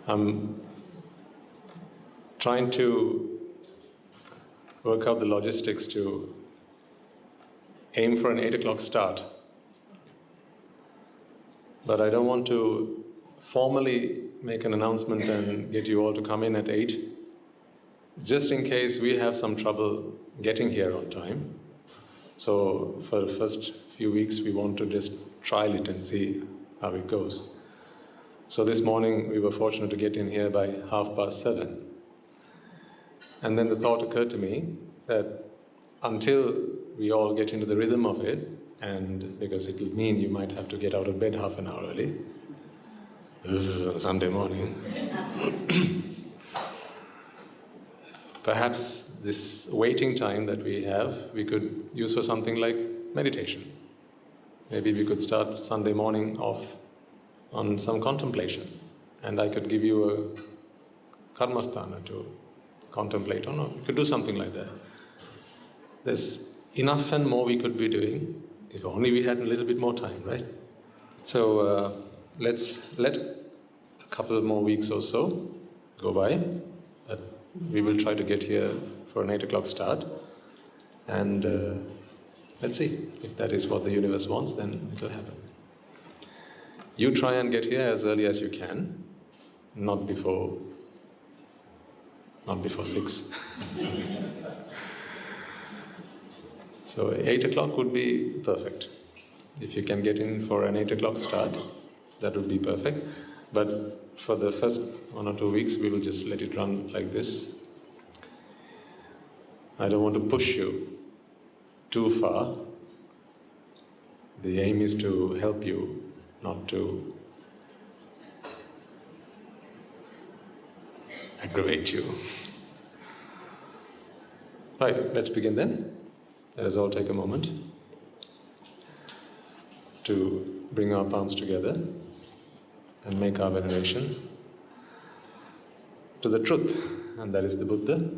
I'm trying to work out the logistics to aim for an 8 o'clock start. But I don't want to formally make an announcement and get you all to come in at 8, just in case we have some trouble getting here on time. So for the first few weeks, we want to just trial it and see how it goes. So this morning, we were fortunate to get in here by 7:30. And then the thought occurred to me that until we all get into the rhythm of it, and because it will mean you might have to get out of bed half an hour early, on a Sunday morning, perhaps this waiting time that we have, we could use for something like meditation. Maybe we could start Sunday morning off on some contemplation, and I could give you a karmasthana to contemplate on, or we could do something like that. There's enough and more we could be doing, if only we had a little bit more time, right? So let's let a couple more weeks or so go by, but we will try to get here for an 8 o'clock start, and let's see. If that is what the universe wants, then it will happen. You try and get here as early as you can, not before 6. So 8 o'clock would be perfect. If you can get in for an 8 o'clock start, that would be perfect. But for the first 1 or 2 weeks, we will just let it run like this. I don't want to push you too far. The aim is to help you, not to aggravate you. Right, let's begin then. Let us all take a moment to bring our palms together and make our veneration to the truth, and that is the Buddha.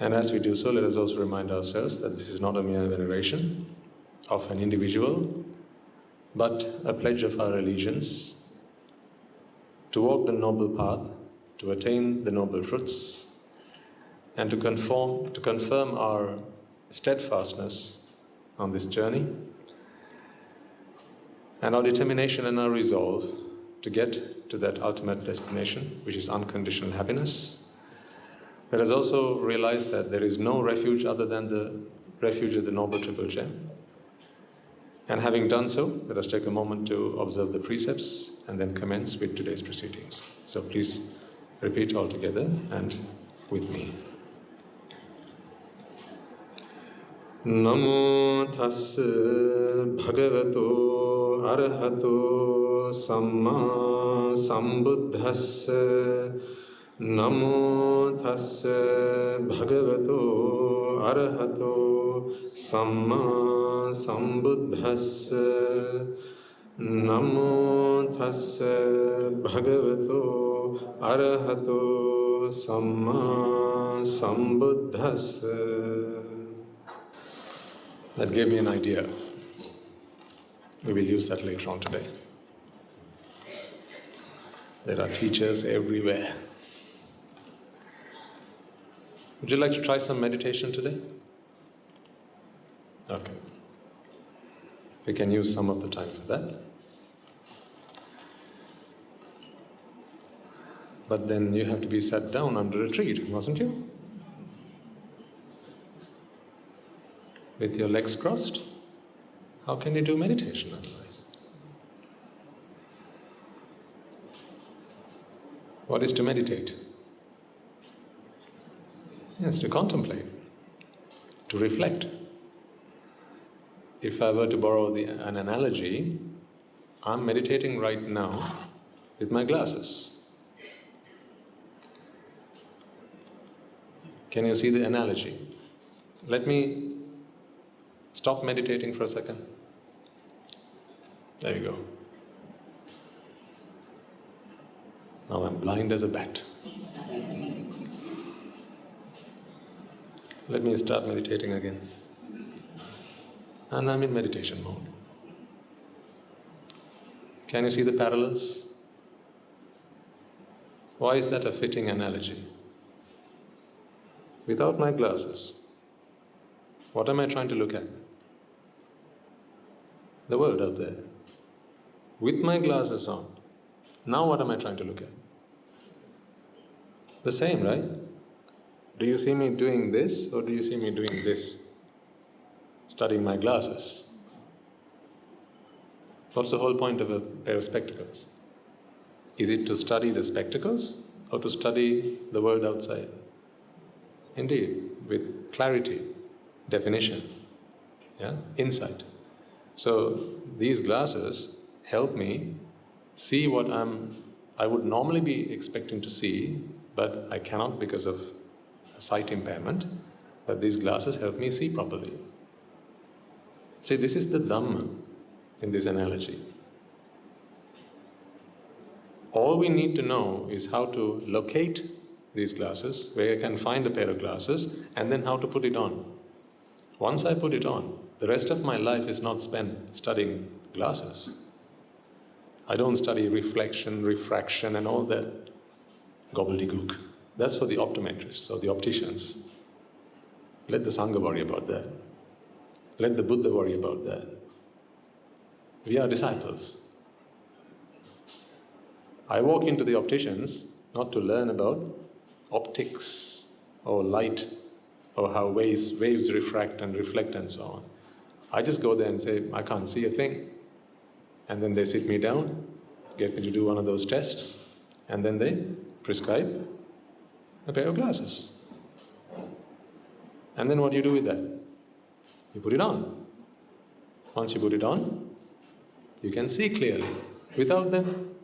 And as we do so, let us also remind ourselves that this is not a mere veneration of an individual, but a pledge of our allegiance to walk the noble path, to attain the noble fruits, and to confirm our steadfastness on this journey, and our determination and our resolve to get to that ultimate destination, which is unconditional happiness. Let us also realize that there is no refuge other than the refuge of the Noble Triple Gem. And having done so, let us take a moment to observe the precepts and then commence with today's proceedings. So please repeat all together and with me. Namo tassa bhagavato arahato samma sambuddhassa. Namo tassa bhagavato arahato samma sambuddhassa. Namo tassa bhagavato arahato samma sambuddhassa. That gave me an idea. We will use that later on today. There are teachers everywhere. Would you like to try some meditation today? Okay. We can use some of the time for that. But then you have to be sat down under a tree, mustn't you? With your legs crossed? How can you do meditation otherwise? What is to meditate? Yes, to contemplate, to reflect. If I were to borrow an analogy, I'm meditating right now with my glasses. Can you see the analogy? Let me stop meditating for a second. There you go. Now I'm blind as a bat. Let me start meditating again. And I'm in meditation mode. Can you see the parallels? Why is that a fitting analogy? Without my glasses, what am I trying to look at? The world out there. With my glasses on, now what am I trying to look at? The same, right? Do you see me doing this, or do you see me doing this? Studying my glasses. What's the whole point of a pair of spectacles? Is it to study the spectacles or to study the world outside? Indeed, with clarity, definition, insight. So these glasses help me see what I would normally be expecting to see, but I cannot because of a sight impairment. But these glasses help me see properly. See, this is the Dhamma in this analogy. All we need to know is how to locate these glasses, where I can find a pair of glasses, and then how to put it on. Once I put it on, the rest of my life is not spent studying glasses. I don't study reflection, refraction, and all that gobbledygook. That's for the optometrists or the opticians. Let the Sangha worry about that. Let the Buddha worry about that. We are disciples. I walk into the opticians not to learn about optics or light or how waves refract and reflect and so on. I just go there and say, I can't see a thing. And then they sit me down, get me to do one of those tests, and then they prescribe a pair of glasses. And then what do you do with that? You put it on. Once you put it on, you can see clearly. Without them,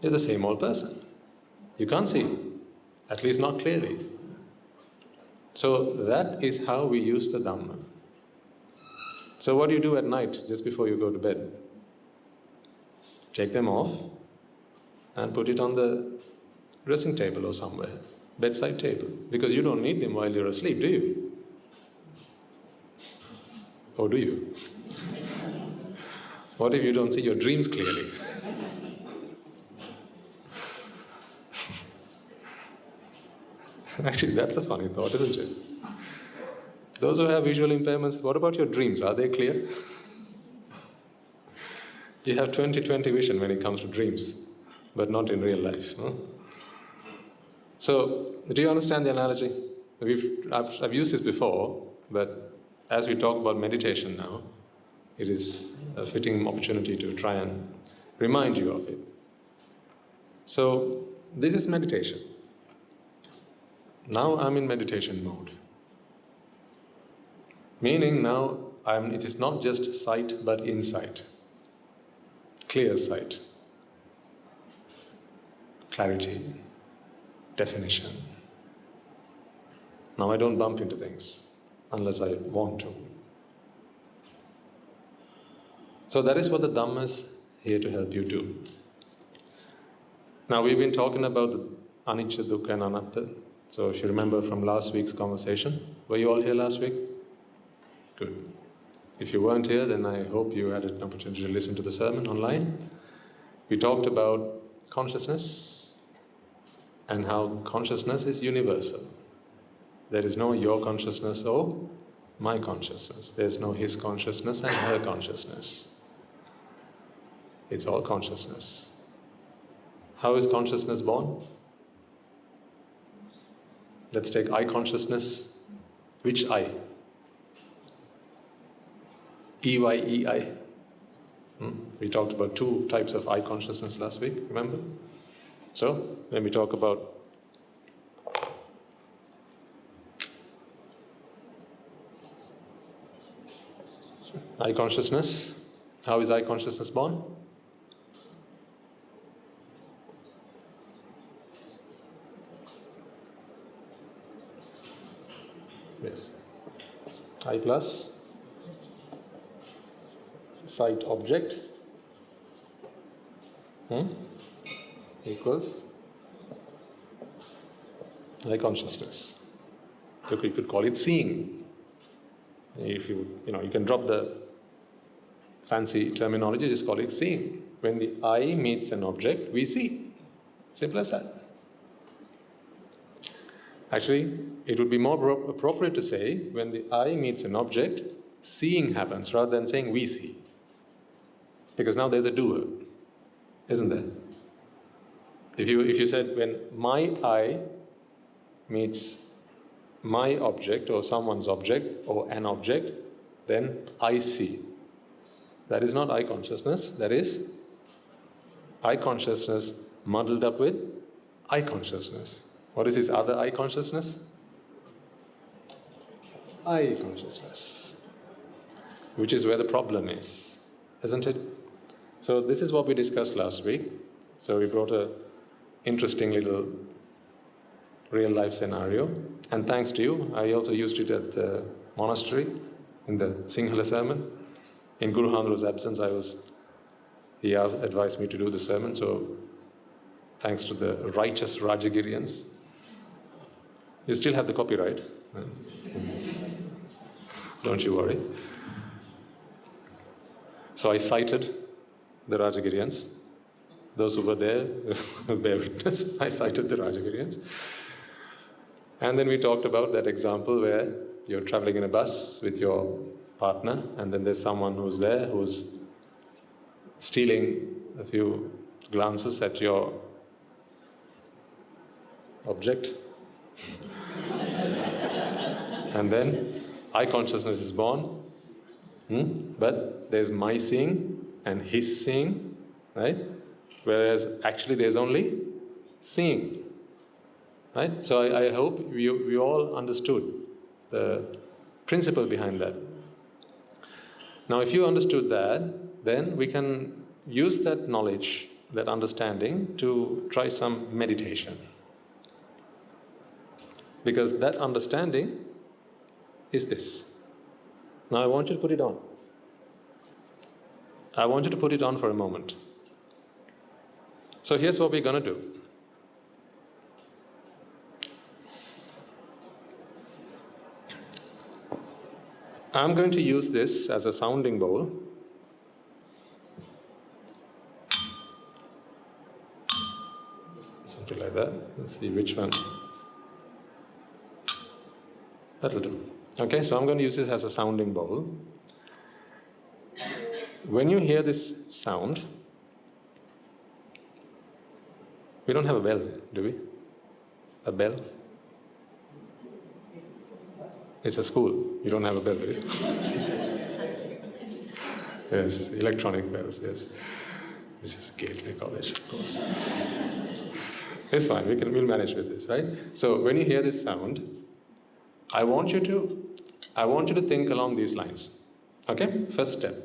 you're the same old person. You can't see, at least not clearly. So that is how we use the Dhamma. So what do you do at night, just before you go to bed? Take them off and put it on the dressing table or somewhere, bedside table, because you don't need them while you're asleep, do you? Or do you? What if you don't see your dreams clearly? Actually, that's a funny thought, isn't it? Those who have visual impairments, what about your dreams? Are they clear? You have 20/20 vision when it comes to dreams, but not in real life. Huh? So, do you understand the analogy? I've used this before, but as we talk about meditation now, it is a fitting opportunity to try and remind you of it. So, this is meditation. Now I'm in meditation mode. Meaning now it is not just sight but insight. Clear sight. Clarity. Definition. Now I don't bump into things unless I want to. So that is what the Dhamma is here to help you do. Now we've been talking about the anicca, dukkha and anatta. So if you remember from last week's conversation, were you all here last week? Good. If you weren't here, then I hope you had an opportunity to listen to the sermon online. We talked about consciousness and how consciousness is universal. There is no your consciousness or my consciousness. There's no his consciousness and her consciousness. It's all consciousness. How is consciousness born? Let's take I consciousness. Which I? EYEI. We talked about two types of I consciousness last week, remember? So, when we talk about I consciousness, how is I consciousness born? Yes. I plus sight object equals I consciousness. You could call it seeing. If you can drop the fancy terminology, just call it seeing. When the eye meets an object, we see. Simple as that. Actually, it would be more appropriate to say, when the I meets an object, seeing happens rather than saying we see. Because now there's a doer, isn't there? If you said, when my I meets my object or someone's object or an object, then I see. That is not I consciousness, that is I consciousness muddled up with I consciousness. What is this other I consciousness? I consciousness, which is where the problem is, isn't it? So this is what we discussed last week. So we brought a interesting little real life scenario, and thanks to you, I also used it at the monastery in the Sinhala sermon. In Guru Handru's absence, he advised me to do the sermon, so thanks to the righteous Rajagirians. You still have the copyright. Don't you worry. So I cited the Rajagirians. Those who were there will bear witness. I cited the Rajagirians. And then we talked about that example where you're traveling in a bus with your partner, and then there's someone who's there who's stealing a few glances at your object. And then I consciousness is born, but there's my seeing and his seeing, right? Whereas actually there's only seeing, right? So I hope we all understood the principle behind that. Now, if you understood that, then we can use that knowledge, that understanding, to try some meditation. Because that understanding is this. Now I want you to put it on. I want you to put it on for a moment. So here's what we're going to do. I'm going to use this as a sounding bowl. Something like that. Let's see which one. That'll do. Okay, so I'm going to use this as a sounding bowl. When you hear this sound, we don't have a bell, do we? A bell? It's a school. You don't have a bell, do you? Yes, electronic bells, yes. This is Gateway College, of course. It's fine, we'll manage with this, right? So when you hear this sound, I want you to think along these lines. Okay? First step.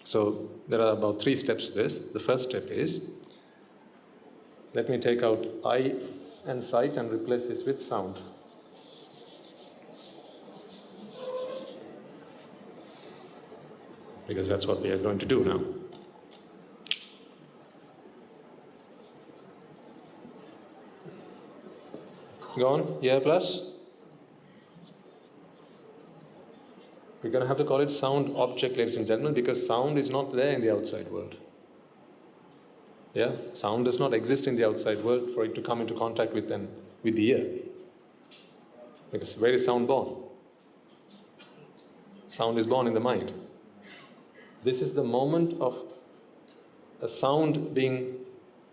So there are about 3 steps to this. The first step is, let me take out I and sight and replace this with sound. Because that's what we are going to do now. Go on, ear plus. We're going to have to call it sound object, ladies and gentlemen, because sound is not there in the outside world. Yeah? Sound does not exist in the outside world for it to come into contact with the ear. Because where is sound born? Sound is born in the mind. This is the moment of a sound being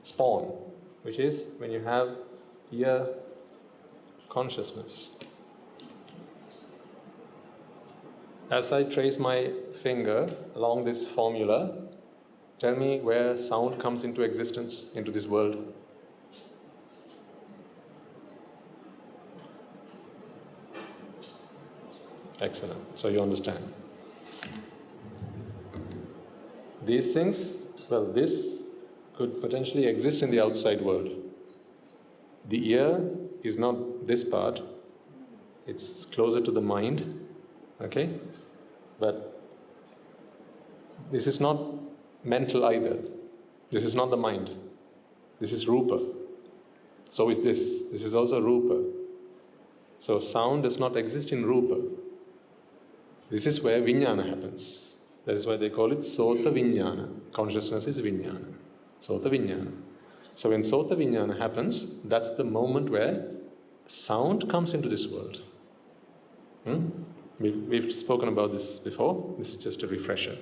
spawned, which is when you have ear consciousness. As I trace my finger along this formula, tell me where sound comes into existence, into this world. Excellent. So you understand. These things, well, this could potentially exist in the outside world. The ear is not this part. It's closer to the mind. Okay? But this is not mental either. This is not the mind. This is rupa. So is this. This is also rupa. So sound does not exist in rupa. This is where vijnana happens. That is why they call it sota vijnana. Consciousness is vijnana. Sota vijnana. So when Sota Vijnana happens, that's the moment where sound comes into this world. We've spoken about this before. This is just a refresher.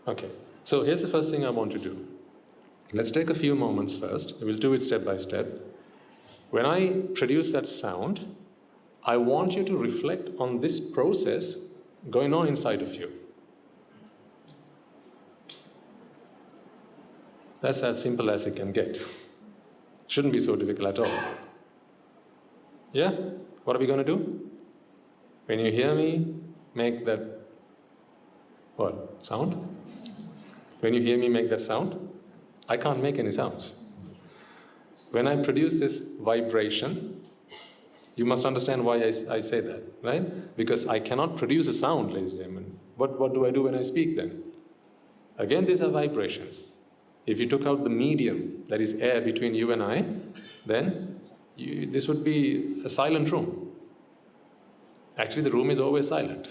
Okay, so here's the first thing I want to do. Let's take a few moments first. We'll do it step by step. When I produce that sound, I want you to reflect on this process going on inside of you. That's as simple as it can get. Shouldn't be so difficult at all. Yeah? What are we going to do? When you hear me make that, what, sound? When you hear me make that sound, I can't make any sounds. When I produce this vibration, you must understand why I say that, right? Because I cannot produce a sound, ladies and gentlemen. What do I do when I speak then? Again, these are vibrations. If you took out the medium, that is air between you and I, then this would be a silent room. Actually, the room is always silent,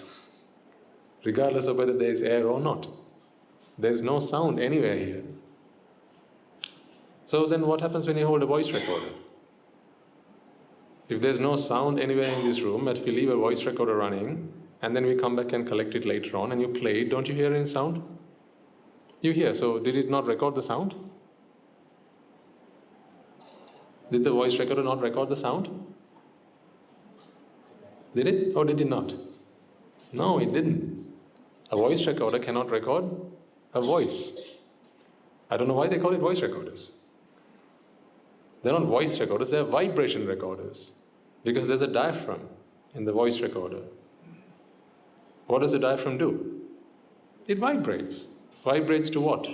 regardless of whether there is air or not. There's no sound anywhere here. So then what happens when you hold a voice recorder? If there's no sound anywhere in this room, but if you leave a voice recorder running, and then we come back and collect it later on, and you play it, don't you hear any sound? You hear. So did it not record the sound? Did the voice recorder not record the sound? Did it or did it not? No, it didn't. A voice recorder cannot record a voice. I don't know why they call it voice recorders. They're not voice recorders, they're vibration recorders. Because there's a diaphragm in the voice recorder. What does the diaphragm do? It vibrates. Vibrates to what?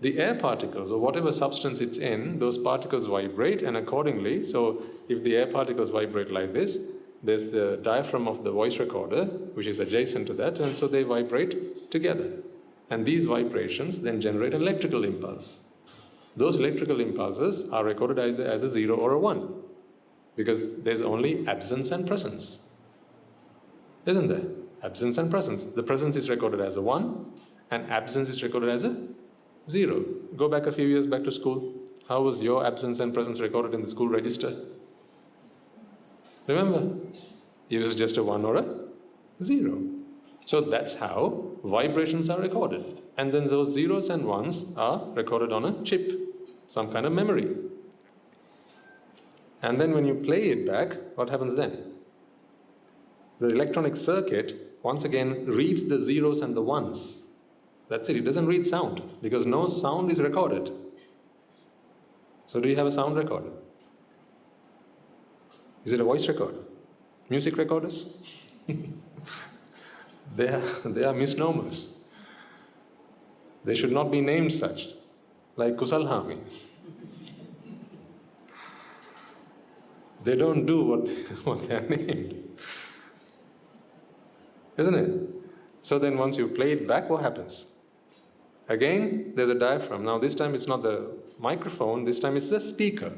The air particles, or whatever substance it's in, those particles vibrate, and accordingly, so if the air particles vibrate like this, there's the diaphragm of the voice recorder, which is adjacent to that, and so they vibrate together. And these vibrations then generate an electrical impulse. Those electrical impulses are recorded either as a 0 or a 1, because there's only absence and presence. Isn't there? Absence and presence. The presence is recorded as a 1, and absence is recorded as a 0. Go back a few years back to school. How was your absence and presence recorded in the school register? Remember, it was just a 1 or a 0. So that's how vibrations are recorded. And then those zeros and ones are recorded on a chip, some kind of memory. And then when you play it back, what happens then? The electronic circuit, once again, reads the zeros and the ones. That's it. It doesn't read sound, because no sound is recorded. So do you have a sound recorder? Is it a voice recorder? Music recorders? They are misnomers. They should not be named such, like Kusalhami. They don't do what they are named. Isn't it? So then once you play it back, what happens? Again, there's a diaphragm. Now this time it's not the microphone, this time it's the speaker.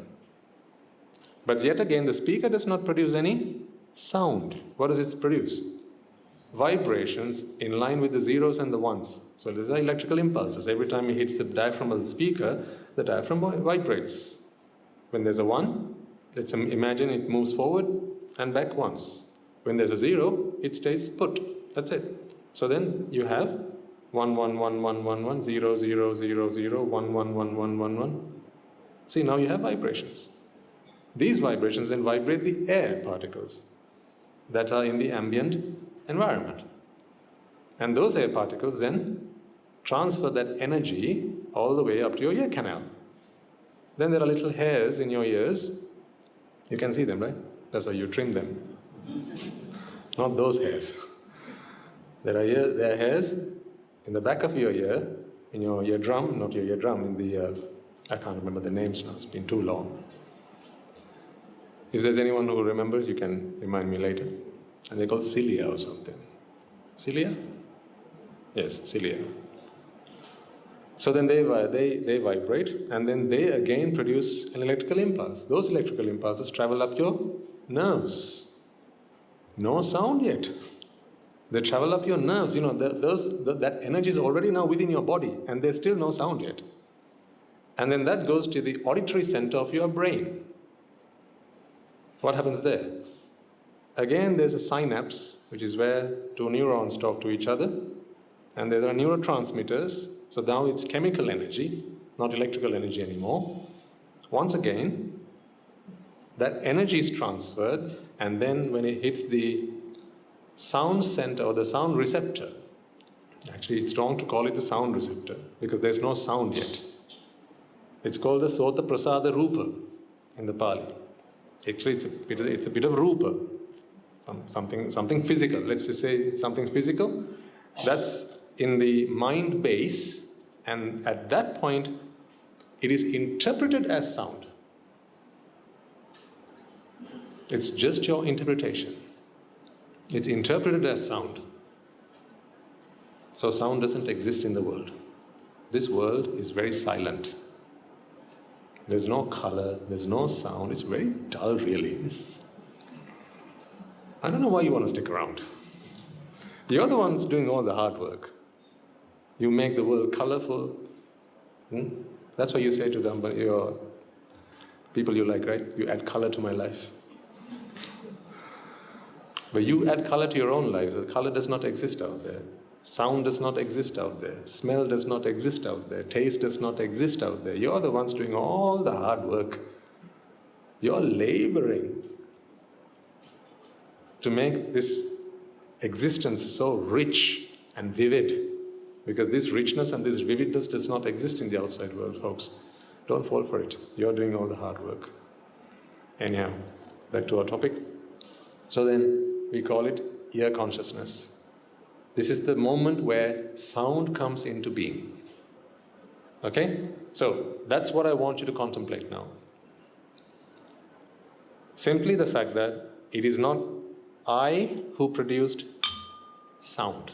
But yet again, the speaker does not produce any sound. What does it produce? Vibrations in line with the zeros and the ones. So these are electrical impulses. Every time it hits the diaphragm of the speaker, the diaphragm vibrates. When there's a 1, let's imagine it moves forward and back once. When there's a 0, it stays put. That's it. So then you have 1 1 1 1 1 1 0 0 0 0 1 1 1 1 1 1. See, now you have vibrations. These vibrations then vibrate the air particles that are in the ambient environment. And those air particles then transfer that energy all the way up to your ear canal. Then there are little hairs in your ears. You can see them, right? That's why you trim them. Not those hairs. There are hairs in the back of your ear, in your eardrum, not your eardrum, in the, I can't remember the names now, it's been too long. If there's anyone who remembers, you can remind me later. And they're called cilia or something. Cilia? Yes, cilia. So then they vibrate, and then they again produce an electrical impulse. Those electrical impulses travel up your nerves. No sound yet. They travel up your nerves. You know, that energy is already now within your body, and there's still no sound yet. And then that goes to the auditory center of your brain. What happens there? Again, there's a synapse, which is where two neurons talk to each other. And there are neurotransmitters. So now it's chemical energy, not electrical energy anymore. Once again, that energy is transferred, and then when it hits the sound center or the sound receptor, actually it's wrong to call it the sound receptor because there's no sound yet. It's called the Sota Prasada Rupa in the Pali. Actually, it's a bit of Rupa, something physical. Let's just say it's something physical. That's in the mind base, and at that point, it is interpreted as sound. It's just your interpretation. It's interpreted as sound. So sound doesn't exist in the world. This world is very silent. There's no color, there's no sound. It's very dull, really. I don't know why you want to stick around. You're the ones doing all the hard work. You make the world colorful. That's why you say to them, but your people you like, right? You add color to my life. But you add color to your own life. The color does not exist out there. Sound does not exist out there. Smell does not exist out there. Taste does not exist out there. You're the ones doing all the hard work. You're laboring to make this existence so rich and vivid. Because this richness and this vividness does not exist in the outside world, folks. Don't fall for it. You're doing all the hard work. Anyhow, back to our topic. So then, we call it ear consciousness. This is the moment where sound comes into being. Okay? So, that's what I want you to contemplate now. Simply the fact that it is not I who produced sound.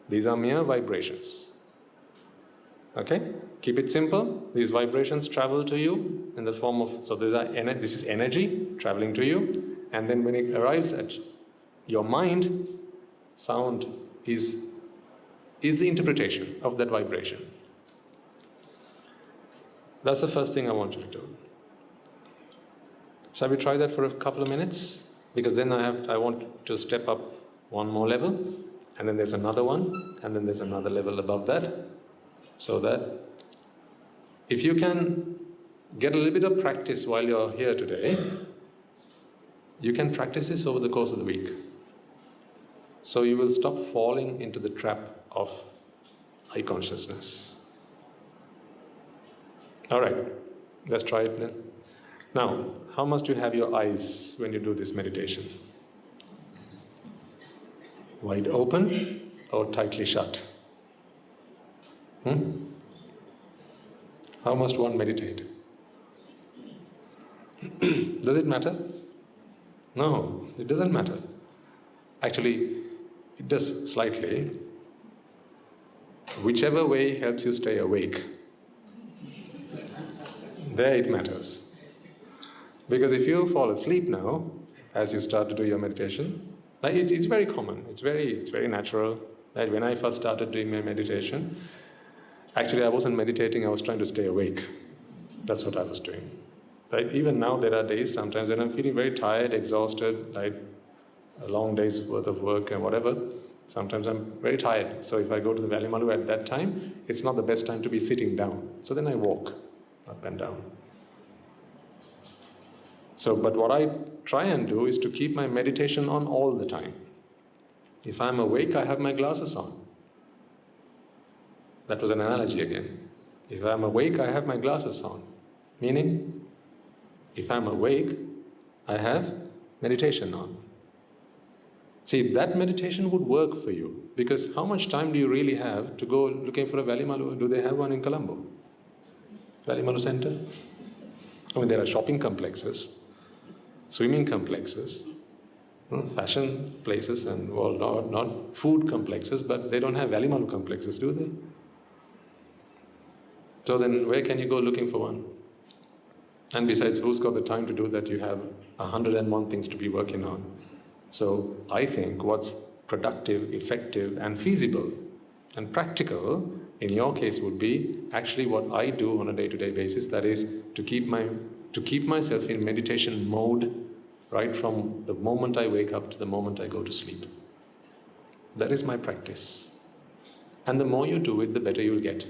These are mere vibrations. Okay? Keep it simple. These vibrations travel to you in the form of, so this is energy traveling to you, and then when it arrives at your mind, sound is the interpretation of that vibration. That's the first thing I want you to do. Shall we try that for a couple of minutes? Because then I want to step up one more level, and then there's another one, and then there's another level above that, so that if you can get a little bit of practice while you're here today, you can practice this over the course of the week. So you will stop falling into the trap of eye consciousness. All right, let's try it then. Now, how must you have your eyes when you do this meditation? Wide open or tightly shut? How must one meditate? Does it matter? No, it doesn't matter. Actually, it does slightly. Whichever way helps you stay awake, there it matters. Because if you fall asleep now, as you start to do your meditation, like it's very common, it's very natural. Like when I first started doing my meditation, actually I wasn't meditating, I was trying to stay awake. That's what I was doing. Like even now there are days sometimes when I'm feeling very tired, exhausted, like a long day's worth of work and whatever. Sometimes I'm very tired. So if I go to the Valimalu at that time, it's not the best time to be sitting down. So then I walk up and down. So, but what I try and do is to keep my meditation on all the time. If I'm awake, I have my glasses on. That was an analogy again. If I'm awake, I have my glasses on. Meaning, if I'm awake, I have meditation on. See, that meditation would work for you, because how much time do you really have to go looking for a Valimalu? Do they have one in Colombo? Valimalu Center? I mean, there are shopping complexes, swimming complexes, fashion places, and well, not food complexes, but they don't have Valimalu complexes, do they? So then where can you go looking for one? And besides, who's got the time to do that? You have 101 things to be working on. So I think what's productive, effective, and feasible and practical in your case would be actually what I do on a day-to-day basis, that is to keep myself in meditation mode right from the moment I wake up to the moment I go to sleep. That is my practice. And the more you do it, the better you'll get.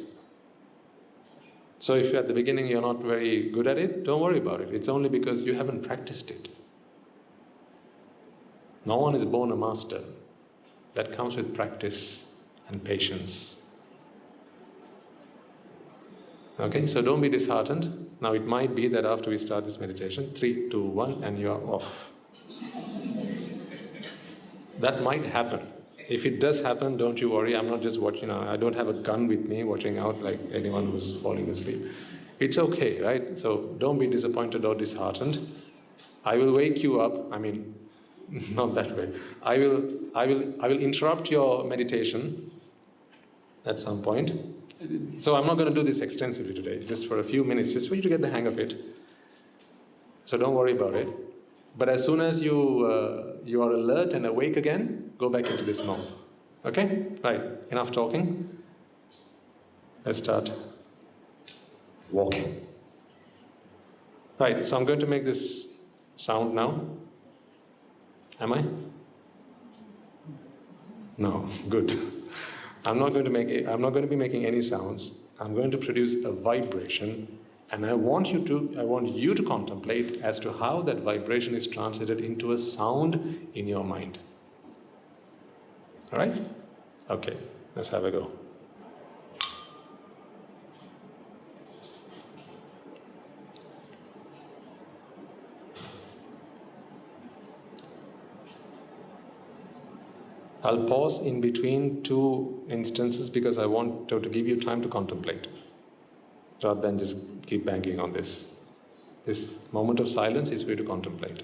So if at the beginning you're not very good at it, don't worry about it. It's only because you haven't practiced it. No one is born a master. That comes with practice and patience. Okay, so don't be disheartened. Now it might be that after we start this meditation, 3, 2, 1, and you are off. That might happen. If it does happen, don't you worry. I'm not just watching. I don't have a gun with me watching out like anyone who's falling asleep. It's okay, right? So don't be disappointed or disheartened. I will wake you up. I mean, not that way. I will interrupt your meditation at some point. So I'm not going to do this extensively today, just for a few minutes, just for you to get the hang of it. So don't worry about it. But as soon as you are alert and awake again, go back into this mode. Okay? Right. Enough talking. Let's start walking. Right. So I'm going to make this sound now. Am I? No. Good. I'm not going to be making any sounds. I'm going to produce a vibration. And I want you to contemplate as to how that vibration is translated into a sound in your mind. All right? Okay, let's have a go. I'll pause in between two instances because I want to give you time to contemplate, rather than just keep banging on this. This moment of silence is for you to contemplate.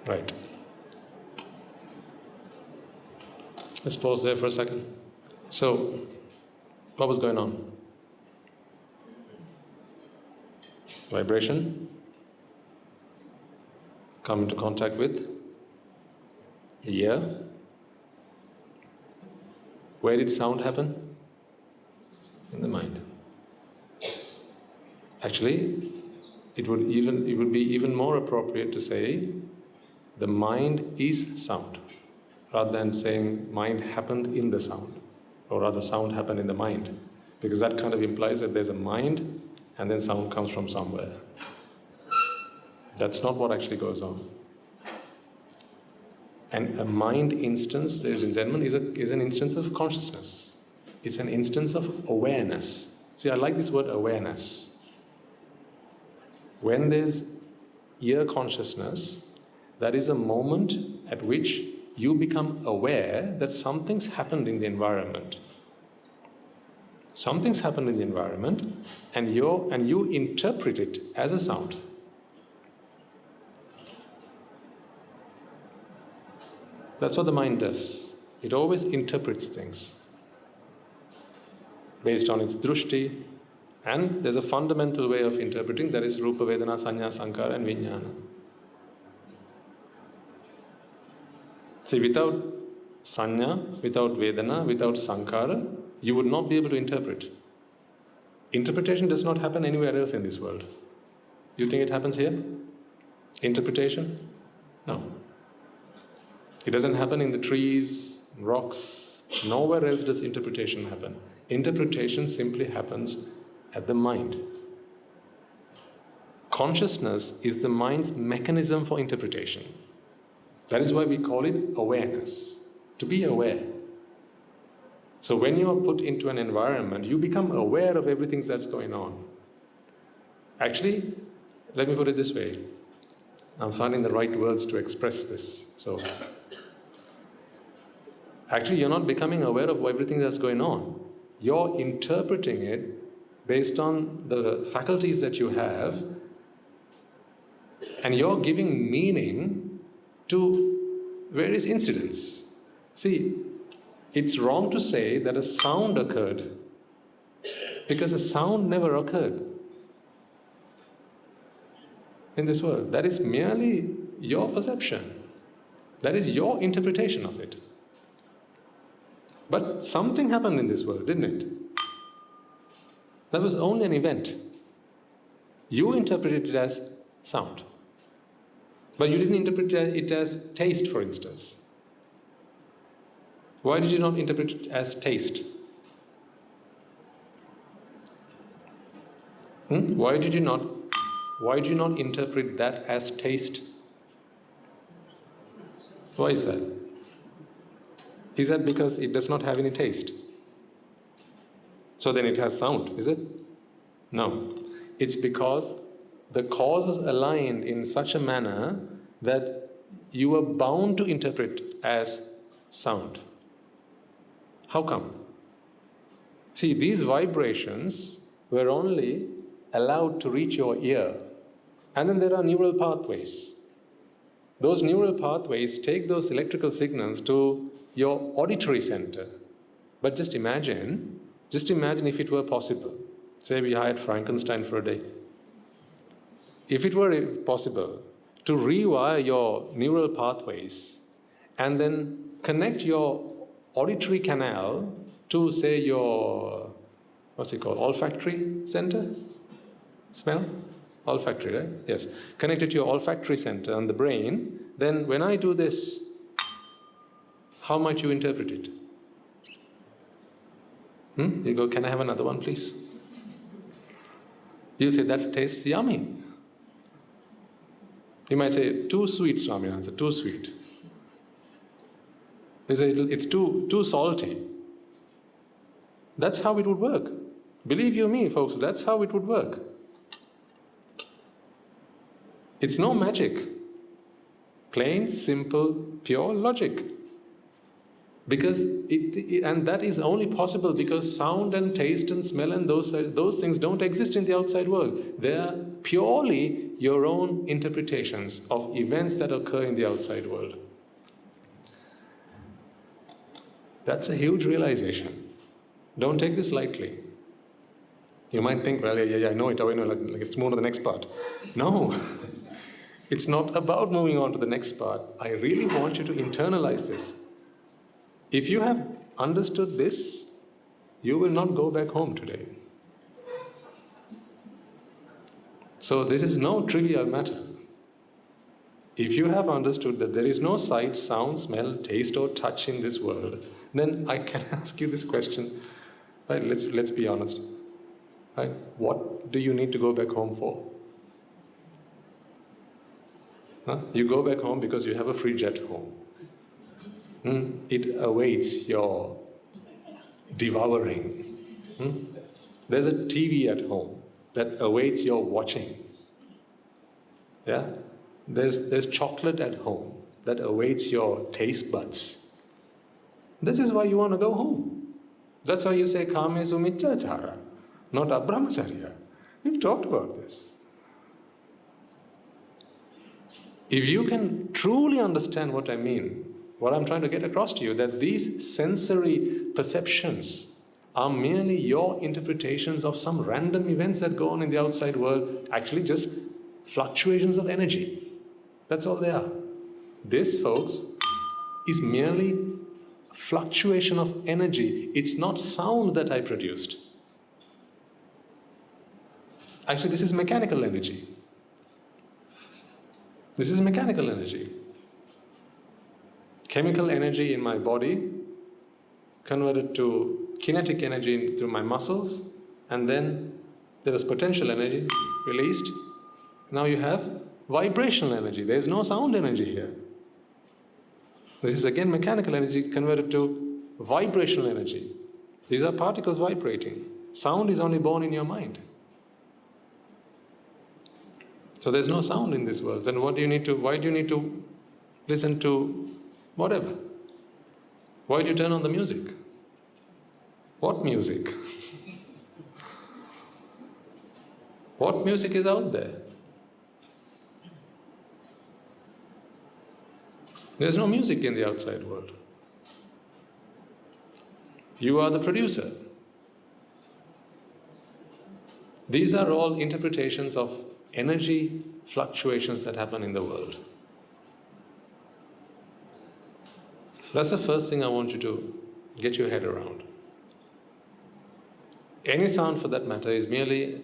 Right. Let's pause there for a second. So, what was going on? Vibration. Come into contact with the ear. Where did sound happen? In the mind. Actually, it would be even more appropriate to say the mind is sound, rather than saying mind happened in the sound, or rather sound happened in the mind, because that kind of implies that there's a mind and then sound comes from somewhere. That's not what actually goes on. And a mind instance, ladies and gentlemen, is an instance of consciousness. It's an instance of awareness. See, I like this word awareness. When there's ear consciousness, that is a moment at which you become aware that something's happened in the environment. Something's happened in the environment, and you interpret it as a sound. That's what the mind does. It always interprets things based on its drushti, and there's a fundamental way of interpreting, that is Rupa, Vedana, Sanya, Sankara and Vijnana. See, without Sanya, without Vedana, without Sankara, you would not be able to interpret. Interpretation does not happen anywhere else in this world. You think it happens here? Interpretation? No. It doesn't happen in the trees, rocks. Nowhere else does interpretation happen. Interpretation simply happens at the mind. Consciousness is the mind's mechanism for interpretation. That is why we call it awareness, to be aware. So when you are put into an environment, you become aware of everything that's going on. Actually, let me put it this way. I'm finding the right words to express this. So, actually, you're not becoming aware of everything that's going on. You're interpreting it based on the faculties that you have, and you're giving meaning to various incidents. See, it's wrong to say that a sound occurred, because a sound never occurred in this world. That is merely your perception. That is your interpretation of it. But something happened in this world, didn't it? That was only an event. You interpreted it as sound. But you didn't interpret it as taste, for instance. Why did you not interpret it as taste? Why did you not interpret that as taste? Why is that? Is that because it does not have any taste? So then it has sound, is it? No. It's because the causes aligned in such a manner that you are bound to interpret as sound. How come? See, these vibrations were only allowed to reach your ear. And then there are neural pathways. Those neural pathways take those electrical signals to your auditory center. But just imagine if it were possible. Say we hired Frankenstein for a day. If it were possible to rewire your neural pathways and then connect your auditory canal to, say, your, olfactory center? Smell? Olfactory, right? Yes. Connect it to your olfactory center and the brain, then when I do this, how might you interpret it? You go, can I have another one, please? You say, that tastes yummy. You might say, too sweet, Swaminathan, too sweet. You say, it's too salty. That's how it would work. Believe you me, folks, that's how it would work. It's no magic. Plain, simple, pure logic. Because and that is only possible because sound and taste and smell and those things don't exist in the outside world. They are purely your own interpretations of events that occur in the outside world. That's a huge realization. Don't take this lightly. You might think, well, I know it, like, let's move to the next part. No, it's not about moving on to the next part. I really want you to internalize this. If you have understood this, you will not go back home today. So this is no trivial matter. If you have understood that there is no sight, sound, smell, taste or touch in this world, then I can ask you this question. Right? Let's be honest. Right? What do you need to go back home for? Huh? You go back home because you have a fridge at home. It awaits your devouring. There's a TV at home that awaits your watching. Yeah? There's chocolate at home that awaits your taste buds. This is why you want to go home. That's why you say Kamesu Mityachara, not Abrahmacharya. We've talked about this. If you can truly understand what I mean, what I'm trying to get across to you, that these sensory perceptions are merely your interpretations of some random events that go on in the outside world, actually just fluctuations of energy. That's all they are. This, folks, is merely fluctuation of energy. It's not sound that I produced. Actually, this is mechanical energy. This is mechanical energy. Chemical energy in my body converted to kinetic energy through my muscles, and then there was potential energy released. Now you have vibrational energy. There is no sound energy here. This is again mechanical energy converted to vibrational energy. These are particles vibrating. Sound is only born in your mind. So there's no sound in this world. Then why do you need to listen to whatever? Why do you turn on the music? What music? What music is out there? There's no music in the outside world. You are the producer. These are all interpretations of energy fluctuations that happen in the world. That's the first thing I want you to get your head around. Any sound, for that matter, is merely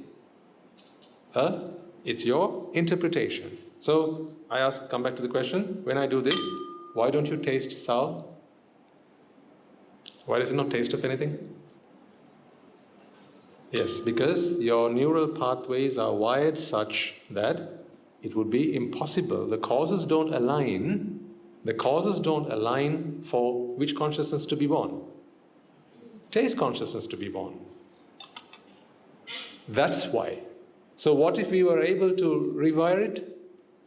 it's your interpretation. So I come back to the question, when I do this, why don't you taste sour? Why does it not taste of anything? Yes, because your neural pathways are wired such that it would be impossible. The causes don't align. The causes don't align for which consciousness to be born? Taste consciousness to be born. That's why. So what if we were able to rewire it?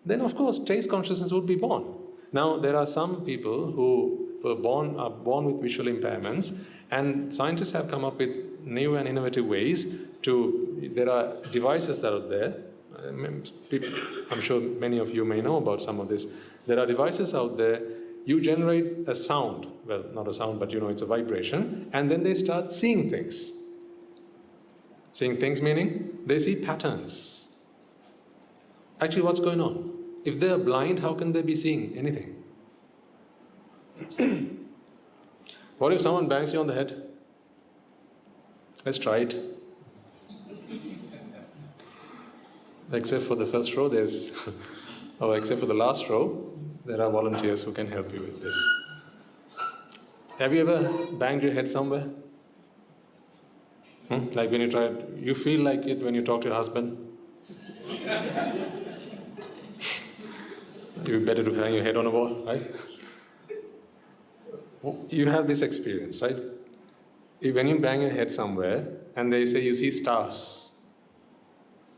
Then of course taste consciousness would be born. Now there are some people who are born with visual impairments, and scientists have come up with new and innovative ways there are devices that are there. I'm sure many of you may know about some of this. There are devices out there, you generate a sound, well, not a sound, but it's a vibration, and then they start seeing things. Seeing things meaning they see patterns. Actually, what's going on? If they are blind, how can they be seeing anything? What if someone bangs you on the head? Let's try it. Except for the first row, except for the last row, there are volunteers who can help you with this. Have you ever banged your head somewhere? Like when you feel like it when you talk to your husband? It would be better to hang your head on a wall, right? You have this experience, right? When you bang your head somewhere and they say you see stars.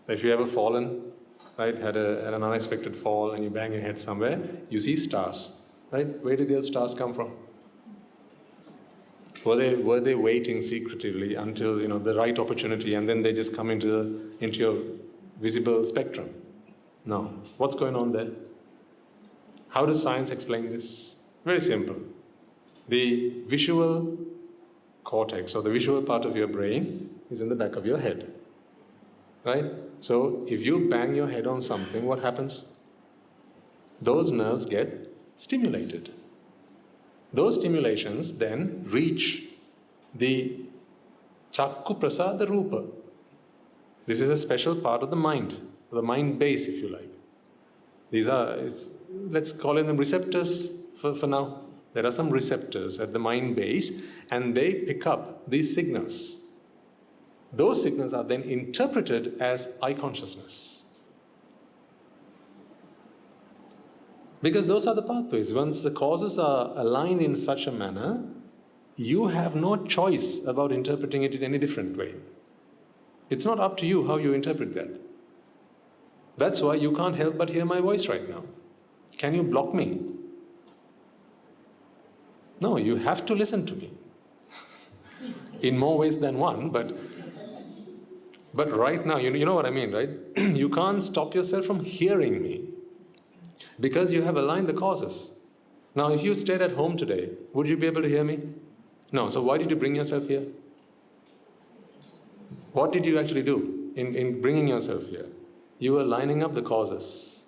If you ever fallen, right, had an unexpected fall and you bang your head somewhere, you see stars, right? Where did those stars come from? Were they waiting secretively until the right opportunity, and then they just come into your visible spectrum. No. What's going on there? How does science explain this? Very simple. The visual cortex, or the visual part of your brain, is in the back of your head. Right? So if you bang your head on something, what happens? Those nerves get stimulated. Those stimulations then reach the Chakku Prasada Rupa. This is a special part of the mind base, if you like. These are, let's call them receptors for now. There are some receptors at the mind base, and they pick up these signals. Those signals are then interpreted as I consciousness. Because those are the pathways. Once the causes are aligned in such a manner, you have no choice about interpreting it in any different way. It's not up to you how you interpret that. That's why you can't help but hear my voice right now. Can you block me? No, you have to listen to me. In more ways than one, but right now, you know what I mean, right? You can't stop yourself from hearing me because you have aligned the causes. Now, if you stayed at home today, would you be able to hear me? No, so why did you bring yourself here? What did you actually do in bringing yourself here? You were lining up the causes.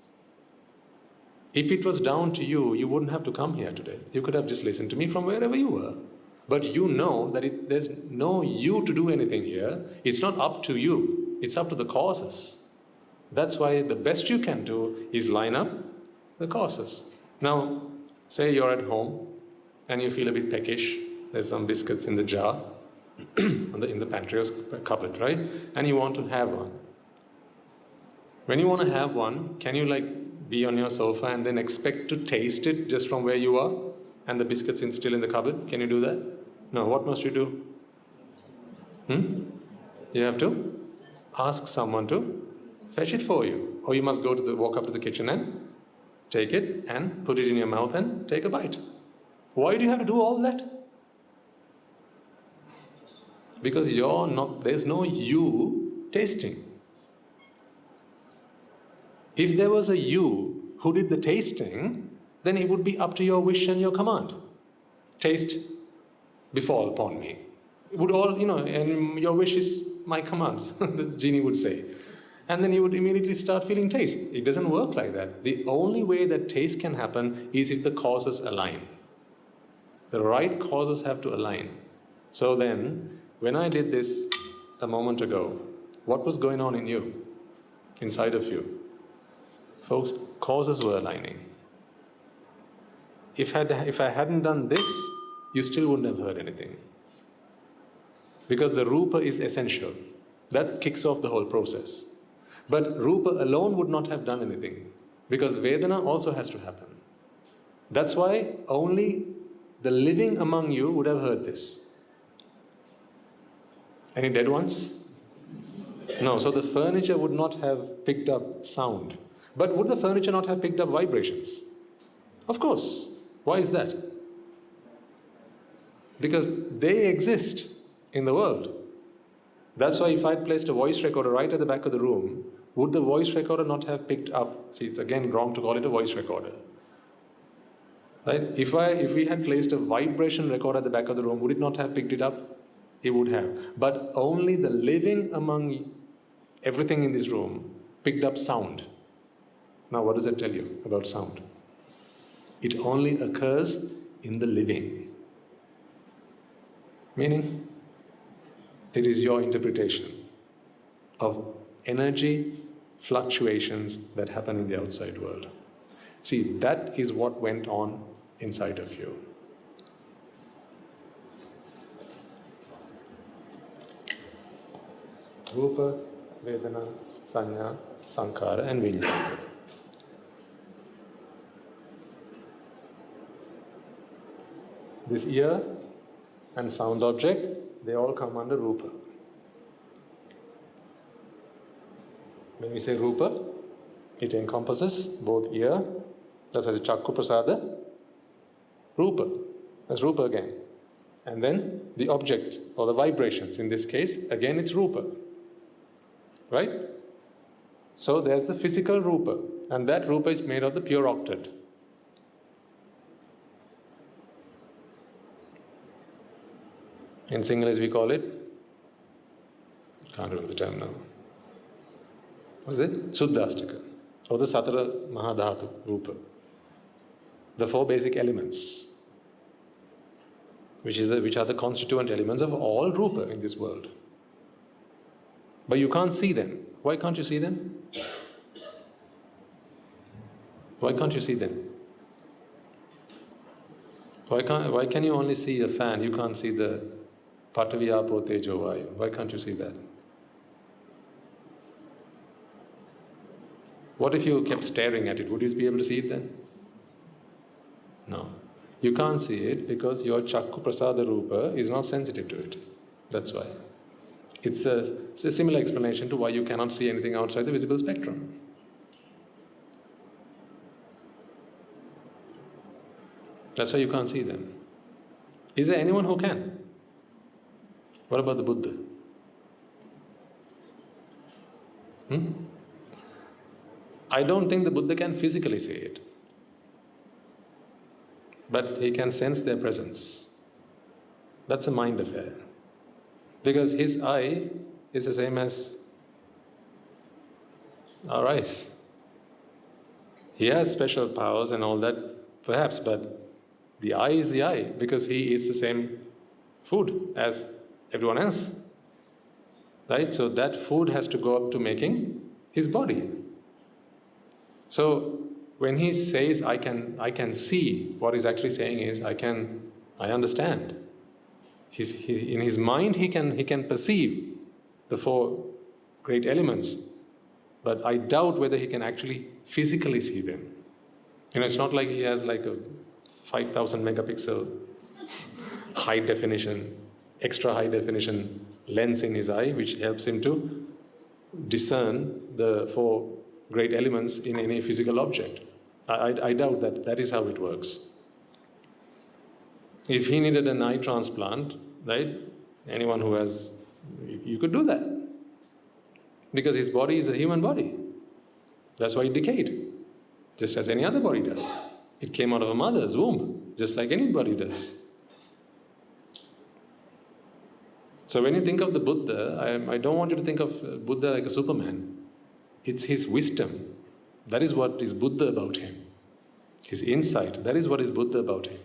If it was down to you, you wouldn't have to come here today. You could have just listened to me from wherever you were. But you know that there's no you to do anything here. It's not up to you. It's up to the causes. That's why the best you can do is line up the causes. Now, say you're at home and you feel a bit peckish. There's some biscuits in the jar, in the pantry or cupboard, right? And you want to have one. When you want to have one, can you be on your sofa and then expect to taste it just from where you are? And the biscuits still in the cupboard? Can you do that? No. What must you do? You have to ask someone to fetch it for you. Or you must walk up to the kitchen and take it and put it in your mouth and take a bite. Why do you have to do all that? Because there's no you tasting. If there was a you who did the tasting, then it would be up to your wish and your command. Taste, befall upon me. It would all, and your wish is my commands, the genie would say. And then you would immediately start feeling taste. It doesn't work like that. The only way that taste can happen is if the causes align. The right causes have to align. So then, when I did this a moment ago, what was going on in you, inside of you? Folks, causes were aligning. If I hadn't done this, you still wouldn't have heard anything. Because the Rupa is essential. That kicks off the whole process. But Rupa alone would not have done anything. Because Vedana also has to happen. That's why only the living among you would have heard this. Any dead ones? No, so the furniture would not have picked up sound. But would the furniture not have picked up vibrations? Of course. Why is that? Because they exist in the world. That's why if I'd placed a voice recorder right at the back of the room, would the voice recorder not have picked up? See, it's again wrong to call it a voice recorder. Right? If we had placed a vibration recorder at the back of the room, would it not have picked it up? It would have. But only the living among everything in this room picked up sound. Now, what does that tell you about sound? It only occurs in the living. Meaning, it is your interpretation of energy fluctuations that happen in the outside world. See, that is what went on inside of you. Rupa, Vedana, Sanya, Sankhara and Vijnana. This ear and sound object, they all come under Rupa. When we say Rupa, it encompasses both ear, that's a Chakku Prasada, Rupa, that's Rupa again. And then the object or the vibrations, in this case, again it's Rupa. Right? So there's the physical Rupa, and that Rupa is made of the pure octet. In Sinhalese we call it, can't remember the term now. What is it? Suddhastika, or the Satara Mahadhatu Rupa. The 4 basic elements, which are the constituent elements of all Rupa in this world. But you can't see them. Why can't you see them? Why can't you see them? Why can you only see a fan? You can't see the Patavi Apo Tejo Vayu. Why can't you see that? What if you kept staring at it? Would you be able to see it then? No. You can't see it because your Chakku Prasada Rupa is not sensitive to it. That's why. It's a similar explanation to why you cannot see anything outside the visible spectrum. That's why you can't see them. Is there anyone who can? What about the Buddha? I don't think the Buddha can physically see it. But he can sense their presence. That's a mind affair. Because his eye is the same as our eyes. He has special powers and all that, perhaps, but the eye is the eye because he eats the same food as everyone else. Right? So that food has to go up to making his body. So when he says, I can see, what he's actually saying is, I understand. In his mind, he can perceive the 4 great elements, but I doubt whether he can actually physically see them. It's not like he has like a 5,000 megapixel high definition, extra high definition lens in his eye, which helps him to discern the 4 great elements in any physical object. I doubt that is how it works. If he needed an eye transplant, right, anyone who has, you could do that. Because his body is a human body. That's why it decayed, just as any other body does. It came out of a mother's womb, just like anybody does. So when you think of the Buddha, I don't want you to think of Buddha like a Superman. It's his wisdom. That is what is Buddha about him. His insight, that is what is Buddha about him.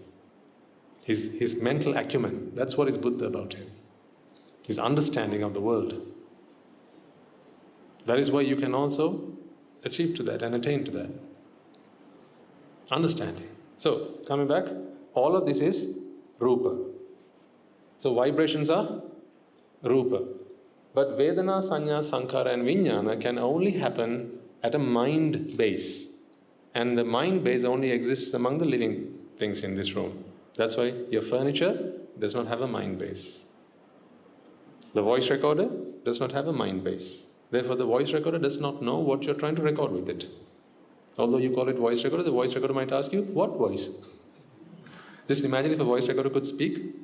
His mental acumen, that's what is Buddha about him. His understanding of the world. That is why you can also achieve to that and attain to that. Understanding. So, coming back, all of this is Rupa. So vibrations are Rupa. But Vedana, Sanya, Sankhara and Vijnana can only happen at a mind base. And the mind base only exists among the living things in this room. That's why your furniture does not have a mind base. The voice recorder does not have a mind base. Therefore, the voice recorder does not know what you're trying to record with it. Although you call it voice recorder, the voice recorder might ask you, what voice? Just imagine if a voice recorder could speak,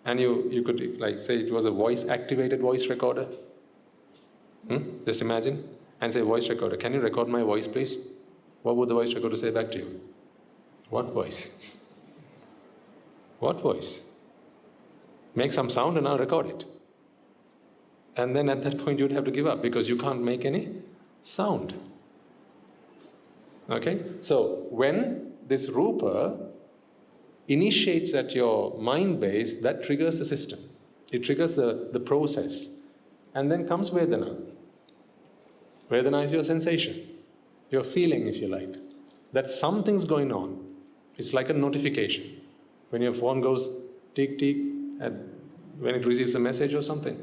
and you could like say it was a voice-activated voice recorder. Just imagine, and say, voice recorder, can you record my voice, please? What would the voice recorder say back to you? What voice? What voice? Make some sound and I'll record it. And then at that point you'd have to give up because you can't make any sound. Okay? So when this Rupa initiates at your mind base, that triggers the system. It triggers the process. And then comes Vedana. Vedana is your sensation, your feeling, if you like, that something's going on. It's like a notification. When your phone goes tick, tick, and when it receives a message or something.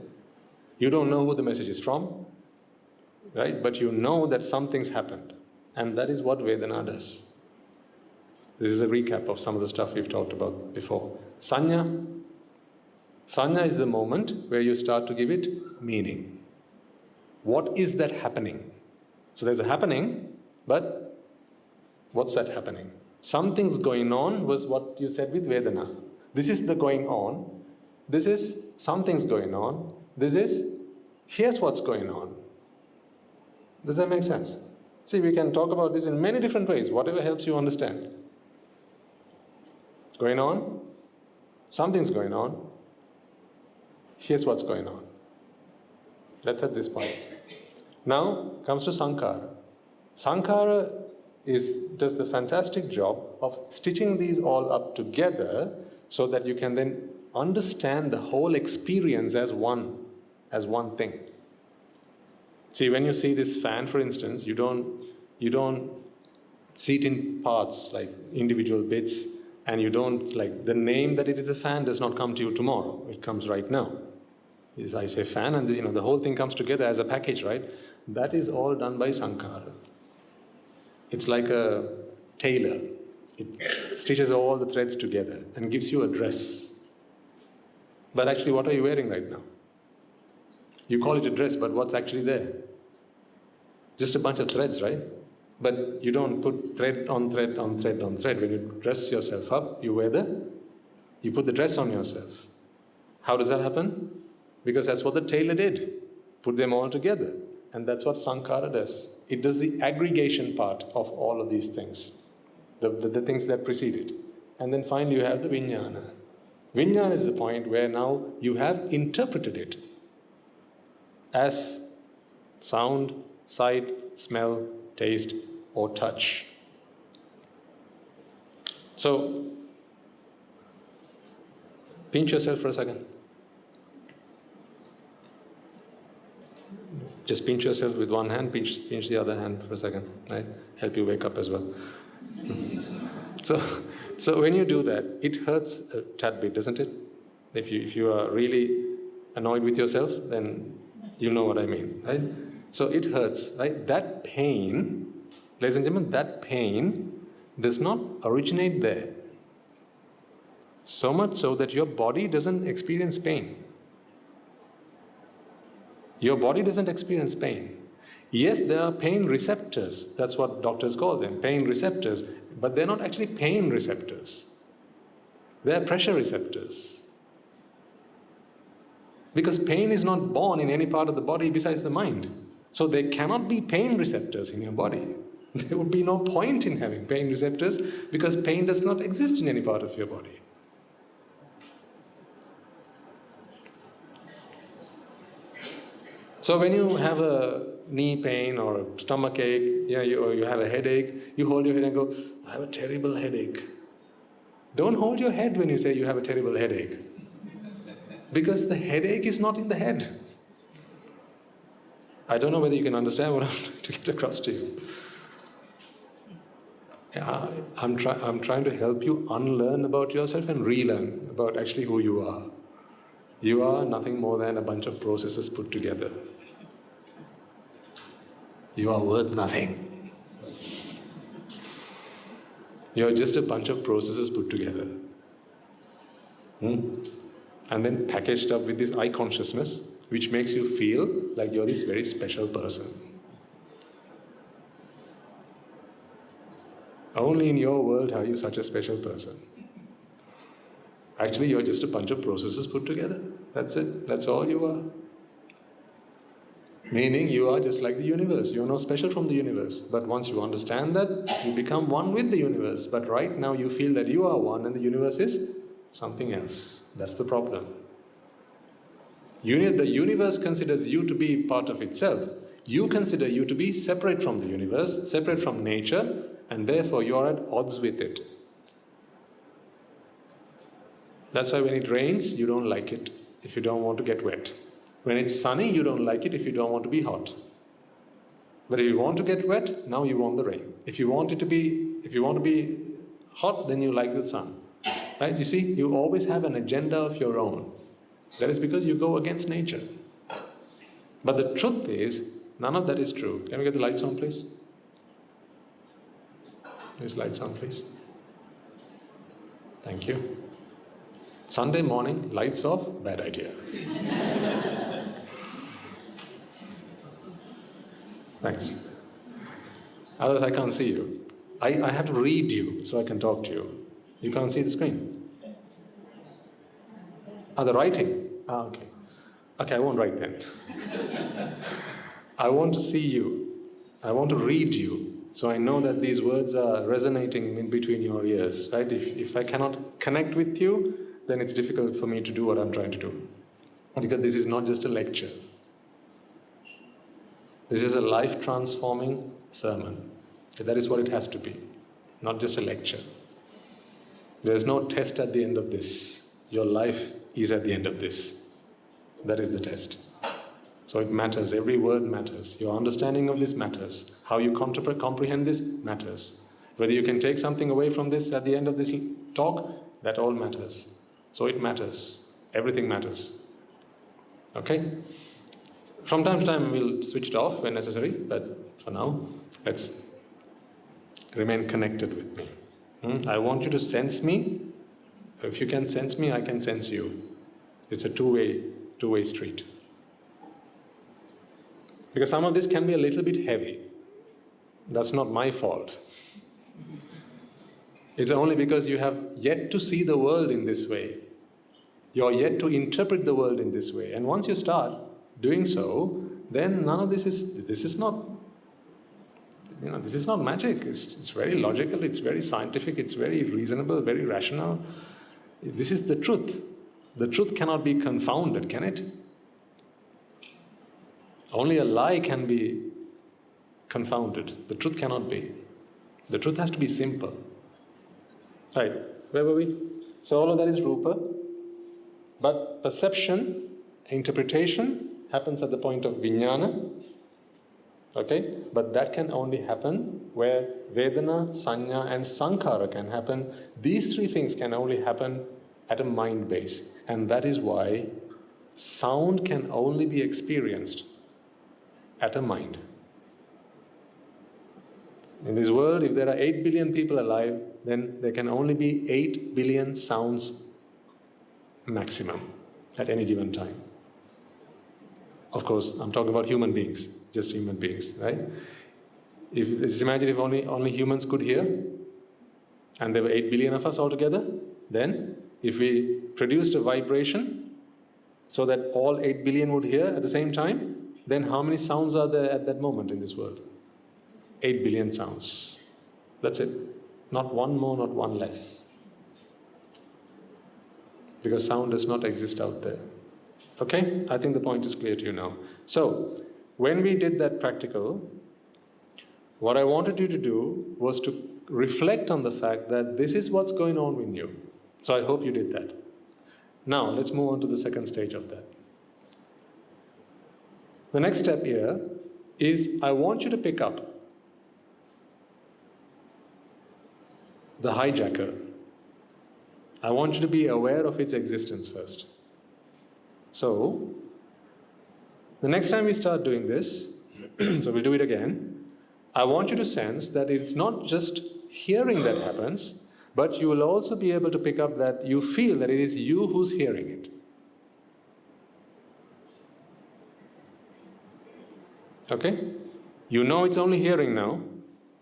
You don't know who the message is from, right? But you know that something's happened. And that is what Vedana does. This is a recap of some of the stuff we've talked about before. Sanya. Sanya is the moment where you start to give it meaning. What is that happening? So there's a happening, but what's that happening? Something's going on was what you said with Vedana. This is the going on. This is something's going on. This is, here's what's going on. Does that make sense? See, we can talk about this in many different ways, whatever helps you understand. Going on? Something's going on. Here's what's going on. That's at this point. Now comes to Sankhara. Sankhara does the fantastic job of stitching these all up together so that you can then understand the whole experience as one thing. See, when you see this fan, for instance, you don't see it in parts, like individual bits, and you don't, like, the name that it is a fan does not come to you tomorrow. It comes right now. Is I say fan, and the whole thing comes together as a package, right? That is all done by Sankhara. It's like a tailor. It stitches all the threads together and gives you a dress. But actually, what are you wearing right now? You call it a dress, but what's actually there? Just a bunch of threads, right? But you don't put thread on thread on thread on thread. When you dress yourself up, you put the dress on yourself. How does that happen? Because that's what the tailor did. Put them all together. And that's what Sankhara does. It does the aggregation part of all of these things. The things that precede it. And then finally you have the Vijnana. Vijnana is the point where now you have interpreted it as sound, sight, smell, taste, or touch. So, pinch yourself for a second. Just pinch yourself with one hand, pinch the other hand for a second, right? Help you wake up as well. So when you do that, it hurts a tad bit, doesn't it? If you are really annoyed with yourself, then you know what I mean, right? So it hurts, right? That pain, ladies and gentlemen, that pain does not originate there. So much so that your body doesn't experience pain. Your body doesn't experience pain. Yes, there are pain receptors. That's what doctors call them, pain receptors. But they're not actually pain receptors. They're pressure receptors. Because pain is not born in any part of the body besides the mind. So there cannot be pain receptors in your body. There would be no point in having pain receptors because pain does not exist in any part of your body. So when you have a knee pain or a stomach ache, or you have a headache, you hold your head and go, I have a terrible headache. Don't hold your head when you say you have a terrible headache. Because the headache is not in the head. I don't know whether you can understand what I'm trying to get across to you. I'm trying to help you unlearn about yourself and relearn about actually who you are. You are nothing more than a bunch of processes put together. You are worth nothing. You're just a bunch of processes put together. And then packaged up with this I consciousness, which makes you feel like you're this very special person. Only in your world are you such a special person. Actually, you're just a bunch of processes put together. That's it. That's all you are. Meaning, you are just like the universe. You're no special from the universe. But once you understand that, you become one with the universe. But right now, you feel that you are one and the universe is something else. That's the problem. The universe considers you to be part of itself. You consider you to be separate from the universe, separate from nature, and therefore you are at odds with it. That's why when it rains, you don't like it if you don't want to get wet. When it's sunny, you don't like it if you don't want to be hot. But if you want to get wet, now you want the rain. If you want to be hot, then you like the sun. Right? You see, you always have an agenda of your own. That is because you go against nature. But the truth is, none of that is true. Can we get the lights on, please? These lights on, please. Thank you. Sunday morning, lights off, bad idea. Thanks. Otherwise, I can't see you. I have to read you so I can talk to you. You can't see the screen. The writing? Okay. Okay, I won't write then. I want to see you. I want to read you, so I know that these words are resonating in between your ears, right? If I cannot connect with you, then it's difficult for me to do what I'm trying to do. Because this is not just a lecture. This is a life-transforming sermon. That is what it has to be, not just a lecture. There's no test at the end of this. Your life is at the end of this. That is the test. So it matters. Every word matters. Your understanding of this matters. How you comprehend this matters. Whether you can take something away from this at the end of this talk, that all matters. So it matters. Everything matters. Okay? From time to time we'll switch it off when necessary, but for now, let's remain connected with me. I want you to sense me. If you can sense me, I can sense you. It's a two-way street. Because some of this can be a little bit heavy. That's not my fault. It's only because you have yet to see the world in this way. You're yet to interpret the world in this way. And once you start doing so, then none of this is not magic. It's very logical, it's very scientific, it's very reasonable, very rational. This is the truth. The truth cannot be confounded, can it? Only a lie can be confounded. The truth cannot be. The truth has to be simple. Right, where were we? So all of that is rupa. But perception, interpretation happens at the point of vijnana. Okay? But that can only happen where Vedana, Sanya and Sankhara can happen. These three things can only happen at a mind base. And that is why sound can only be experienced at a mind. In this world, if there are 8 billion people alive, then there can only be 8 billion sounds maximum at any given time. Of course, I'm talking about human beings, just human beings, right? Just imagine if only humans could hear, and there were 8 billion of us altogether, then if we produced a vibration so that all 8 billion would hear at the same time, then how many sounds are there at that moment in this world? 8 billion sounds. That's it. Not one more, not one less. Because sound does not exist out there. Okay? I think the point is clear to you now. So, when we did that practical, what I wanted you to do was to reflect on the fact that this is what's going on with you. So I hope you did that. Now, let's move on to the second stage of that. The next step here is I want you to pick up the hijacker. I want you to be aware of its existence first. So, the next time we start doing this, so we'll do it again, I want you to sense that it's not just hearing that happens, but you will also be able to pick up that you feel that it is you who's hearing it. Okay? You know it's only hearing now.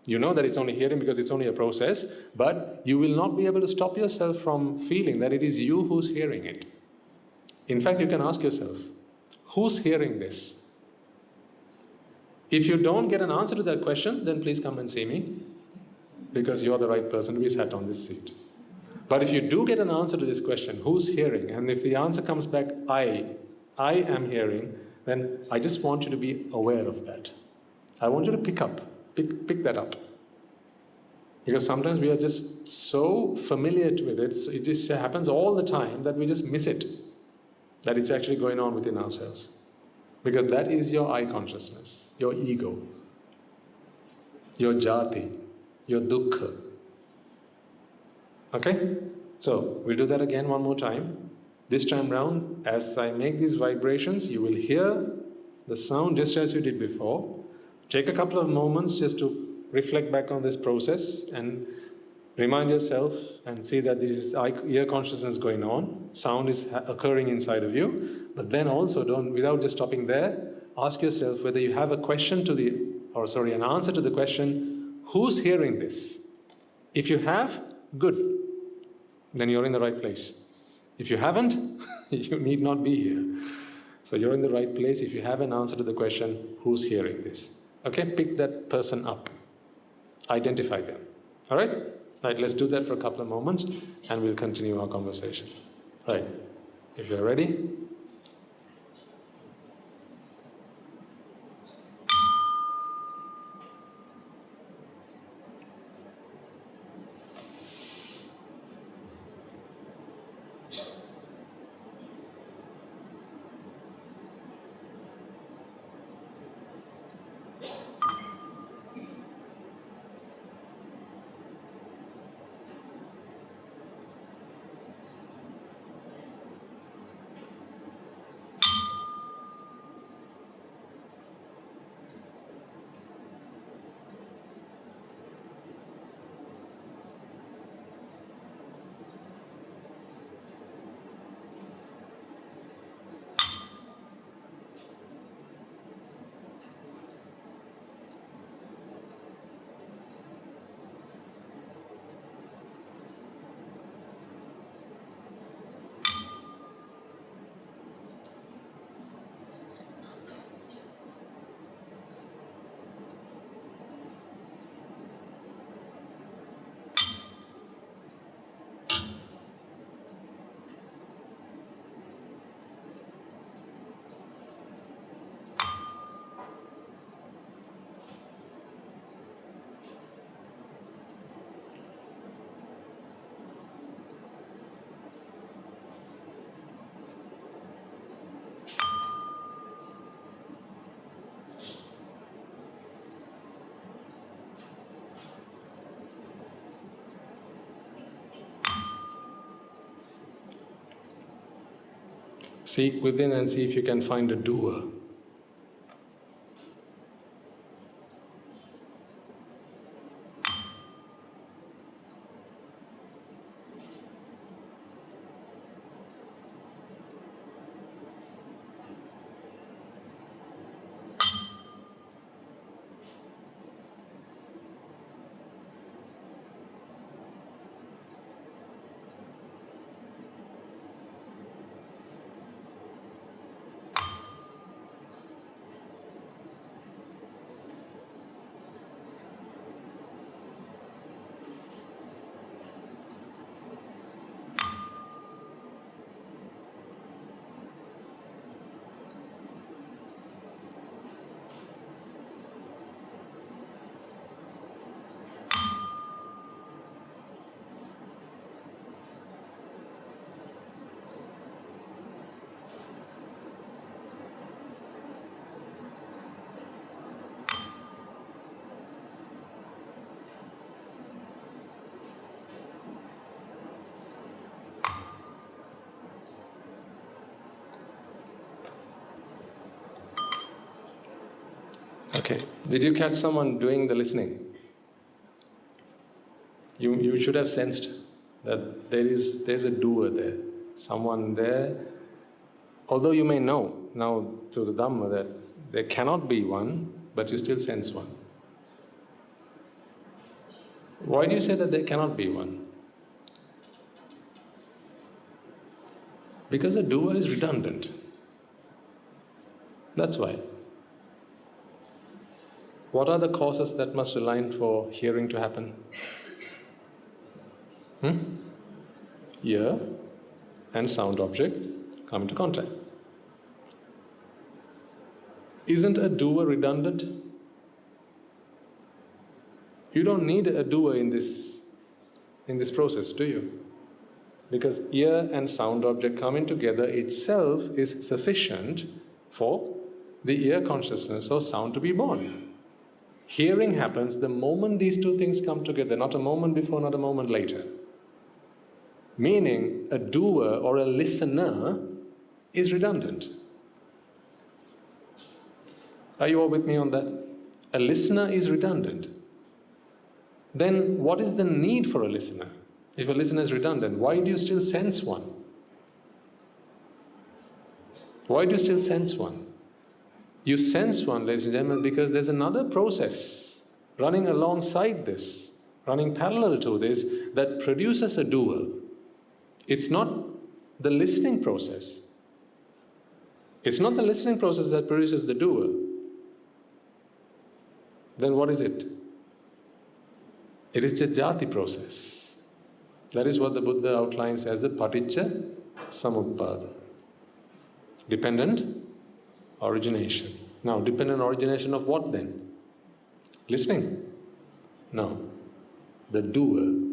You know that it's only hearing because it's only a process, but you will not be able to stop yourself from feeling that it is you who's hearing it. In fact, you can ask yourself, who's hearing this? If you don't get an answer to that question, then please come and see me, because you're the right person to be sat on this seat. But if you do get an answer to this question, who's hearing? And if the answer comes back, I am hearing, then I just want you to be aware of that. I want you to pick that up. Because sometimes we are just so familiar with it, so it just happens all the time that we just miss it, that it's actually going on within ourselves. Because that is your I consciousness, your ego, your Játhi, your dukkha. Okay? So, we'll do that again one more time. This time round, as I make these vibrations, you will hear the sound just as you did before. Take a couple of moments just to reflect back on this process and remind yourself and see that this ear consciousness is going on. Sound is occurring inside of you. But then also, without just stopping there, ask yourself whether you have an answer to the question, who's hearing this? If you have, good. Then you're in the right place. If you haven't, you need not be here. So you're in the right place if you have an answer to the question, who's hearing this? Okay, pick that person up. Identify them. All right? Right, let's do that for a couple of moments and we'll continue our conversation. Right, if you're ready. Seek within and see if you can find a doer. Okay. Did you catch someone doing the listening? You should have sensed that there's a doer there, someone there. Although you may know now through the Dhamma that there cannot be one, but you still sense one. Why do you say that there cannot be one? Because a doer is redundant. That's why. What are the causes that must align for hearing to happen? Ear and sound object come into contact. Isn't a doer redundant? You don't need a doer in this process, do you? Because ear and sound object coming together itself is sufficient for the ear consciousness or sound to be born. Hearing happens the moment these two things come together, not a moment before, not a moment later. Meaning, a doer or a listener is redundant. Are you all with me on that? A listener is redundant. Then what is the need for a listener? If a listener is redundant, why do you still sense one? Why do you still sense one? You sense one, ladies and gentlemen, because there's another process running alongside this, running parallel to this, that produces a doer. It's not the listening process. It's not the listening process that produces the doer. then what is it? It is the Játhi process. That is what the Buddha outlines as the paticca samuppada. Dependent origination. Now, dependent origination of what then? Listening? No. The doer.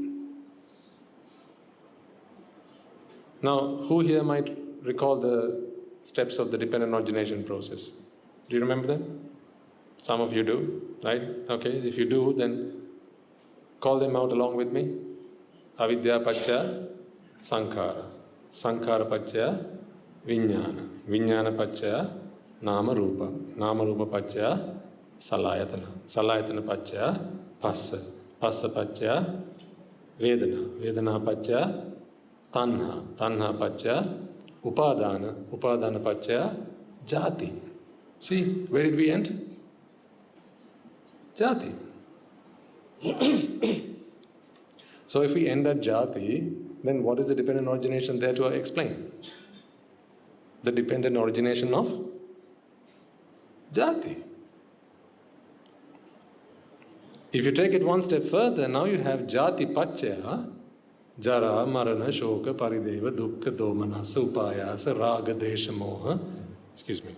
Now, who here might recall the steps of the dependent origination process? Do you remember them? Some of you do, right? Okay, if you do, then call them out along with me. Avidya pacca sankhara. Sankhara pacca vijnana. Vijnana pacca nama rupa. Nama rupa pacca salayatana. Salayatana pacca phassa. Phassa pacca vedana. Vedana pacca tanha. Tanha pacca upadana. Upadana pacca Játhi. See, where did we end? Játhi. So if we end at Játhi, then what is the dependent origination there to explain? The dependent origination of Játhi. If you take it one step further, now you have Játi Pacchaya, Jara, Marana, Shoka, Parideva, Dukkha, Domanasa, Upayasa, Raga, Desha, Moha. Excuse me.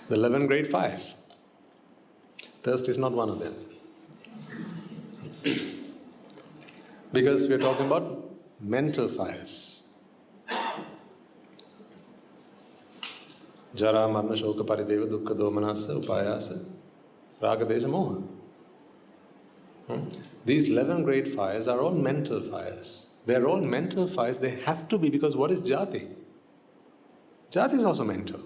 The 11 great fires. Thirst is not one of them. Because we're talking about mental fires. Jara, Marana, Shoka, Parideva, Dukkha, Domanasa, Upayasa, Raga, Desha, Moha. These 11 great fires are all mental fires. They're all mental fires. They have to be, because what is Játhi? Játhi is also mental.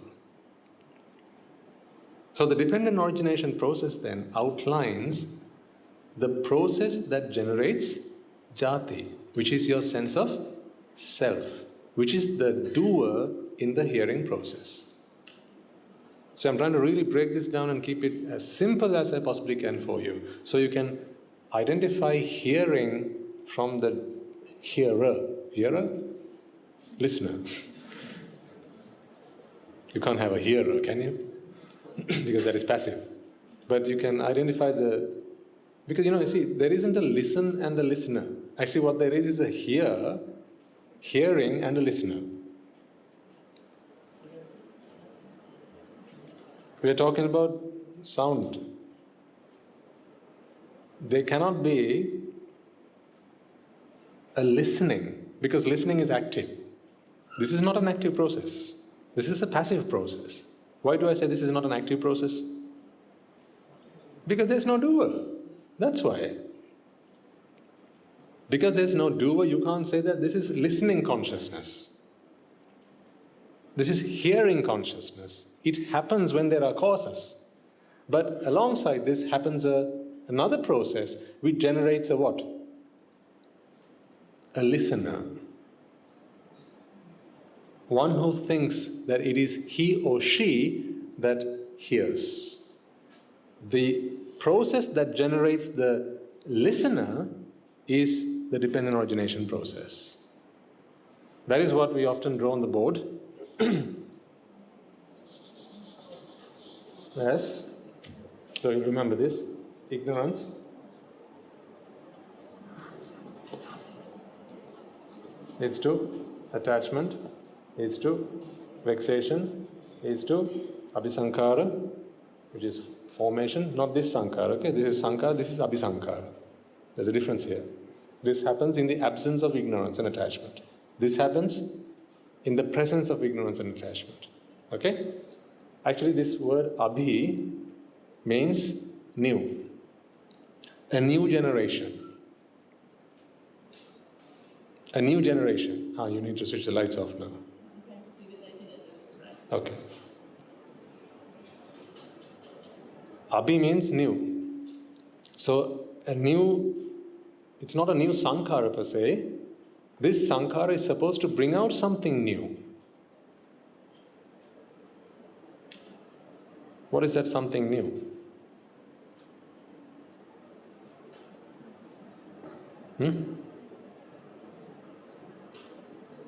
So the dependent origination process then outlines the process that generates Játhi, which is your sense of self, which is the doer in the hearing process. So I'm trying to really break this down and keep it as simple as I possibly can for you, so you can identify hearing from the hearer. Hearer? Listener. You can't have a hearer, can you? Because that is passive. But you can identify because you see, there isn't a listen and a listener. Actually what there is a hearing and a listener. We are talking about sound. There cannot be a listening, because listening is active. This is not an active process. This is a passive process. Why do I say this is not an active process? Because there's no doer. That's why. Because there's no doer, you can't say that this is listening consciousness. This is hearing consciousness. It happens when there are causes. But alongside this happens another process which generates a what? A listener. One who thinks that it is he or she that hears. The process that generates the listener is the dependent origination process. That is what we often draw on the board. Yes. So you remember this. Ignorance. Leads to attachment. Leads to vexation. Leads to abhisankara, which is formation. Not this sankara, okay? This is sankara, this is abhisankara. There's a difference here. This happens in the absence of ignorance and attachment. This happens in the presence of ignorance and attachment. Okay? Actually, this word abhi means new. A new generation. A new generation. You need to switch the lights off now. Okay. Abhi means new. So, it's not a new sankhara per se. This sankhara is supposed to bring out something new. What is that something new?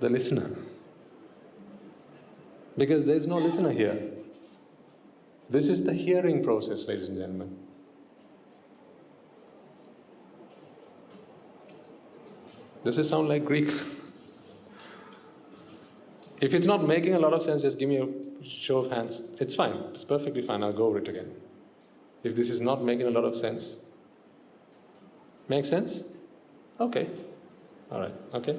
the listener. Because there is no listener here. This is the hearing process, ladies and gentlemen. Does it sound like Greek? If it's not making a lot of sense, just give me a show of hands. It's fine. It's perfectly fine. I'll go over it again. If this is not making a lot of sense. Make sense? Okay. All right. Okay.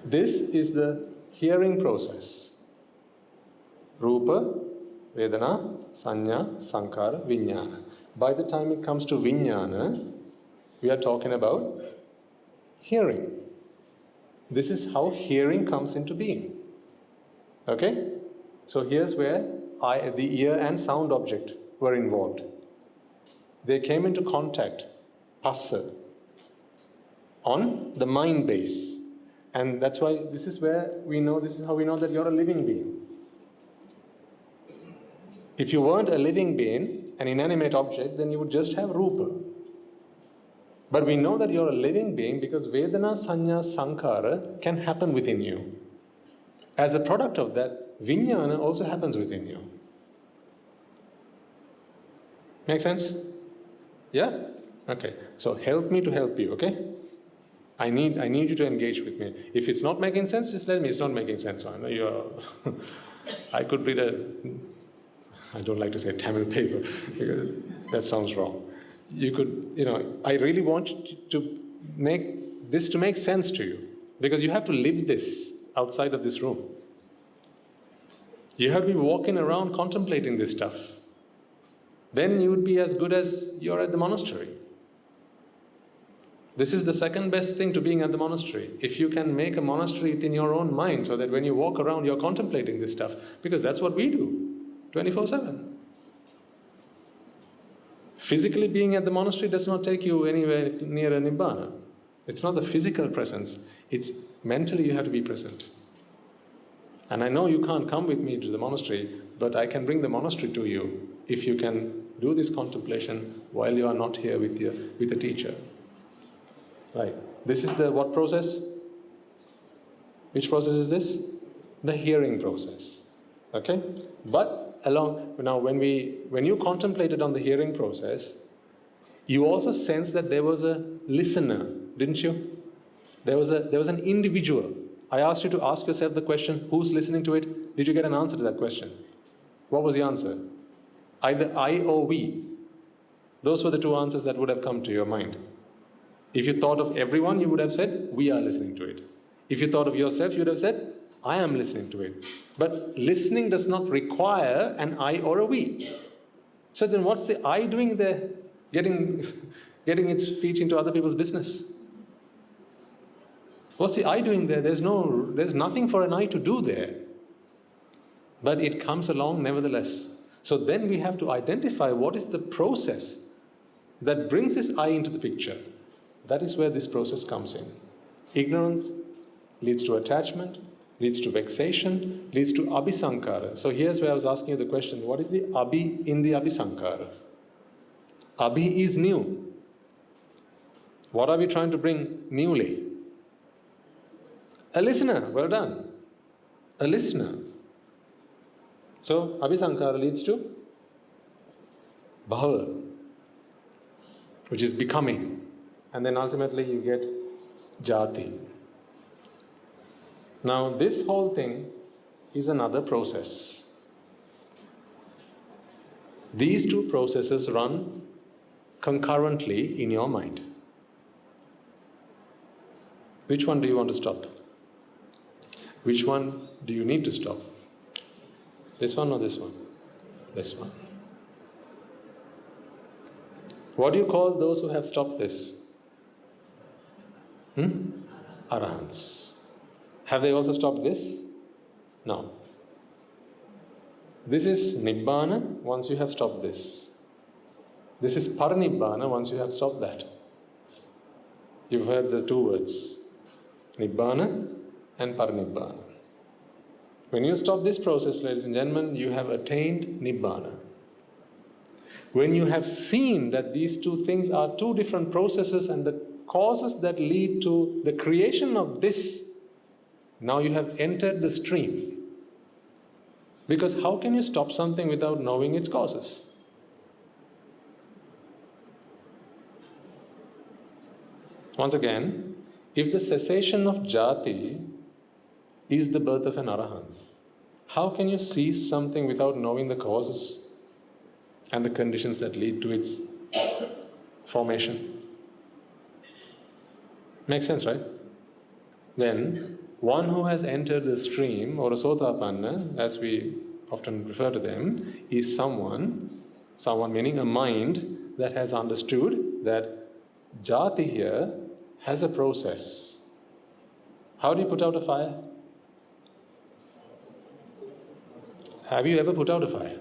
This is the hearing process. Rupa, Vedana, Sanya, Sankara, Vijnana. By the time it comes to Vijnana, we are talking about hearing. This is how hearing comes into being. Okay? So here's where the ear and sound object were involved. They came into contact, passa, on the mind base. And that's why this is how we know that you're a living being. If you weren't a living being, an inanimate object, then you would just have rupa. But we know that you're a living being because Vedana, Sanya, Sankara can happen within you. As a product of that, Vijnana also happens within you. Make sense? Yeah? Okay. So help me to help you, okay? I need you to engage with me. If it's not making sense, just let me. It's not making sense. So I know you're... I could read I don't like to say Tamil paper because that sounds wrong. You could, I really want to make this to make sense to you because you have to live this outside of this room. You have to be walking around contemplating this stuff. Then you would be as good as you're at the monastery. This is the second best thing to being at the monastery. If you can make a monastery within your own mind so that when you walk around, you're contemplating this stuff, because that's what we do, 24/7. Physically being at the monastery does not take you anywhere near a Nibbana. It's not the physical presence. It's mentally you have to be present. And I know you can't come with me to the monastery, but I can bring the monastery to you if you can do this contemplation while you are not here with the teacher. Right. This is the what process? Which process is this? The hearing process. Okay? But when you contemplated on the hearing process, you also sensed that there was a listener, didn't you? There was an individual. I asked you to ask yourself the question, who's listening to it? Did you get an answer to that question? What was the answer? Either I or we. Those were the two answers that would have come to your mind. If you thought of everyone, you would have said, we are listening to it. If you thought of yourself, you would have said, I am listening to it. But listening does not require an I or a we. So then what's the I doing there? Getting its feet into other people's business. What's the I doing there? There's nothing for an I to do there. But it comes along nevertheless. So then we have to identify what is the process that brings this I into the picture. That is where this process comes in. Ignorance leads to attachment, leads to vexation, leads to abhisankara. So here's where I was asking you the question, what is the abhi in the abhisankara? Abhi is new. What are we trying to bring newly? A listener, well done. A listener. So abhisankara leads to Bhava, which is becoming. And then ultimately you get Játhi. Now this whole thing is another process. These two processes run concurrently in your mind. Which one do you want to stop? Which one do you need to stop? This one or this one? This one. What do you call those who have stopped this? Arahants. Have they also stopped this? No. This is Nibbāna once you have stopped this. This is Paranibbāna once you have stopped that. You've heard the two words, Nibbāna and Paranibbāna. When you stop this process, ladies and gentlemen, you have attained Nibbāna. When you have seen that these two things are two different processes and the causes that lead to the creation of this, now you have entered the stream. Because how can you stop something without knowing its causes? Once again, if the cessation of Játhi is the birth of an Arahant, how can you cease something without knowing the causes and the conditions that lead to its formation? Makes sense, right? Then, one who has entered the stream, or a Sotapanna, as we often refer to them, is someone meaning a mind that has understood that Játi here has a process. How do you put out a fire? Have you ever put out a fire?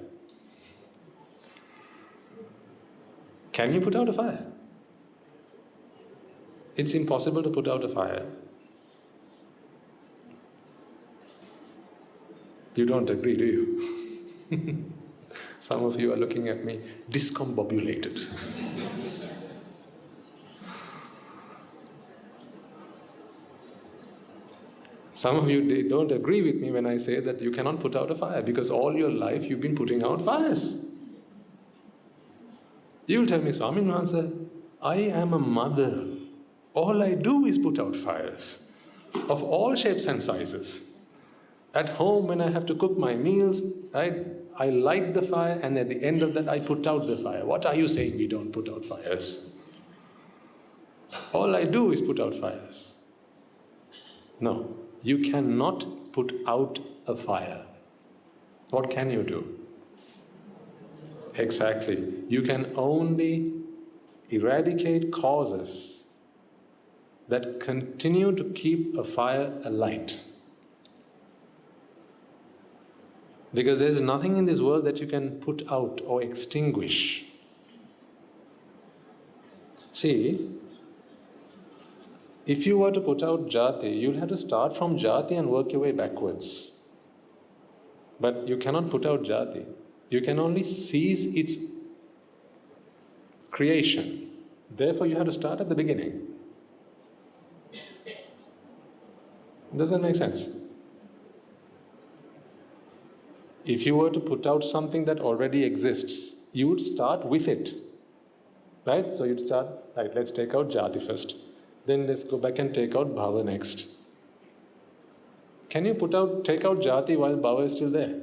Can you put out a fire? It's impossible to put out a fire. You don't agree, do you? Some of you are looking at me discombobulated. Some of you don't agree with me when I say that you cannot put out a fire, because all your life you've been putting out fires. You'll tell me, Swami Mahansa, I am a mother. All I do is put out fires of all shapes and sizes. At home, when I have to cook my meals, I light the fire, and at the end of that I put out the fire. What are you saying we don't put out fires? All I do is put out fires. No. You cannot put out a fire. What can you do? Exactly. You can only eradicate causes that continue to keep a fire alight. Because there is nothing in this world that you can put out or extinguish. See, if you were to put out Játi, you'll have to start from Játi and work your way backwards. But you cannot put out Játi. You can only cease its creation. Therefore, you have to start at the beginning. Does that make sense? If you were to put out something that already exists, you would start with it. Right? So you'd start, right, let's take out Játi first. Then let's go back and take out Bhava next. Can you take out Játi while Bhava is still there?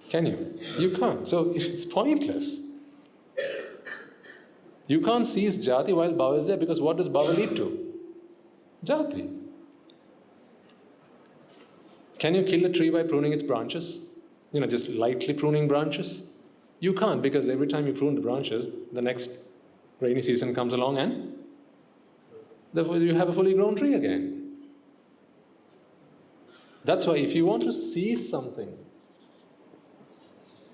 Can you? You can't. So it's pointless. You can't cease Játi while Bhava is there, because what does Bhava lead to? Játi. Can you kill a tree by pruning its branches? Just lightly pruning branches? You can't, because every time you prune the branches, the next rainy season comes along and therefore you have a fully grown tree again. That's why if you want to seize something,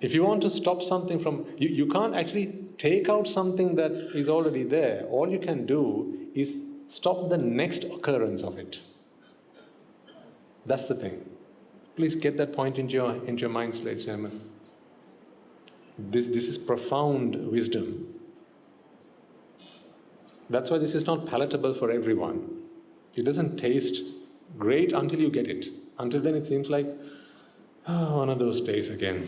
if you want to stop something from, you can't actually take out something that is already there. All you can do is stop the next occurrence of it. That's the thing. Please get that point into your minds, ladies and gentlemen. This is profound wisdom. That's why this is not palatable for everyone. It doesn't taste great until you get it. Until then it seems like, one of those days again.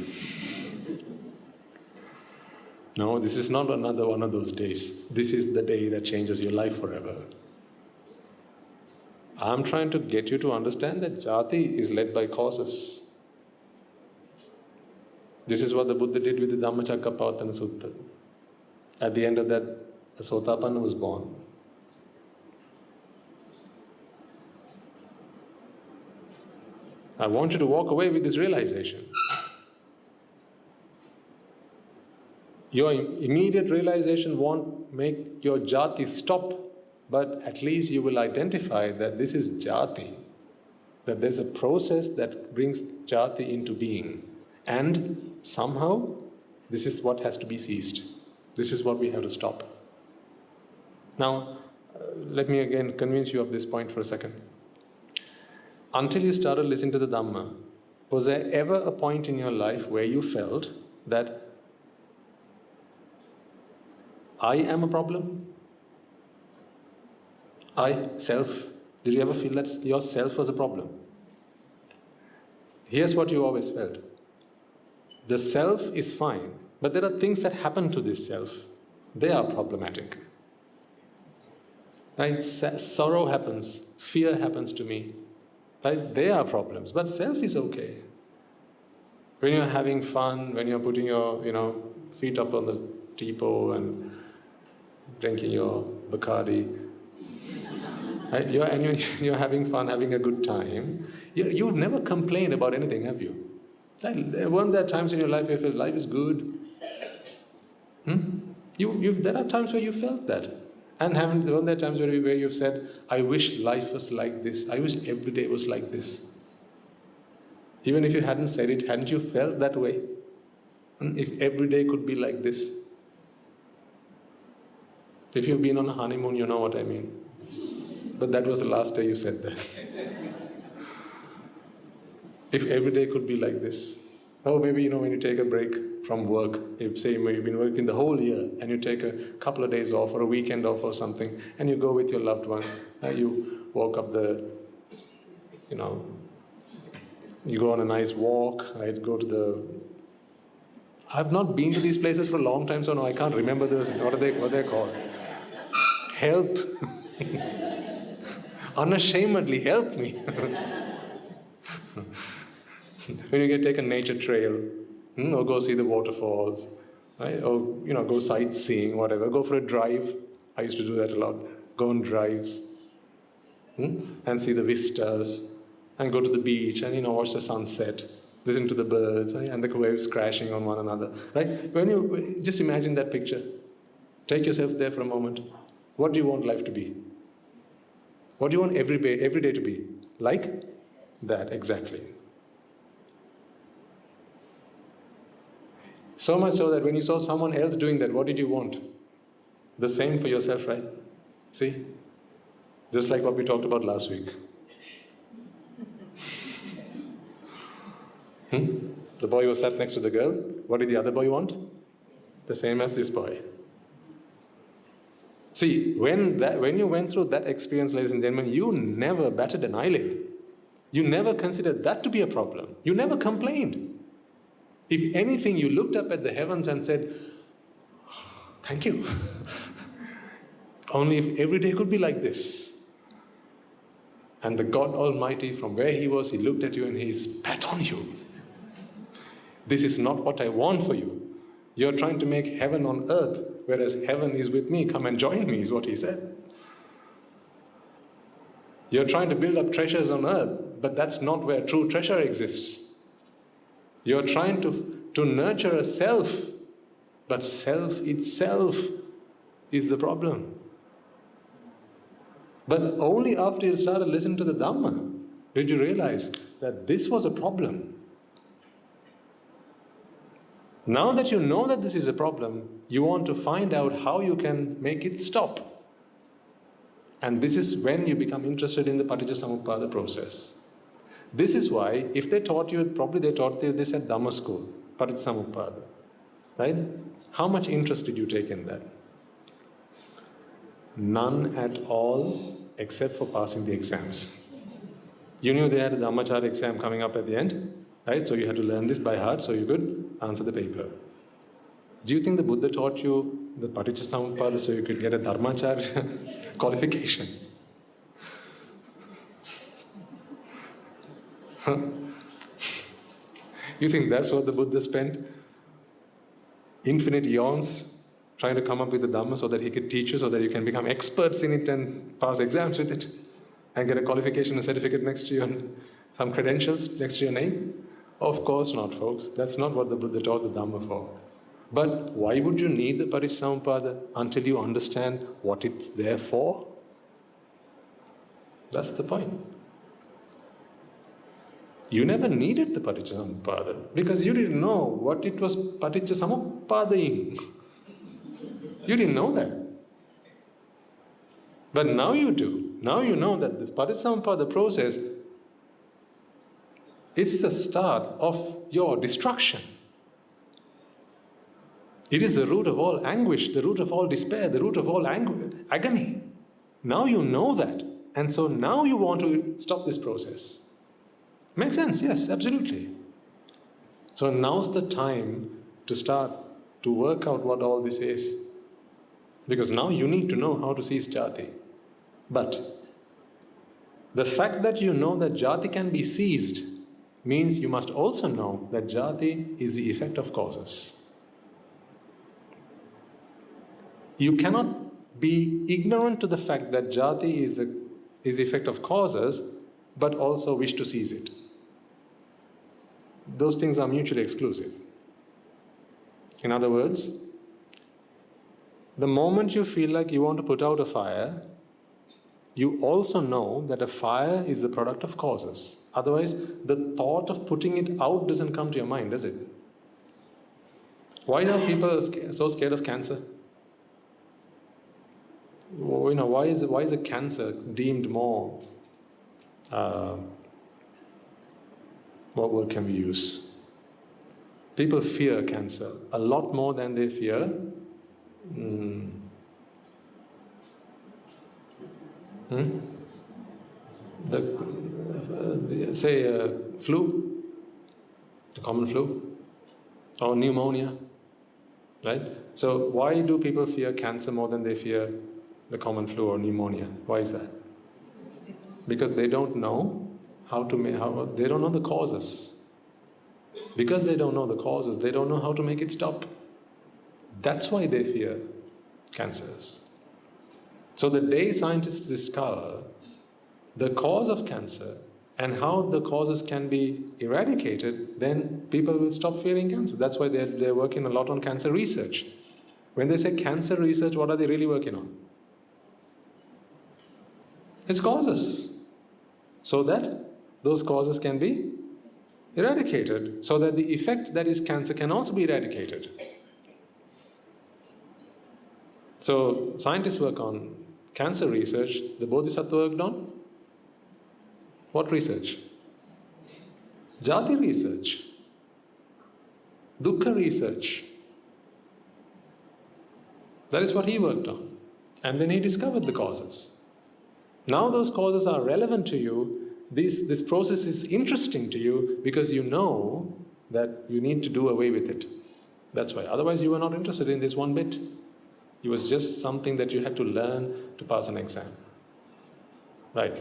No, this is not another one of those days. This is the day that changes your life forever. I'm trying to get you to understand that Játi is led by causes. This is what the Buddha did with the Dhammacakkappavattana Sutta. At the end of that, a Sotapanna was born. I want you to walk away with this realization. Your immediate realization won't make your Játi stop, but at least you will identify that this is Játi, that there's a process that brings Játi into being. And somehow, this is what has to be ceased. This is what we have to stop. Now, let me again convince you of this point for a second. Until you started listening to the Dhamma, was there ever a point in your life where you felt that I am a problem? Self. Did you ever feel that your self was a problem? Here's what you always felt. The self is fine, but there are things that happen to this self. They are problematic. Right? Sorrow happens, fear happens to me. Right? They are problems, but self is okay. When you're having fun, when you're putting your feet up on the teapot and drinking your Bacardi, right? You're having fun, having a good time. You've never complained about anything, have you? Weren't there times in your life where you felt life is good? There are times where you felt that. And weren't there times where you've said, I wish life was like this. I wish every day was like this. Even if you hadn't said it, hadn't you felt that way? And if every day could be like this? If you've been on a honeymoon, you know what I mean. But that was the last day you said that. If every day could be like this. Or maybe, when you take a break from work, you've been working the whole year and you take a couple of days off or a weekend off or something, and you go with your loved one, you walk up you go on a nice walk, right? I've not been to these places for a long time, so no, I can't remember those. What are they called? Help. Unashamedly help me. When you take a nature trail, or go see the waterfalls, right? Or go sightseeing, whatever. Go for a drive. I used to do that a lot. Go on drives, and see the vistas, and go to the beach and watch the sunset, listen to the birds, right? And the waves crashing on one another. Right? When you just imagine that picture, take yourself there for a moment. What do you want life to be? What do you want every day to be? Like that, exactly. So much so that when you saw someone else doing that, what did you want? The same for yourself, right? See? Just like what we talked about last week. The boy who sat next to the girl, what did the other boy want? The same as this boy. See, when you went through that experience, ladies and gentlemen, you never batted an eyelid. You never considered that to be a problem. You never complained. If anything, you looked up at the heavens and said, thank you. Only if every day could be like this. And the God Almighty, from where He was, He looked at you and He spat on you. This is not what I want for you. You're trying to make heaven on earth, whereas heaven is with me. Come and join me, is what He said. You're trying to build up treasures on earth, but that's not where true treasure exists. You're trying to nurture a self, but self itself is the problem. But only after you started listening to the Dhamma did you realize that this was a problem. Now that you know that this is a problem, you want to find out how you can make it stop. And this is when you become interested in the Paticcasamuppada process. This is why, if they taught you, probably they taught you this at Dhamma school, Paticcasamuppada. Right? How much interest did you take in that? None at all, except for passing the exams. You knew they had a Dhammacharya exam coming up at the end, right? So you had to learn this by heart so you could answer the paper. Do you think the Buddha taught you the Paticcasamuppada so you could get a Dharmacharya qualification? You think that's what the Buddha spent infinite eons trying to come up with the Dhamma so that he could teach you, so that you can become experts in it and pass exams with it and get a qualification, a certificate next to you and some credentials next to your name? Of course not, folks. That's not what the Buddha taught the Dhamma for. But why would you need the Paticcasamuppada until you understand what it's there for? That's the point. You never needed the Paticcasamuppada because you didn't know what it was Paticcasamuppadaing. You didn't know that. But now you do. Now you know that the Paticcasamuppada process is the start of your destruction. It is the root of all anguish, the root of all despair, the root of all agony. Now you know that. And so now you want to stop this process. Makes sense? Yes, absolutely. So now's the time to start to work out what all this is. Because now you need to know how to cease Játhi. But the fact that you know that Játhi can be ceased means you must also know that Játhi is the effect of causes. You cannot be ignorant to the fact that Játhi is the effect of causes, but also wish to seize it. Those things are mutually exclusive. In other words, the moment you feel like you want to put out a fire, you also know that a fire is the product of causes. Otherwise, the thought of putting it out doesn't come to your mind, does it? Why are people so scared of cancer? Why is a cancer deemed more? What word can we use? People fear cancer a lot more than they fear flu, the common flu, or pneumonia, right? So why do people fear cancer more than they fear the common flu or pneumonia? Why is that? Because they don't know they don't know the causes. Because they don't know the causes, they don't know how to make it stop. That's why they fear cancers. So the day scientists discover the cause of cancer and how the causes can be eradicated, then people will stop fearing cancer. That's why they're working a lot on cancer research. When they say cancer research, what are they really working on? It's causes. So that those causes can be eradicated, so that the effect that is cancer can also be eradicated. So scientists work on cancer research. The Bodhisattva worked on what research? Játhi research, dukkha research. That is what he worked on. And then he discovered the causes. Now those causes are relevant to you. This process is interesting to you because you know that you need to do away with it. That's why. Otherwise you were not interested in this one bit. It was just something that you had to learn to pass an exam. Right.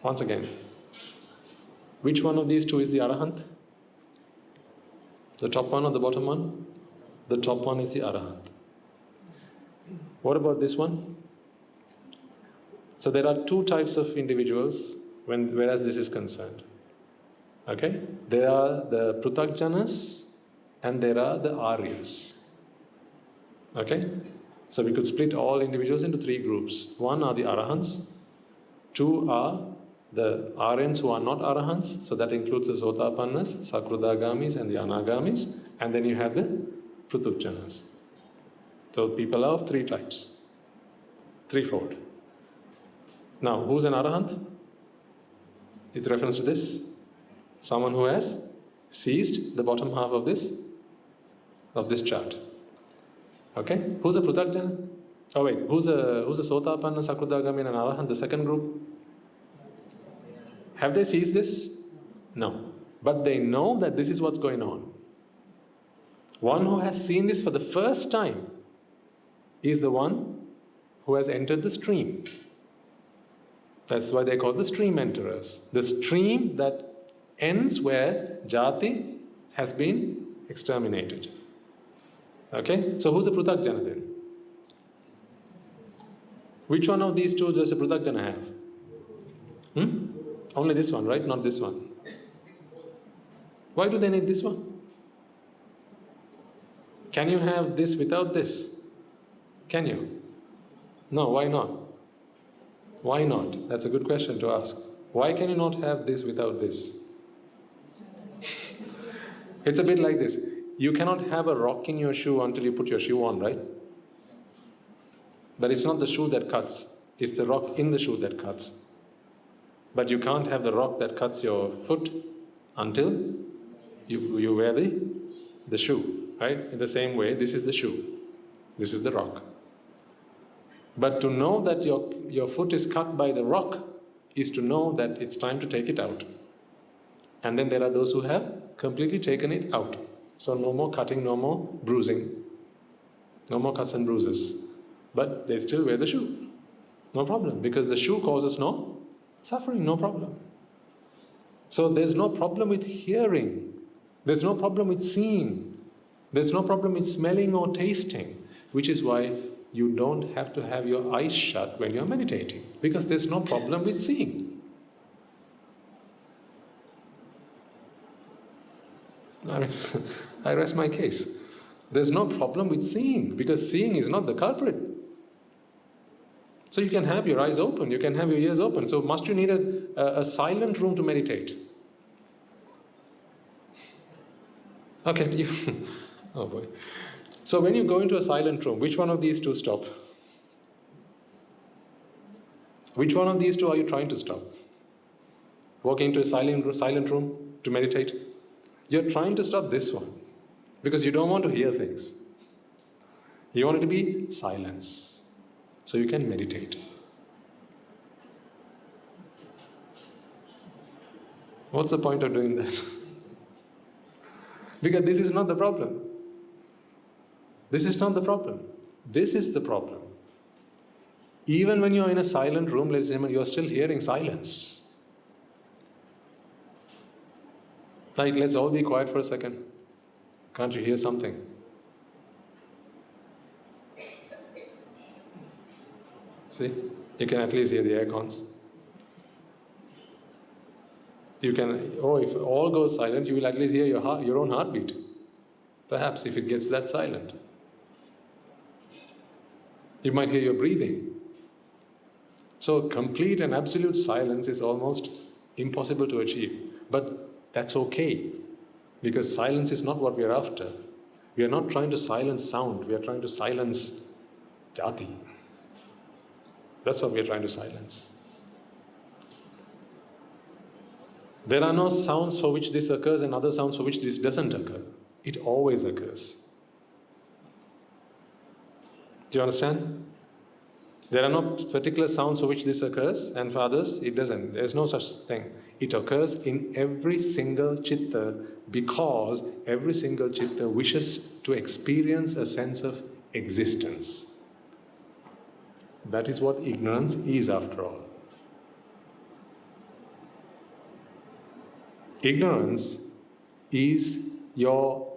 Once again, which one of these two is the Arahant? The top one or the bottom one? The top one is the Arahant. What about this one? So there are two types of individuals whereas this is concerned. Okay? There are the Pruthakjanas and there are the Aryas. Okay? So we could split all individuals into three groups. One are the Arahants. Two are the Aryans who are not Arahants. So that includes the Sotapannas, Sakrodagamis and the Anagamis. And then you have the Pruthakjanas. So people are of three types. Threefold. Now, who's an Arahant? With reference to this, someone who has seized the bottom half of this chart. Okay? Who's a Pruthakjana? Oh wait, who's a Sotapanna, Sakrodagami and an Arahant, the second group? Have they seized this? No. But they know that this is what's going on. One who has seen this for the first time is the one who has entered the stream. That's why they call the stream enterers. The stream that ends where Játhi has been exterminated. Okay? So who's the Pruthakjana then? Which one of these two does the Pruthakjana have? Only this one, right? Not this one. Why do they need this one? Can you have this without this? Can you? No, why not? Why not? That's a good question to ask. Why can you not have this without this? It's a bit like this. You cannot have a rock in your shoe until you put your shoe on, right? But it's not the shoe that cuts. It's the rock in the shoe that cuts. But you can't have the rock that cuts your foot until you wear the shoe, right? In the same way, this is the shoe. This is the rock. But to know that your foot is cut by the rock is to know that it's time to take it out. And then there are those who have completely taken it out. So no more cutting, no more bruising, no more cuts and bruises. But they still wear the shoe. No problem, because the shoe causes no suffering, no problem. So there's no problem with hearing. There's no problem with seeing. There's no problem with smelling or tasting, which is why you don't have to have your eyes shut when you're meditating, because there's no problem with seeing. I mean, I rest my case. There's no problem with seeing, because seeing is not the culprit. So you can have your eyes open, you can have your ears open. So must you need a silent room to meditate? Okay, oh boy. So when you go into a silent room, which one of these two stop? Which one of these two are you trying to stop? Walking into a silent room to meditate? You're trying to stop this one, because you don't want to hear things. You want it to be silence, so you can meditate. What's the point of doing that? Because this is not the problem. This is not the problem. This is the problem. Even when you're in a silent room, ladies and gentlemen, you're still hearing silence. Like, let's all be quiet for a second. Can't you hear something? See? You can at least hear the air cons. You can, if all goes silent, you will at least hear your own heartbeat. Perhaps if it gets that silent. You might hear your breathing. So complete and absolute silence is almost impossible to achieve. But that's okay, because silence is not what we are after. We are not trying to silence sound, we are trying to silence Játhi. That's what we are trying to silence. There are no sounds for which this occurs and other sounds for which this doesn't occur. It always occurs. Do you understand? There are no particular sounds for which this occurs, and for others it doesn't. There's no such thing. It occurs in every single chitta, because every single chitta wishes to experience a sense of existence. That is what ignorance is, after all. Ignorance is your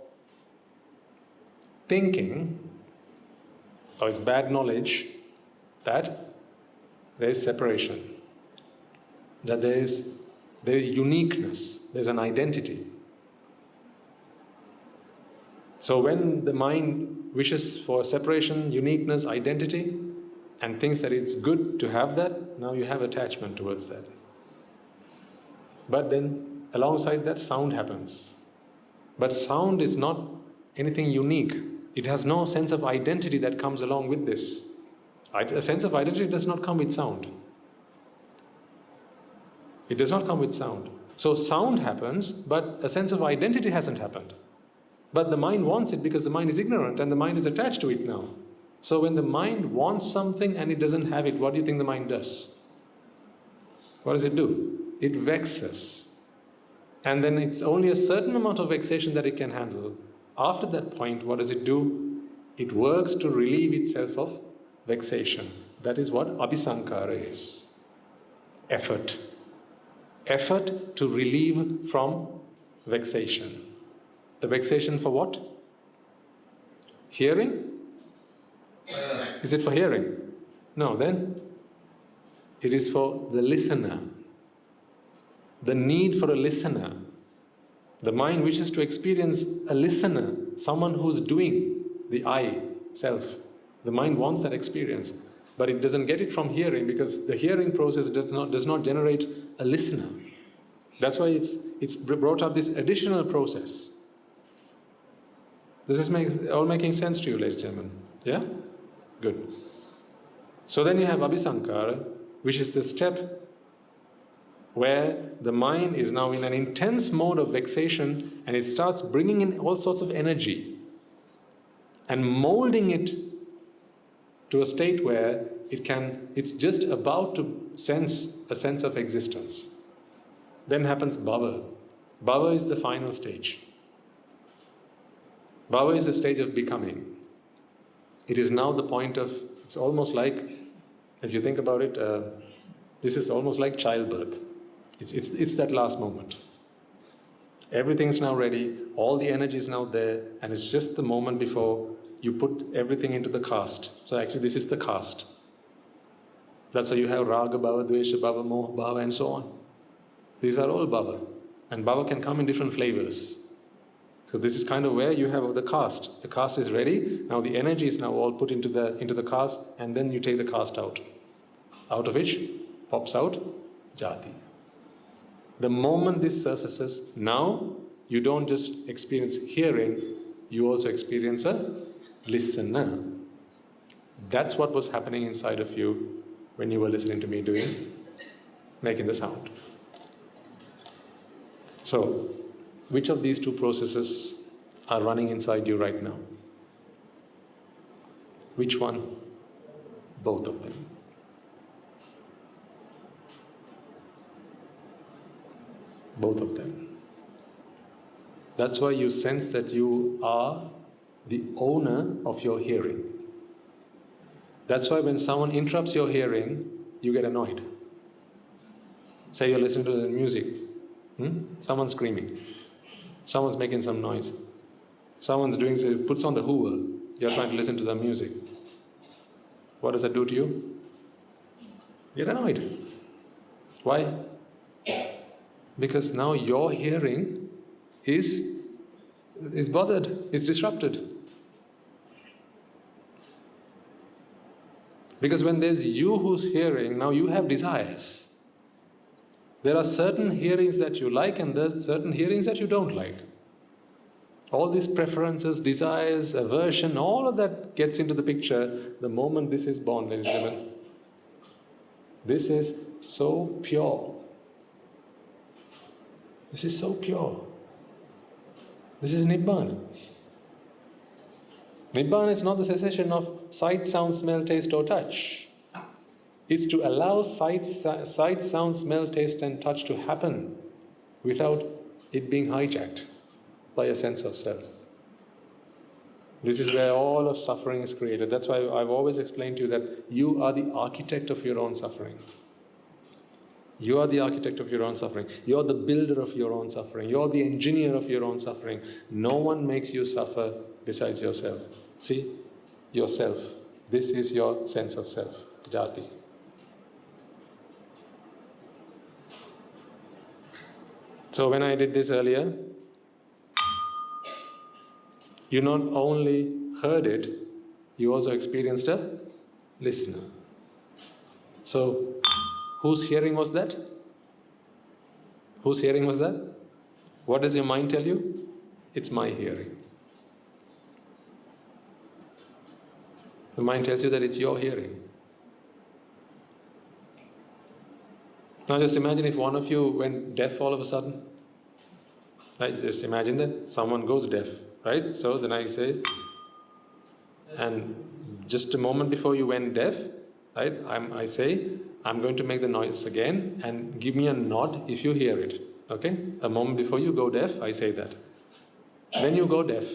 thinking, or it's bad knowledge, that there is separation, that there is uniqueness, there's an identity. So when the mind wishes for separation, uniqueness, identity, and thinks that it's good to have that, now you have attachment towards that. But then alongside that, sound happens. But sound is not anything unique. It has no sense of identity that comes along with this. A sense of identity does not come with sound. It does not come with sound. So sound happens, but a sense of identity hasn't happened. But the mind wants it because the mind is ignorant and the mind is attached to it now. So when the mind wants something and it doesn't have it, what do you think the mind does? What does it do? It vexes. And then it's only a certain amount of vexation that it can handle. After that point, what does it do? It works to relieve itself of vexation. That is what abhisankara is. Effort. Effort to relieve from vexation. The vexation for what? Hearing? Is it for hearing? No, then it is for the listener. The need for a listener. The mind wishes to experience a listener, someone who's doing, the I, self. The mind wants that experience, but it doesn't get it from hearing, because the hearing process does not generate a listener. That's why it's brought up this additional process. This is all making sense to you, ladies and gentlemen? Yeah? Good. So then you have abhisankara, which is the step where the mind is now in an intense mode of vexation, and it starts bringing in all sorts of energy and molding it to a state where it's just about to sense a sense of existence. Then happens Bhava. Bhava is the final stage. Bhava is the stage of becoming. It is now the point of, it's almost like, if you think about it, this is almost like childbirth. It's that last moment. Everything's now ready, all the energy is now there, and it's just the moment before you put everything into the cast. So actually this is the cast. That's why you have Raga Bhava, Dvesha Bhava, Moha Bhava, and so on. These are all Bhava. And Bhava can come in different flavors. So this is kind of where you have the cast. The cast is ready, now the energy is now all put into the cast, and then you take the cast out. Out of which pops out Játhi. The moment this surfaces, now you don't just experience hearing, you also experience a listener. That's what was happening inside of you when you were listening to me making the sound. So, which of these two processes are running inside you right now? Which one? Both of them. Both of them. That's why you sense that you are the owner of your hearing. That's why when someone interrupts your hearing, you get annoyed. Say you're listening to the music. Someone's screaming. Someone's making some noise. Someone's puts on the hoover. You're trying to listen to the music. What does that do to you? You get annoyed. Why? Because now your hearing is bothered, is disrupted. Because when there's you who's hearing, now you have desires. There are certain hearings that you like and there's certain hearings that you don't like. All these preferences, desires, aversion, all of that gets into the picture the moment this is born, ladies and gentlemen. This is so pure. This is so pure. This is Nibbāna. Nibbāna is not the cessation of sight, sound, smell, taste or touch. It's to allow sight, sound, smell, taste and touch to happen without it being hijacked by a sense of self. This is where all of suffering is created. That's why I've always explained to you that you are the architect of your own suffering. You are the architect of your own suffering. You're the builder of your own suffering. You're the engineer of your own suffering. No one makes you suffer besides yourself. See? Yourself. This is your sense of self. Játhi. So when I did this earlier, you not only heard it, you also experienced a listener. So, whose hearing was that? Whose hearing was that? What does your mind tell you? It's my hearing. The mind tells you that it's your hearing. Now just imagine if one of you went deaf all of a sudden. Right? Just imagine that someone goes deaf, right? So then I say, and just a moment before you went deaf, right? I say, I'm going to make the noise again and give me a nod if you hear it. Okay? A moment before you go deaf, I say that. Then you go deaf.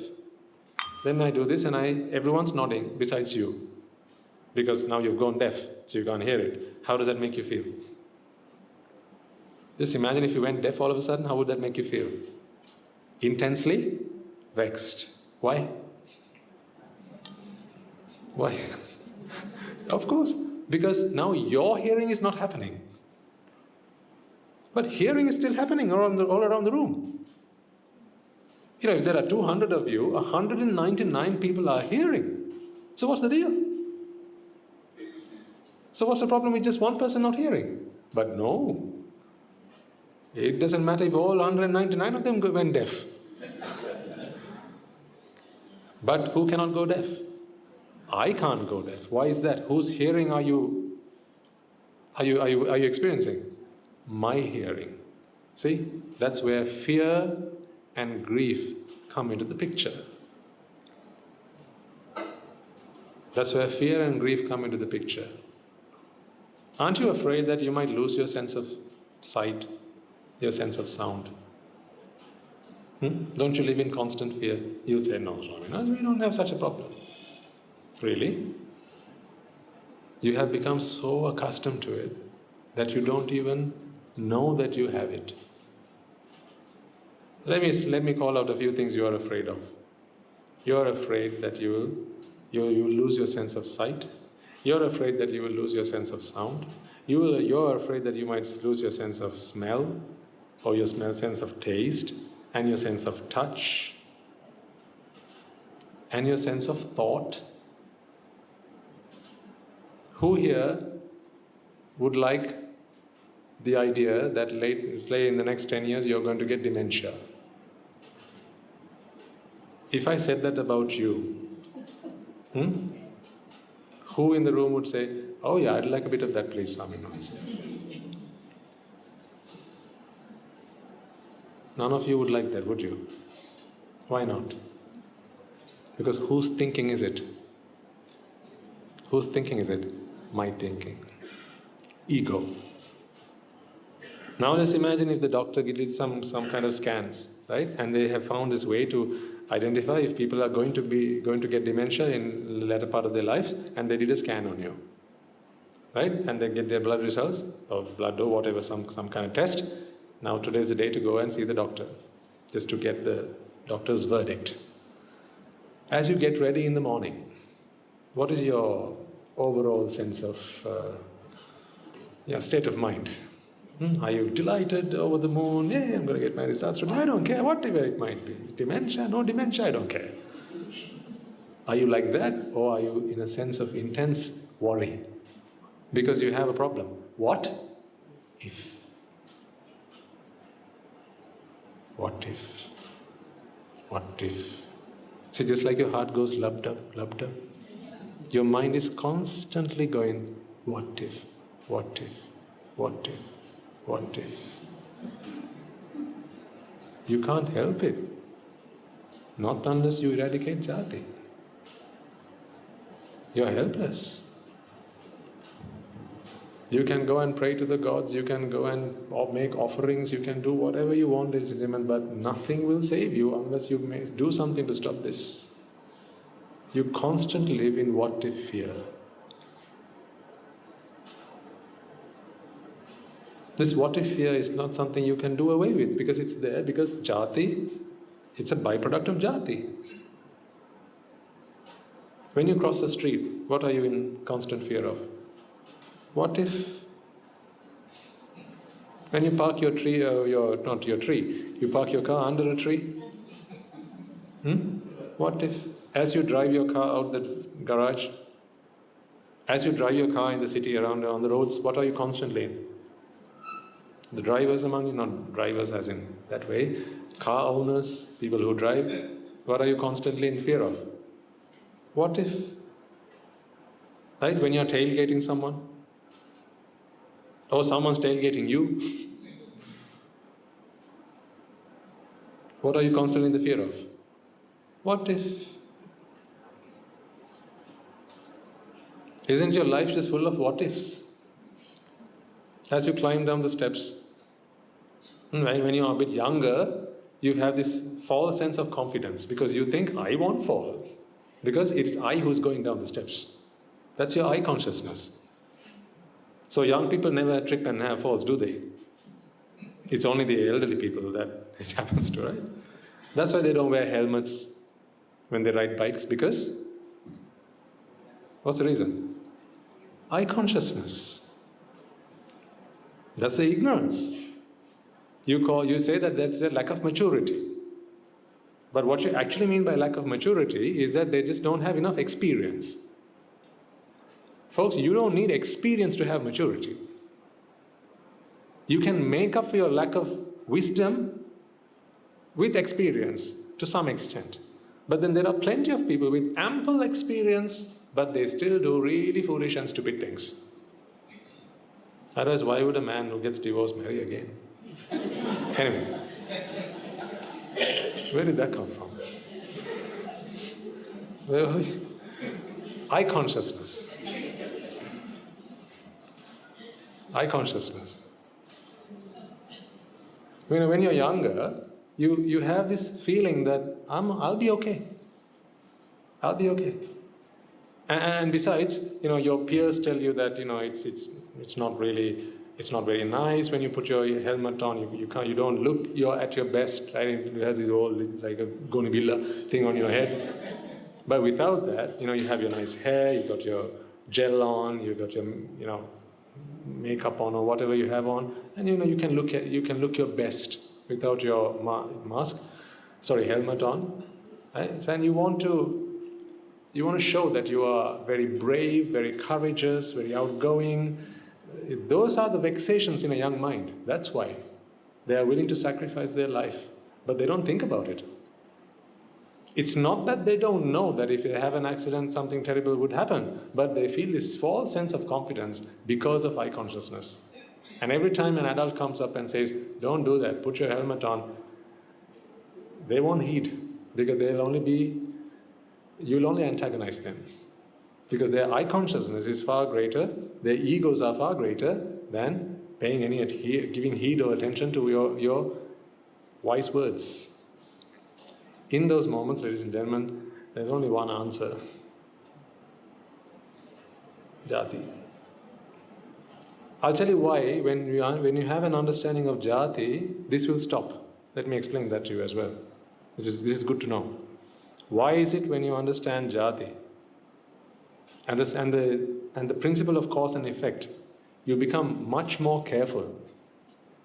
Then I do this and everyone's nodding besides you. Because now you've gone deaf, so you can't hear it. How does that make you feel? Just imagine if you went deaf all of a sudden, how would that make you feel? Intensely vexed. Why? Why? Of course, because now your hearing is not happening. But hearing is still happening all around the room. You know, if there are 200 of you, 199 people are hearing. So what's the deal? So what's the problem with just one person not hearing? But no. It doesn't matter if all 199 of them went deaf. But who cannot go deaf? I can't go deaf. Why is that? Whose hearing are you experiencing? My hearing. See? That's where fear and grief come into the picture. That's where fear and grief come into the picture. Aren't you afraid that you might lose your sense of sight, your sense of sound? Don't you live in constant fear? You'll say, no, Swami, no, we don't have such a problem. Really? You have become so accustomed to it that you don't even know that you have it. Let me call out a few things you are afraid of. You are afraid that you will lose your sense of sight. You are afraid that you will lose your sense of sound. You are afraid that you might lose your sense of smell, or your sense of taste, and your sense of touch, and your sense of thought. Who here would like the idea that say in the next 10 years you're going to get dementia? If I said that about you, who in the room would say, oh yeah, I'd like a bit of that, please, Swami? None of you would like that, would you? Why not? Because whose thinking is it? Whose thinking is it? My thinking. Ego. Now let's imagine if the doctor did some kind of scans, right? And they have found this way to identify if people are going to get dementia in the latter part of their life, and they did a scan on you, right? And they get their blood results, or blood or whatever, some kind of test. Now today is the day to go and see the doctor, just to get the doctor's verdict. As you get ready in the morning, what is your overall sense of state of mind? Are you delighted, over the moon? Yeah, I'm going to get my results today. I don't care, whatever it might be. Dementia, no dementia, I don't care. Are you like that, or are you in a sense of intense worry? Because you have a problem. What if? What if? What if? See, just like your heart goes lub-dub, lub-dub, your mind is constantly going, what if? What if? What if? What if? You can't help it. Not unless you eradicate Játhi. You're helpless. You can go and pray to the gods, you can go and make offerings, you can do whatever you want, ladies and gentlemen, but nothing will save you unless you do something to stop this. You constantly live in what if fear. This what if fear is not something you can do away with, because it's there, because Játhi, it's a byproduct of Játhi. When you cross the street, what are you in constant fear of? What if? When you park your tree, you park your car under a tree? What if? As you drive your car out the garage, as you drive your car in the city around on the roads, what are you constantly in? The drivers among you, not drivers as in that way, car owners, people who drive, what are you constantly in fear of? What if? Right? When you're tailgating someone, or someone's tailgating you, what are you constantly in the fear of? What if? Isn't your life just full of what ifs? As you climb down the steps, when you're a bit younger, you have this false sense of confidence because you think, I won't fall, because it's I who's going down the steps. That's your I consciousness. So young people never trip and have falls, do they? It's only the elderly people that it happens to, right? That's why they don't wear helmets when they ride bikes, because what's the reason? I consciousness. That's the ignorance. You say that that's a lack of maturity. But what you actually mean by lack of maturity is that they just don't have enough experience. Folks, you don't need experience to have maturity. You can make up for your lack of wisdom with experience to some extent. But then there are plenty of people with ample experience, but they still do really foolish and stupid things. Otherwise, why would a man who gets divorced marry again? Anyway, where did that come from? Well, eye consciousness. Eye consciousness. When you're younger, you have this feeling that I'll be okay. I'll be okay. And besides, your peers tell you that it's not very nice when you put your helmet on. You don't look you're at your best. Right? It has this whole like a gonibilla thing on your head. But without that, you have your nice hair, you got your gel on, you got your makeup on or whatever you have on, and you can look your best without your helmet on. Right? And you want to show that you are very brave, very courageous, very outgoing. Those are the vexations in a young mind. That's why they are willing to sacrifice their life, but they don't think about it. It's not that they don't know that if they have an accident, something terrible would happen, but they feel this false sense of confidence because of eye consciousness. And every time an adult comes up and says, don't do that, put your helmet on, they won't heed, because you'll only antagonize them. Because their eye consciousness is far greater, their egos are far greater than giving heed or attention to your wise words. In those moments, ladies and gentlemen, there's only one answer. Játhi. I'll tell you why, when you have an understanding of Játhi, this will stop. Let me explain that to you as well. This is good to know. Why is it when you understand Játhi and the principle of cause and effect, you become much more careful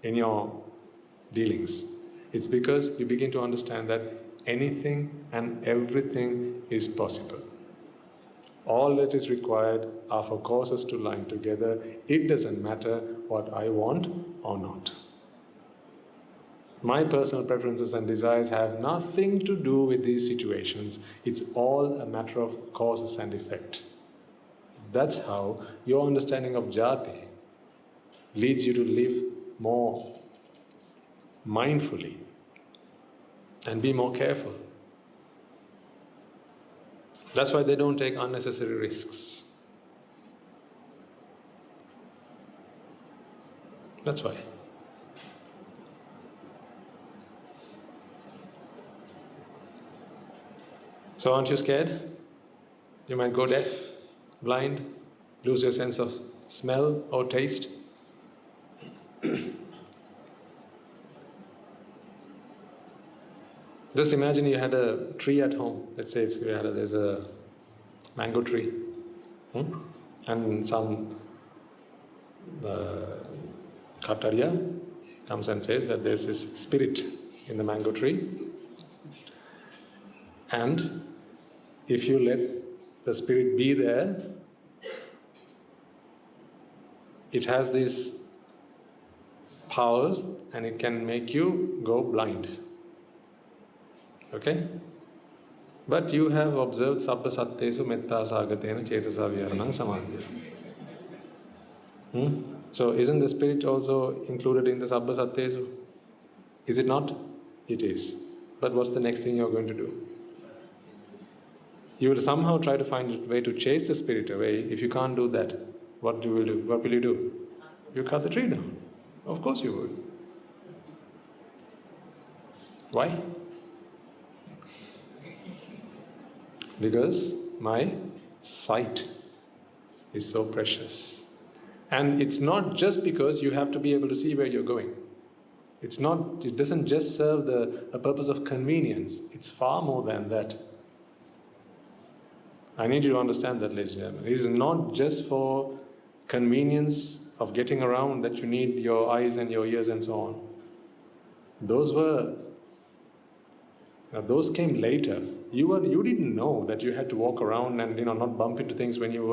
in your dealings? It's because you begin to understand that anything and everything is possible. All that is required are for causes to line together. It doesn't matter what I want or not. My personal preferences and desires have nothing to do with these situations. It's all a matter of causes and effect. That's how your understanding of Játhi leads you to live more mindfully and be more careful. That's why they don't take unnecessary risks. That's why. So aren't you scared? You might go deaf, blind, lose your sense of smell or taste. Just imagine you had a tree at home. Let's say there's a mango tree. And some Katarya comes and says that there's this spirit in the mango tree. And if you let the spirit be there, it has these powers and it can make you go blind. Okay? But you have observed sabba sattesu metta sagatena cetasa viharanam samadhiya. So isn't the spirit also included in the sabba sattesu? Is it not? It is. But what's the next thing you're going to do? You will somehow try to find a way to chase the spirit away. If you can't do that, what will you do? What will you do? You cut the tree down. Of course you would. Why? Because my sight is so precious. And it's not just because you have to be able to see where you're going. It doesn't just serve a purpose of convenience. It's far more than that. I need you to understand that, ladies and gentlemen. It is not just for convenience of getting around that you need your eyes and your ears and so on. Those came later. You didn't know that you had to walk around and not bump into things when you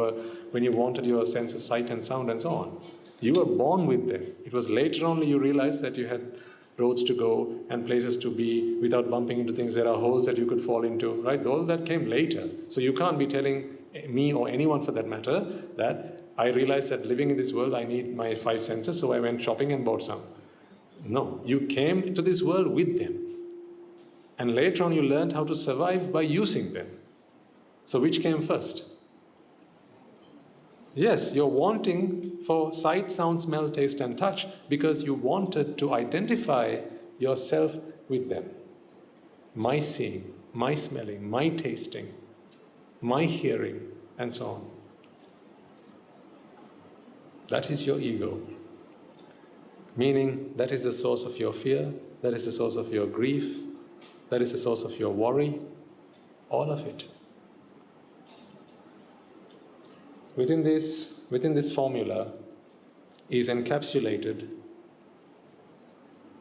wanted your sense of sight and sound and so on. You were born with them. It was later only you realized that you had roads to go and places to be without bumping into things. There are holes that you could fall into, right? All that came later. So you can't be telling me or anyone for that matter that I realized that living in this world I need my 5 senses, so I went shopping and bought some. No, you came into this world with them. And later on you learned how to survive by using them. So which came first? Yes, you're wanting for sight, sound, smell, taste and touch because you wanted to identify yourself with them. My seeing, my smelling, my tasting, my hearing, and so on. That is your ego. Meaning, that is the source of your fear, that is the source of your grief, that is the source of your worry, all of it. Within this formula is encapsulated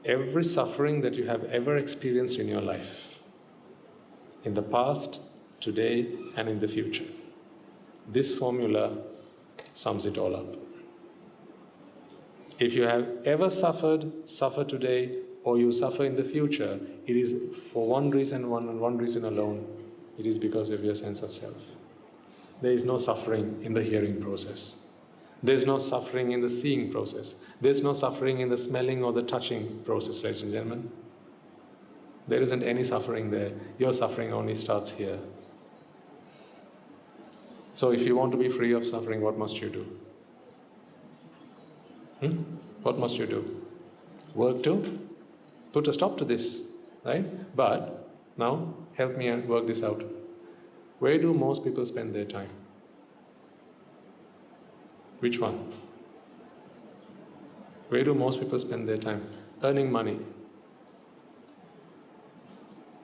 every suffering that you have ever experienced in your life, in the past, today, and in the future. This formula sums it all up. If you have ever suffered, suffer today, or you suffer in the future, it is for one reason, one reason alone. It is because of your sense of self. There is no suffering in the hearing process. There is no suffering in the seeing process. There is no suffering in the smelling or the touching process, ladies and gentlemen. There isn't any suffering there. Your suffering only starts here. So if you want to be free of suffering, what must you do? What must you do? Work to put a stop to this, right? But now, help me work this out. Where do most people spend their time? Which one? Where do most people spend their time? Earning money.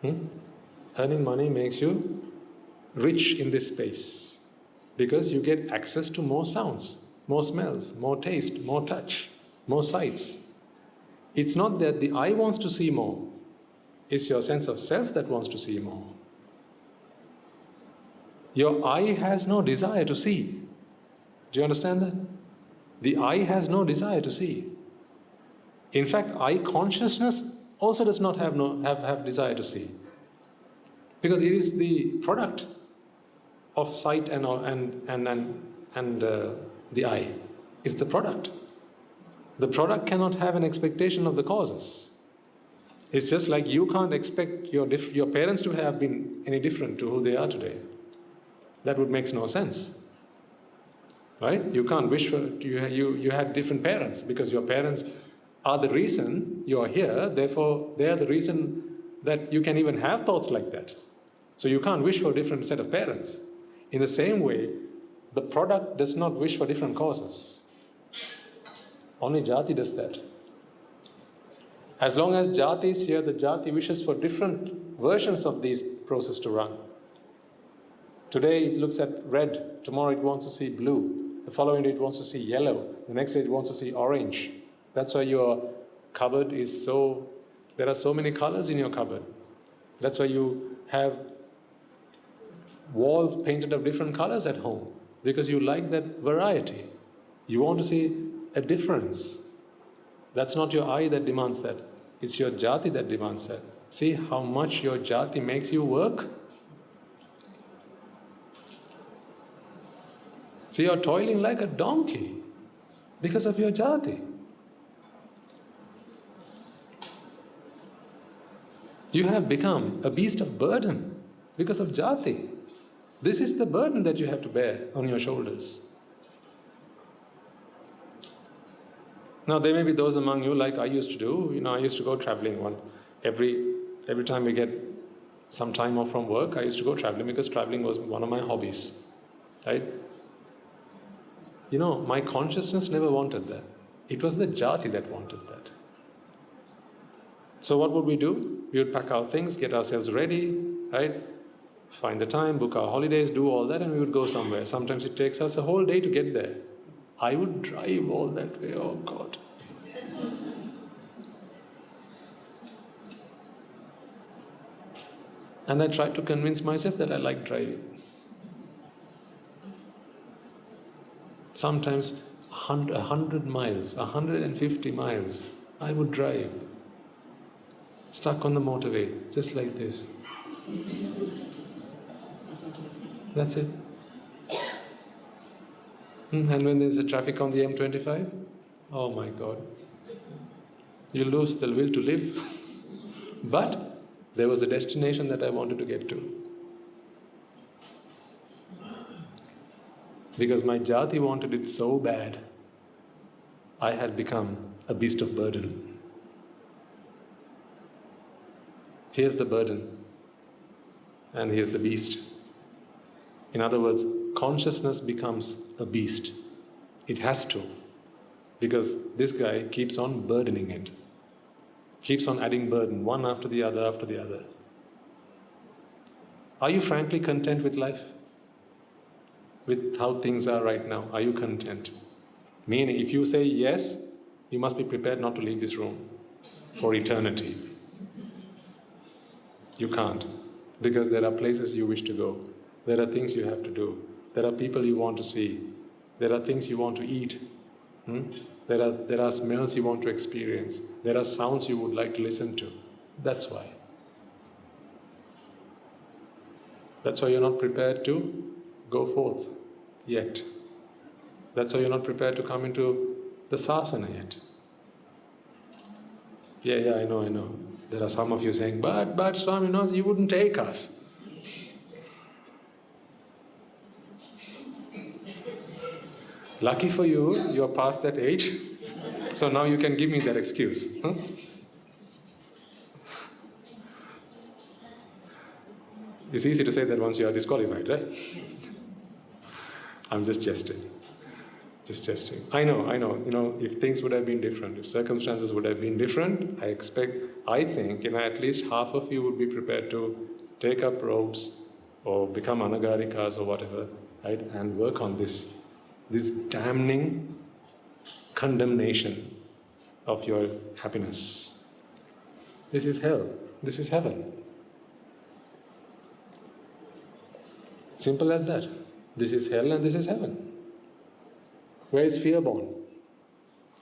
Earning money makes you rich in this space because you get access to more sounds, more smells, more taste, more touch, more sights. It's not that the eye wants to see more. It's your sense of self that wants to see more. Your eye has no desire to see. Do you understand that? The eye has no desire to see. In fact, eye consciousness also does not have desire to see. Because it is the product of sight and the eye. It's the product. The product cannot have an expectation of the causes. It's just like you can't expect your parents to have been any different to who they are today. That would make no sense. Right? You can't wish for, you had different parents because your parents are the reason you are here, therefore they are the reason that you can even have thoughts like that. So you can't wish for a different set of parents. In the same way, the product does not wish for different causes. Only Játhi does that. As long as Játhi is here, the Játhi wishes for different versions of these processes to run. Today it looks at red, tomorrow it wants to see blue, the following day it wants to see yellow, the next day it wants to see orange. That's why your cupboard is there are so many colors in your cupboard. That's why you have walls painted of different colors at home, because you like that variety. You want to see a difference. That's not your eye that demands that. It's your Játhi that demands that. See how much your Játhi makes you work? So you're toiling like a donkey because of your Játhi. You have become a beast of burden because of Játhi. This is the burden that you have to bear on your shoulders. Now there may be those among you like I used to do. I used to go traveling once. Every time we get some time off from work, I used to go traveling because traveling was one of my hobbies. Right? My consciousness never wanted that. It was the Játhi that wanted that. So what would we do? We would pack our things, get ourselves ready, right? Find the time, book our holidays, do all that, and we would go somewhere. Sometimes it takes us a whole day to get there. I would drive all that way, oh God. And I tried to convince myself that I like driving. Sometimes 100 miles, 150 miles, I would drive. Stuck on the motorway, just like this. That's it. And when there's a traffic on the M25, oh my God, you lose the will to live. But there was a destination that I wanted to get to. Because my Játhi wanted it so bad, I had become a beast of burden. Here's the burden, and here's the beast. In other words, consciousness becomes a beast. It has to, because this guy keeps on burdening it. Keeps on adding burden, one after the other after the other. Are you frankly content with life? With how things are right now? Are you content? Meaning, if you say yes, you must be prepared not to leave this room for eternity. You can't, because there are places you wish to go. There are things you have to do. There are people you want to see. There are things you want to eat. There are smells you want to experience. There are sounds you would like to listen to. That's why. That's why you're not prepared to go forth yet. That's why you're not prepared to come into the sasana yet. Yeah, I know. There are some of you saying, but Swami knows you wouldn't take us. Lucky for you, you're past that age. So now you can give me that excuse. Huh? It's easy to say that once you are disqualified, right? I'm just jesting. I know, if things would have been different, if circumstances would have been different, I think, at least half of you would be prepared to take up robes or become anagarikas or whatever, right? And work on this damning condemnation of your happiness. This is hell. This is heaven. Simple as that. This is hell and this is heaven. Where is fear born?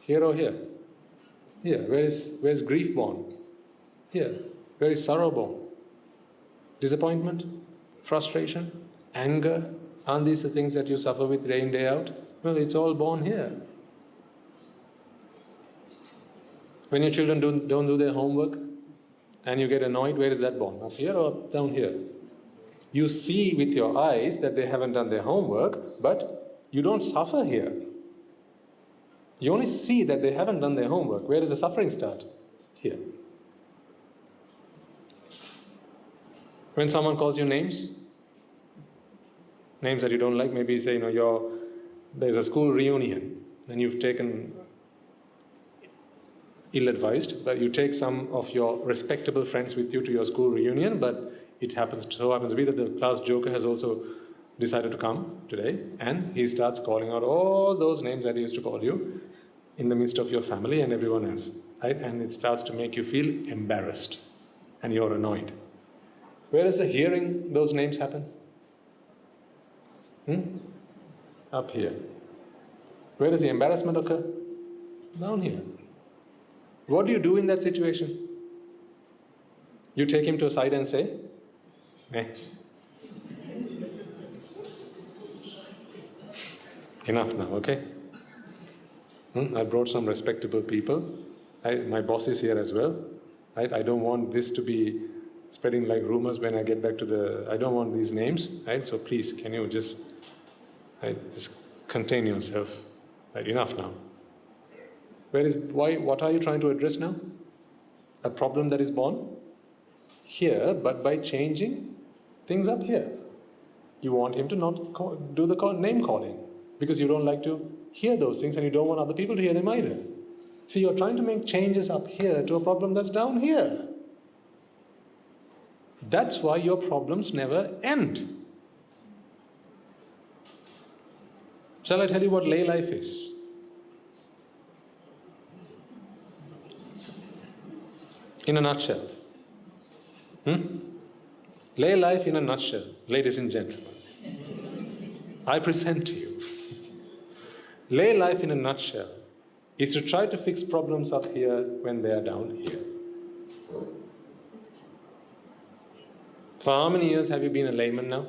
Here or here? Here. Where is grief born? Here. Where is sorrow born? Disappointment? Frustration? Anger? Aren't these the things that you suffer with day in, day out? Well, it's all born here. When your children don't do their homework and you get annoyed, where is that born? Up here or down here? You see with your eyes that they haven't done their homework, but you don't suffer here. You only see that they haven't done their homework. Where does the suffering start? Here. When someone calls you names that you don't like, maybe you say, there's a school reunion, and you've taken, ill-advised, but you take some of your respectable friends with you to your school reunion, but it happens to be that the class joker has also decided to come today, and he starts calling out all those names that he used to call you in the midst of your family and everyone else, right? And it starts to make you feel embarrassed, and you're annoyed. Where does the hearing those names happen? Up here. Where does the embarrassment occur? Down here. What do you do in that situation? You take him to a side and say, enough now, okay? I brought some respectable people. My boss is here as well. Right? I don't want this to be spreading like rumors when I get back to I don't want these names, right? So please, can you just contain yourself? Right? Enough now. What are you trying to address now? A problem that is born here, but by changing things up here. You want him to not do the name calling because you don't like to hear those things and you don't want other people to hear them either. See, you're trying to make changes up here to a problem that's down here. That's why your problems never end. Shall I tell you what lay life is? In a nutshell. Lay life in a nutshell, ladies and gentlemen. I present to you. Lay life in a nutshell is to try to fix problems up here when they are down here. For how many years have you been a layman now?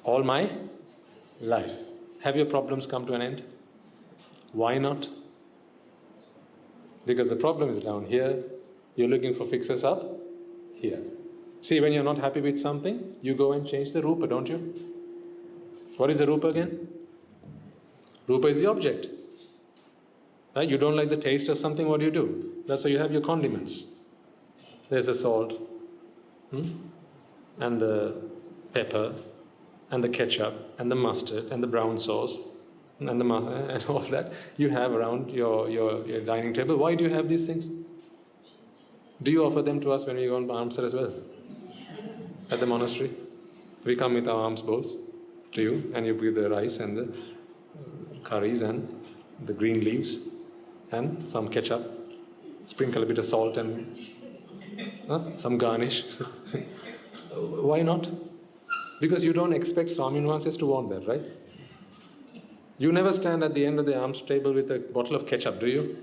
All my life. Have your problems come to an end? Why not? Because the problem is down here. You're looking for fixes up here. See, when you're not happy with something, you go and change the rupa, don't you? What is the rupa again? Rupa is the object. Right? You don't like the taste of something, what do? That's why you have your condiments. There's the salt, and the pepper, and the ketchup, and the mustard, and the brown sauce, and and all that you have around your dining table. Why do you have these things? Do you offer them to us when we go on almsar as well? At the monastery? We come with our alms bowls to you, and you give the rice and the curries and the green leaves and some ketchup, sprinkle a bit of salt and some garnish. Why not? Because you don't expect Swami Nuances to want that, right? You never stand at the end of the alms table with a bottle of ketchup, do you?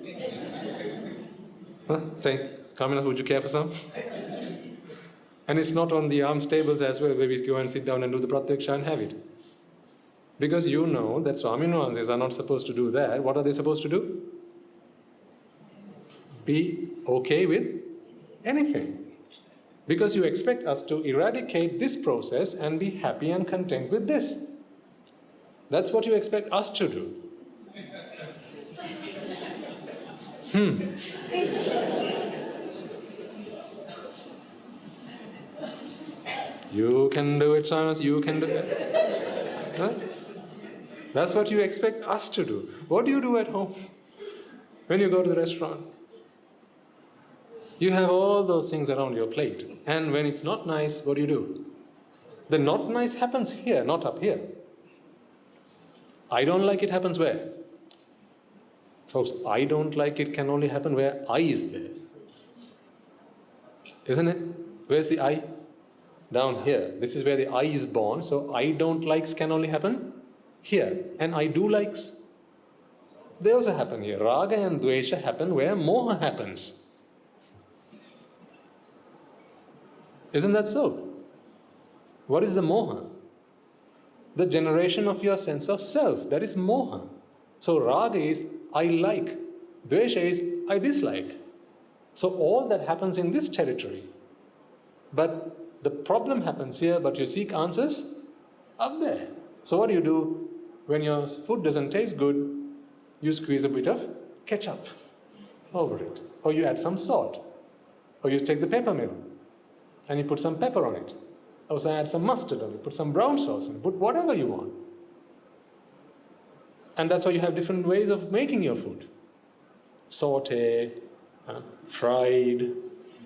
Saying, Kamina, would you care for some? And it's not on the alms tables as well, where we go and sit down and do the pratyaksha and have it. Because you know that Swami Nuances are not supposed to do that. What are they supposed to do? Be okay with anything. Because you expect us to eradicate this process and be happy and content with this. That's what you expect us to do. You can do it, Simon. You can do it. Huh? That's what you expect us to do. What do you do at home? When you go to the restaurant, you have all those things around your plate. And when it's not nice, what do? The not nice happens here, not up here. I don't like it happens where? Folks, I don't like it can only happen where I is there. Isn't it? Where's the I? Down here. This is where the I is born. So I don't likes can only happen here. And I do likes, they also happen here. Raga and Dvesha happen where moha happens. Isn't that so? What is the moha? The generation of your sense of self. That is moha. So raga is I like. Dvesha is I dislike. So all that happens in this territory. But the problem happens here, but you seek answers up there. So what do? When your food doesn't taste good, you squeeze a bit of ketchup over it. Or you add some salt. Or you take the pepper mill and you put some pepper on it. Or so add some mustard on it, put some brown sauce on it, put whatever you want. And that's why you have different ways of making your food. Saute, fried,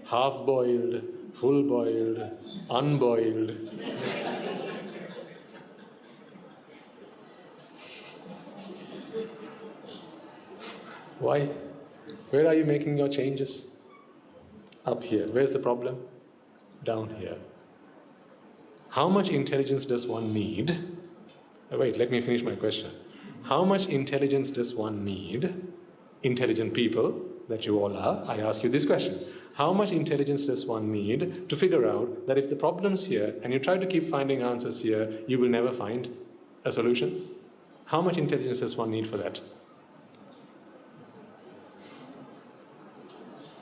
half-boiled, full-boiled, unboiled. Why? Where are you making your changes? Up here. Where's the problem? Down here. How much intelligence does one need? Wait, let me finish my question. How much intelligence does one need? Intelligent people that you all are, I ask you this question. How much intelligence does one need to figure out that if the problem's here and you try to keep finding answers here, you will never find a solution? How much intelligence does one need for that?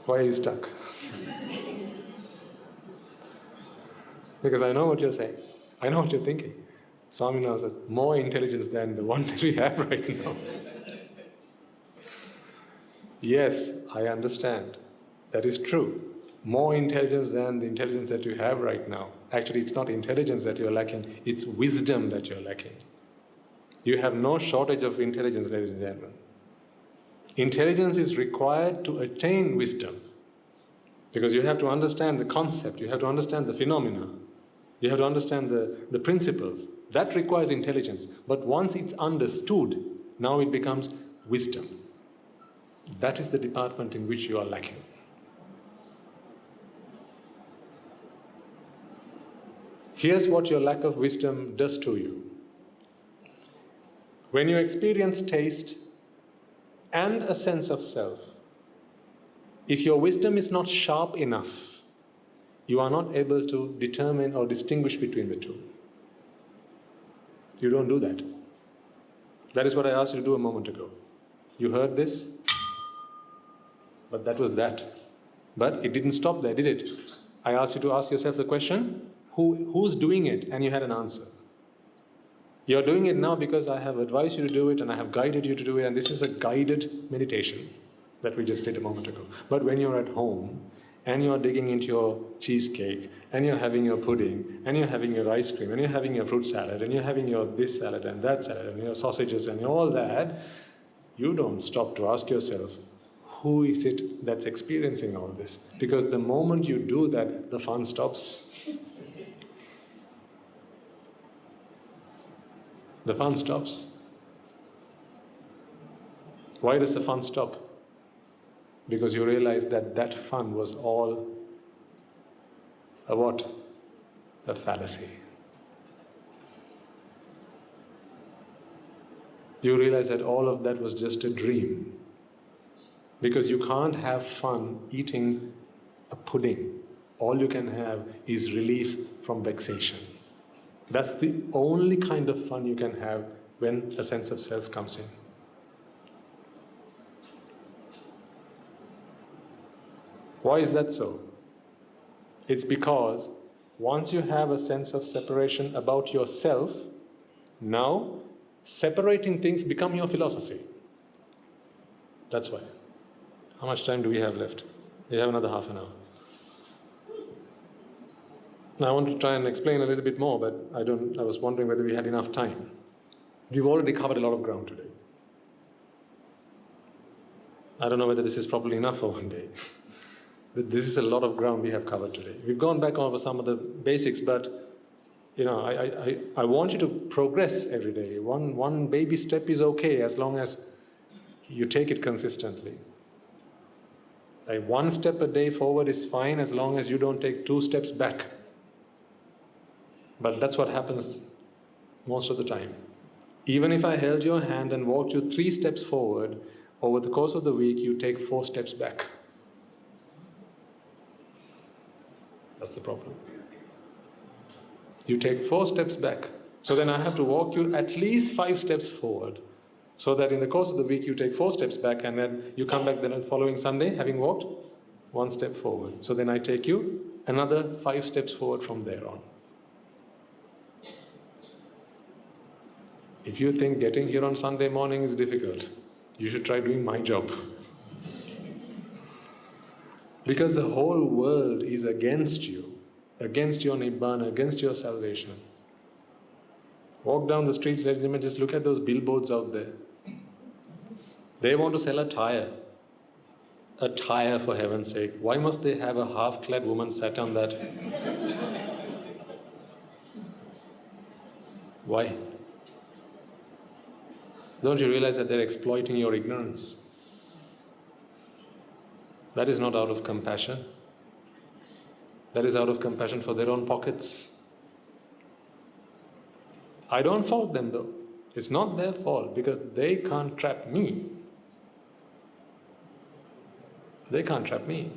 Why are you stuck? Because I know what you're saying. I know what you're thinking. Swami knows that more intelligence than the one that we have right now. Yes, I understand. That is true. More intelligence than the intelligence that you have right now. Actually, it's not intelligence that you're lacking, it's wisdom that you're lacking. You have no shortage of intelligence, ladies and gentlemen. Intelligence is required to attain wisdom. Because you have to understand the concept, you have to understand the phenomena, you have to understand the principles. That requires intelligence. But once it's understood, now it becomes wisdom. That is the department in which you are lacking. Here's what your lack of wisdom does to you. When you experience taste and a sense of self, if your wisdom is not sharp enough, you are not able to determine or distinguish between the two. You don't do that. That is what I asked you to do a moment ago. You heard this, but that was that. But it didn't stop there, did it? I asked you to ask yourself the question, who's doing it? And you had an answer. You're doing it now because I have advised you to do it and I have guided you to do it, and this is a guided meditation that we just did a moment ago. But when you're at home and you're digging into your cheesecake and you're having your pudding and you're having your ice cream and you're having your fruit salad and you're having your this salad and that salad and your sausages and all that, you don't stop to ask yourself, who is it that's experiencing all this? Because the moment you do that, the fun stops. The fun stops. Why does the fun stop? Because you realize that that fun was all a what? A fallacy. You realize that all of that was just a dream. Because you can't have fun eating a pudding. All you can have is relief from vexation. That's the only kind of fun you can have when a sense of self comes in. Why is that so? It's because once you have a sense of separation about yourself, now separating things become your philosophy. That's why. How much time do we have left? We have another half an hour. I want to try and explain a little bit more, but I was wondering whether we had enough time. We've already covered a lot of ground today. I don't know whether this is probably enough for one day. This is a lot of ground we have covered today. We've gone back over some of the basics, but I want you to progress every day. One baby step is okay as long as you take it consistently. Like 1 step a day forward is fine as long as you don't take 2 steps back. But that's what happens most of the time. Even if I held your hand and walked you 3 steps forward, over the course of the week, you take 4 steps back. That's the problem. You take 4 steps back. So then I have to walk you at least 5 steps forward, so that in the course of the week you take 4 steps back, and then you come back the following Sunday having walked 1 step forward. So then I take you another 5 steps forward from there on. If you think getting here on Sunday morning is difficult, you should try doing my job. Because the whole world is against you, against your Nibbāna, against your salvation. Walk down the streets, ladies and gentlemen, just look at those billboards out there. They want to sell a tire. A tire, for heaven's sake. Why must they have a half-clad woman sat on that? Why? Don't you realize that they're exploiting your ignorance? That is not out of compassion. That is out of compassion for their own pockets. I don't fault them though. It's not their fault because they can't trap me. They can't trap me.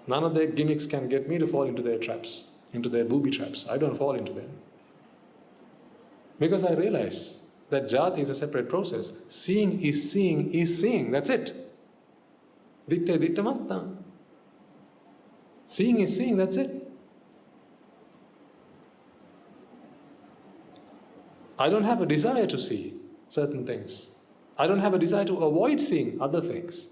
None of their gimmicks can get me to fall into their traps, into their booby traps. I don't fall into them. Because I realize that Játhi is a separate process. Seeing is seeing is seeing. That's it. Ditte ditte matta. Seeing is seeing, that's it. I don't have a desire to see certain things. I don't have a desire to avoid seeing other things.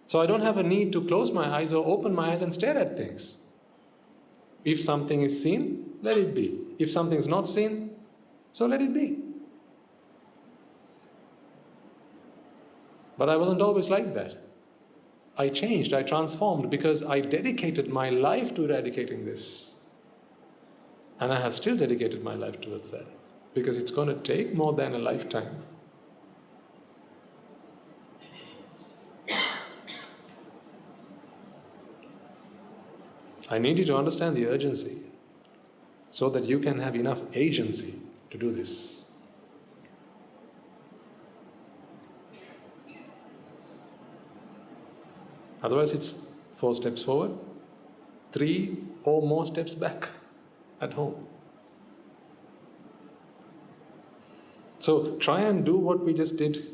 So I don't have a need to close my eyes or open my eyes and stare at things. If something is seen, let it be. If something's not seen, so let it be. But I wasn't always like that. I changed, I transformed because I dedicated my life to eradicating this. And I have still dedicated my life towards that. Because it's going to take more than a lifetime. I need you to understand the urgency so that you can have enough agency to do this. Otherwise it's 4 steps forward, 3 or more steps back at home. So try and do what we just did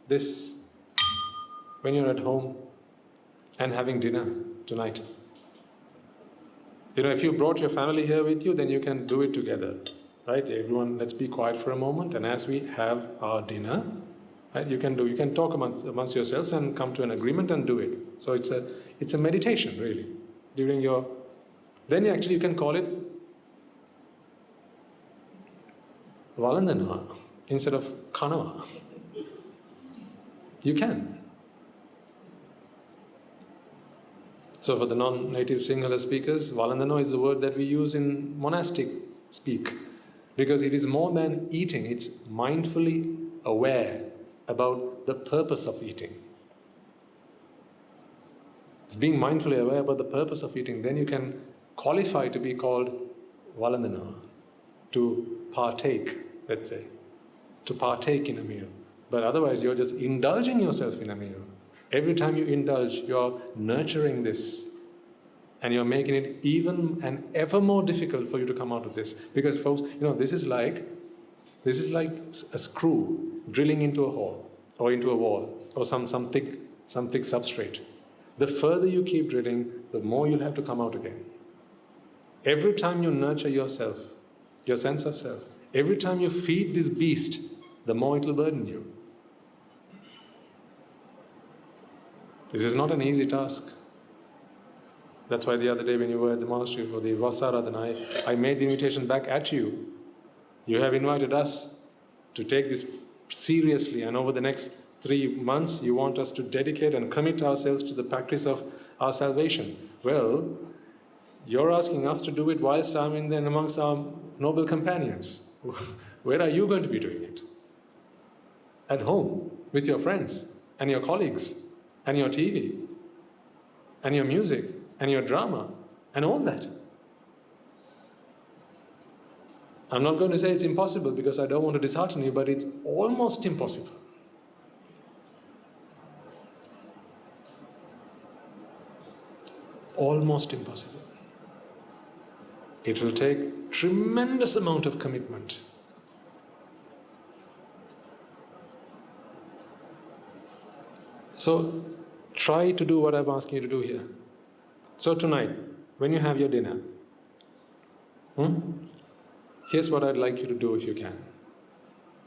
this when you're at home and having dinner tonight. If you brought your family here with you, then you can do it together. Right? Everyone, let's be quiet for a moment, and as we have our dinner, right, you can talk amongst yourselves and come to an agreement and do it. So it's a meditation, really. Then you can call it Valandana instead of Kanava. You can. So for the non-native Sinhala speakers, Valandana is the word that we use in monastic speak, because it is more than eating. It's mindfully aware about the purpose of eating. It's being mindfully aware about the purpose of eating. Then you can qualify to be called Valandana, to partake, let's say, to partake in a meal. But otherwise, you're just indulging yourself in a meal. Every time you indulge, you're nurturing this, and you're making it even and ever more difficult for you to come out of this. Because folks, this is like a screw drilling into a hole or into a wall or some thick substrate. The further you keep drilling, the more you'll have to come out again. Every time you nurture yourself, your sense of self, every time you feed this beast, the more it will burden you. This is not an easy task. That's why the other day when you were at the monastery for the Vasaradhana, I made the invitation back at you. You have invited us to take this seriously, and over the next 3 months you want us to dedicate and commit ourselves to the practice of our salvation. Well, you're asking us to do it whilst I'm in there amongst our noble companions. Where are you going to be doing it? At home, with your friends and your colleagues and your TV and your music and your drama and all that. I'm not going to say it's impossible because I don't want to dishearten you, but it's almost impossible. Almost impossible. It will take tremendous amount of commitment. So try to do what I'm asking you to do here. So tonight, when you have your dinner, here's what I'd like you to do if you can.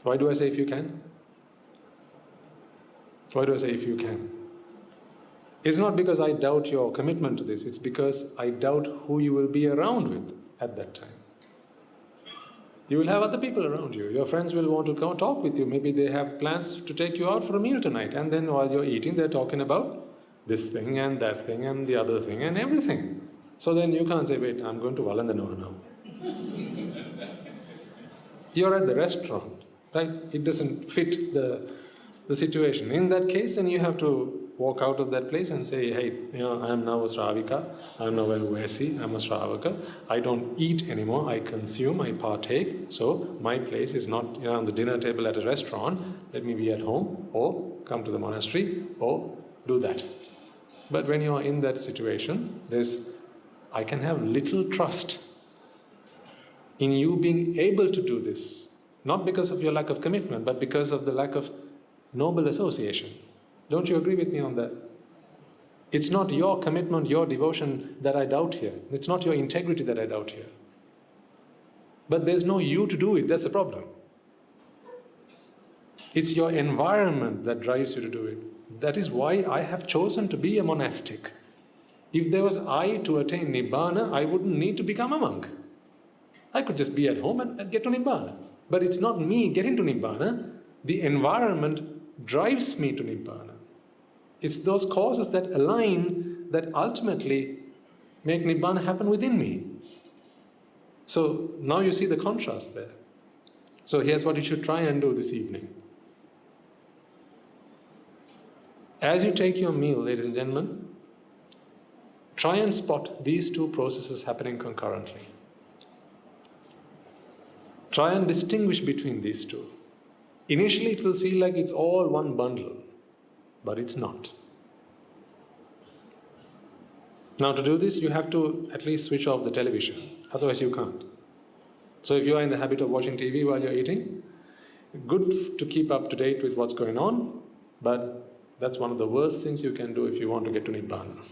Why do I say if you can? Why do I say if you can? It's not because I doubt your commitment to this, it's because I doubt who you will be around with at that time. You will have other people around you. Your friends will want to come talk with you. Maybe they have plans to take you out for a meal tonight. And then while you're eating, they're talking about this thing and that thing and the other thing and everything. So then you can't say, wait, I'm going to Valandana now. You're at the restaurant, right? It doesn't fit the situation. In that case, then you have to walk out of that place and say, hey, I am now a Shravika, I am now a Vaisi, I am a Shravaka. I don't eat anymore, I consume, I partake. So my place is not on the dinner table at a restaurant. Let me be at home or come to the monastery or do that. But when you are in that situation, I can have little trust in you being able to do this. Not because of your lack of commitment, but because of the lack of noble association. Don't you agree with me on that? It's not your commitment, your devotion that I doubt here. It's not your integrity that I doubt here. But there's no you to do it, that's the problem. It's your environment that drives you to do it. That is why I have chosen to be a monastic. If there was I to attain Nibbāna, I wouldn't need to become a monk. I could just be at home and get to Nibbāna. But it's not me getting to Nibbāna. The environment drives me to Nibbāna. It's those causes that align that ultimately make Nibbāna happen within me. So now you see the contrast there. So here's what you should try and do this evening. As you take your meal, ladies and gentlemen, try and spot these two processes happening concurrently. Try and distinguish between these two. Initially, it will seem like it's all one bundle, but it's not. Now, to do this, you have to at least switch off the television. Otherwise, you can't. So if you are in the habit of watching TV while you're eating, good to keep up to date with what's going on, but that's one of the worst things you can do if you want to get to Nibbāna.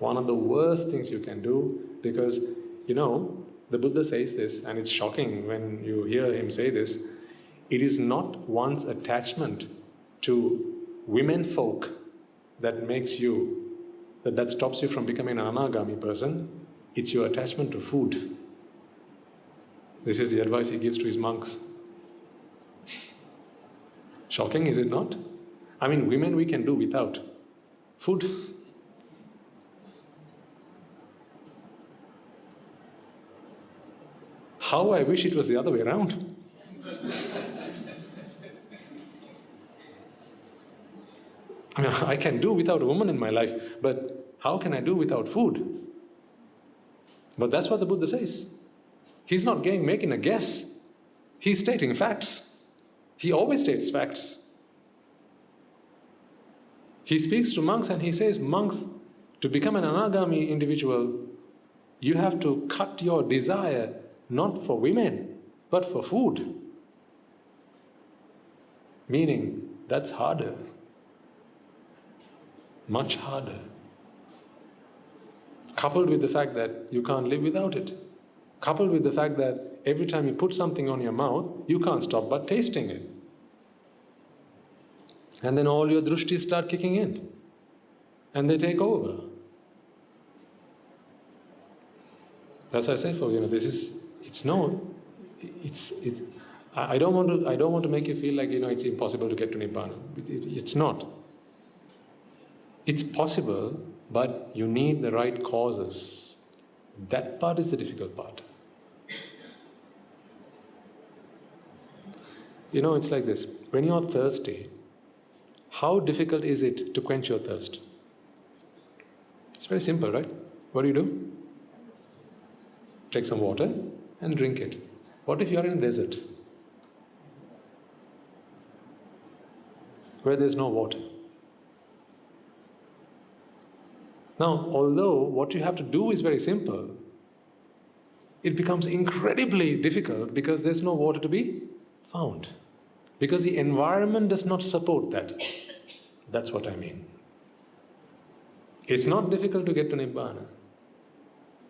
One of the worst things you can do, because, the Buddha says this, and it's shocking when you hear him say this, it is not one's attachment to women folk that makes you, that stops you from becoming an anagami person. It's your attachment to food. This is the advice he gives to his monks. Shocking, is it not? I mean, women we can do without. Food. How I wish it was the other way around. I mean, I can do without a woman in my life, but how can I do without food? But that's what the Buddha says. He's not making a guess. He's stating facts. He always states facts. He speaks to monks and he says, monks, to become an anagami individual, you have to cut your desire not for women, but for food. Meaning, that's harder. Much harder. Coupled with the fact that you can't live without it. Coupled with the fact that every time you put something on your mouth, you can't stop but tasting it. And then all your drushtis start kicking in. And they take over. That's why I say for I don't want to make you feel like, it's impossible to get to Nibbana. It's not. It's possible, but you need the right causes. That part is the difficult part. It's like this. When you're thirsty, how difficult is it to quench your thirst? It's very simple, right? What do? Take some water and drink it. What if you're in a desert where there's no water? Now, although what you have to do is very simple, it becomes incredibly difficult because there's no water to be found. Because the environment does not support that. That's what I mean. It's not difficult to get to Nibbana,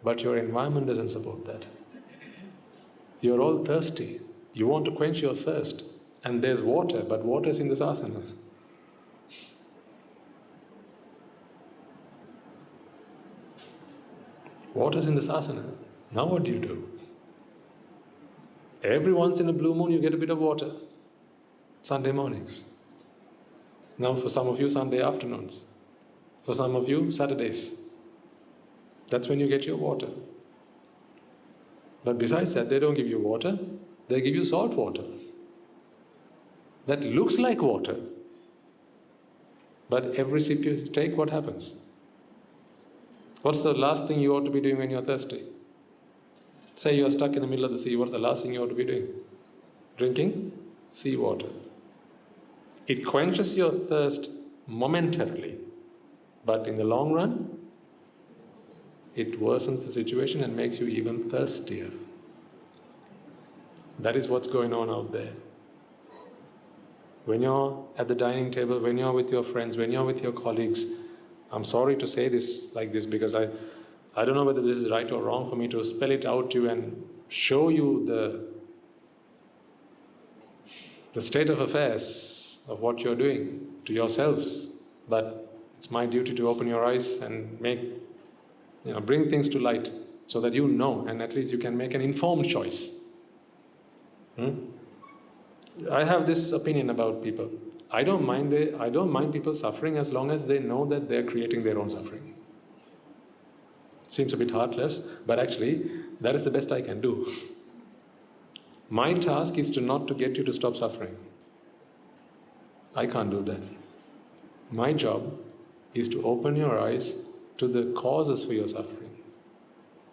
but your environment doesn't support that. You're all thirsty. You want to quench your thirst. And there's water, but water's in this asana. Water's in this asana. Now what do? Every once in a blue moon you get a bit of water. Sunday mornings. Now for some of you, Sunday afternoons. For some of you, Saturdays. That's when you get your water. But besides that, they don't give you water, they give you salt water. That looks like water. But every sip you take, what happens? What's the last thing you ought to be doing when you're thirsty? Say you're stuck in the middle of the sea, what's the last thing you ought to be doing? Drinking sea water. It quenches your thirst momentarily, but in the long run, it worsens the situation and makes you even thirstier. That is what's going on out there. When you're at the dining table, when you're with your friends, when you're with your colleagues, I'm sorry to say this like this because I don't know whether this is right or wrong for me to spell it out to you and show you the state of affairs of what you're doing to yourselves. But it's my duty to open your eyes and bring things to light so that you know and at least you can make an informed choice. I have this opinion about people. I don't mind people suffering as long as they know that they're creating their own suffering. Seems a bit heartless, but actually, that is the best I can do. My task is not to get you to stop suffering. I can't do that. My job is to open your eyes to the causes for your suffering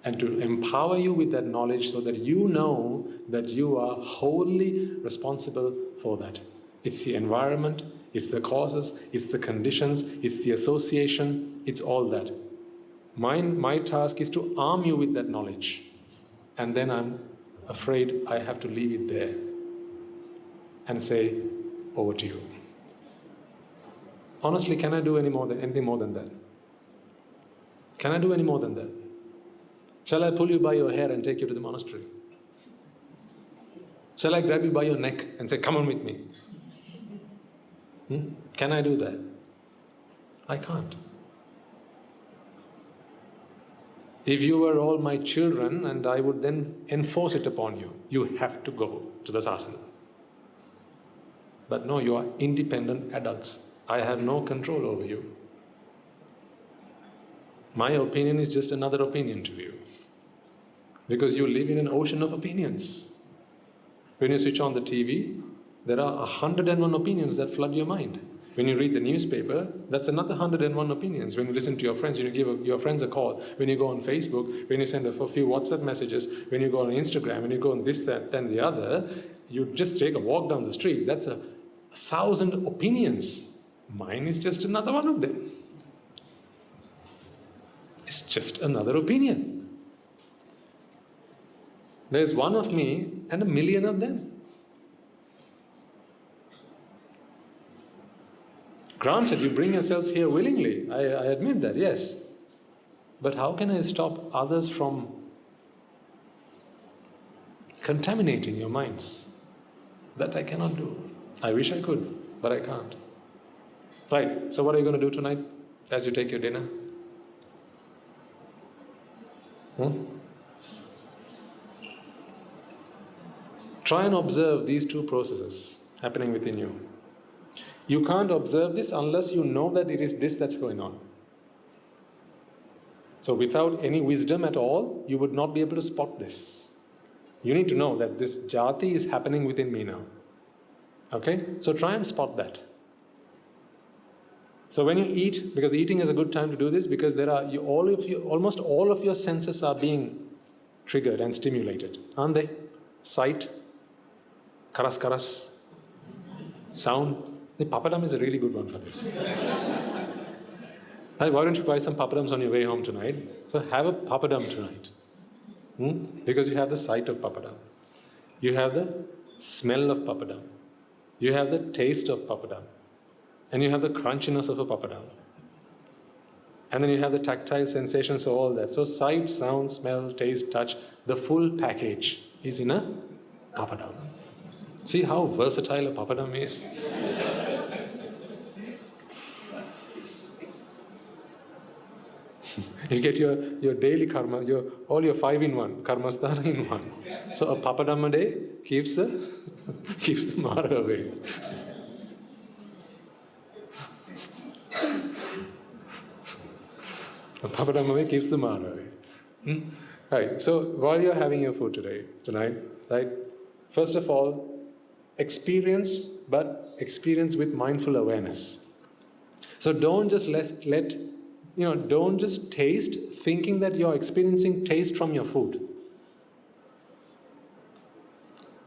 and to empower you with that knowledge so that you know that you are wholly responsible for that. It's the environment, it's the causes, it's the conditions, it's the association, it's all that. My task is to arm you with that knowledge. And then I'm afraid I have to leave it there and say, over to you. Honestly, can I do anything more than that? Can I do any more than that? Shall I pull you by your hair and take you to the monastery? Shall I grab you by your neck and say, come on with me? Can I do that? I can't. If you were all my children and I would then enforce it upon you, you have to go to the sasana. But no, you are independent adults. I have no control over you. My opinion is just another opinion to you. Because you live in an ocean of opinions. When you switch on the TV, there are 101 opinions that flood your mind. When you read the newspaper, that's another 101 opinions. When you listen to your friends, you give your friends a call. When you go on Facebook, when you send a few WhatsApp messages, when you go on Instagram, when you go on this, that, then the other, you just take a walk down the street. That's 1,000 opinions. Mine is just another one of them. It's just another opinion. There's one of me and 1,000,000 of them. Granted, you bring yourselves here willingly. I admit that, yes. But how can I stop others from contaminating your minds? That I cannot do. I wish I could, but I can't. Right, so what are you going to do tonight as you take your dinner? Try and observe these two processes happening within you. You can't observe this unless you know that it is this that's going on. So without any wisdom at all, you would not be able to spot this. You need to know that this Játhi is happening within me now. Okay? So try and spot that. So when you eat, because eating is a good time to do this, because almost all of your senses are being triggered and stimulated, aren't they? Sight, karas, sound. The papadam is a really good one for this. Why don't you buy some papadams on your way home tonight? So have a papadam tonight. Because you have the sight of papadam. You have the smell of papadam. You have the taste of papadam. And you have the crunchiness of a papadam. And then you have the tactile sensations, so all that. So sight, sound, smell, taste, touch, the full package is in a papadam. See how versatile a papadam is? You get your daily karma, all your 5-in-1, karmasthana in one. So a papadam a day keeps the Mara away. A papadam away keeps the Mara away. Right. So while you're having your food tonight, right? First of all, experience with mindful awareness. So don't just don't just taste thinking that you're experiencing taste from your food.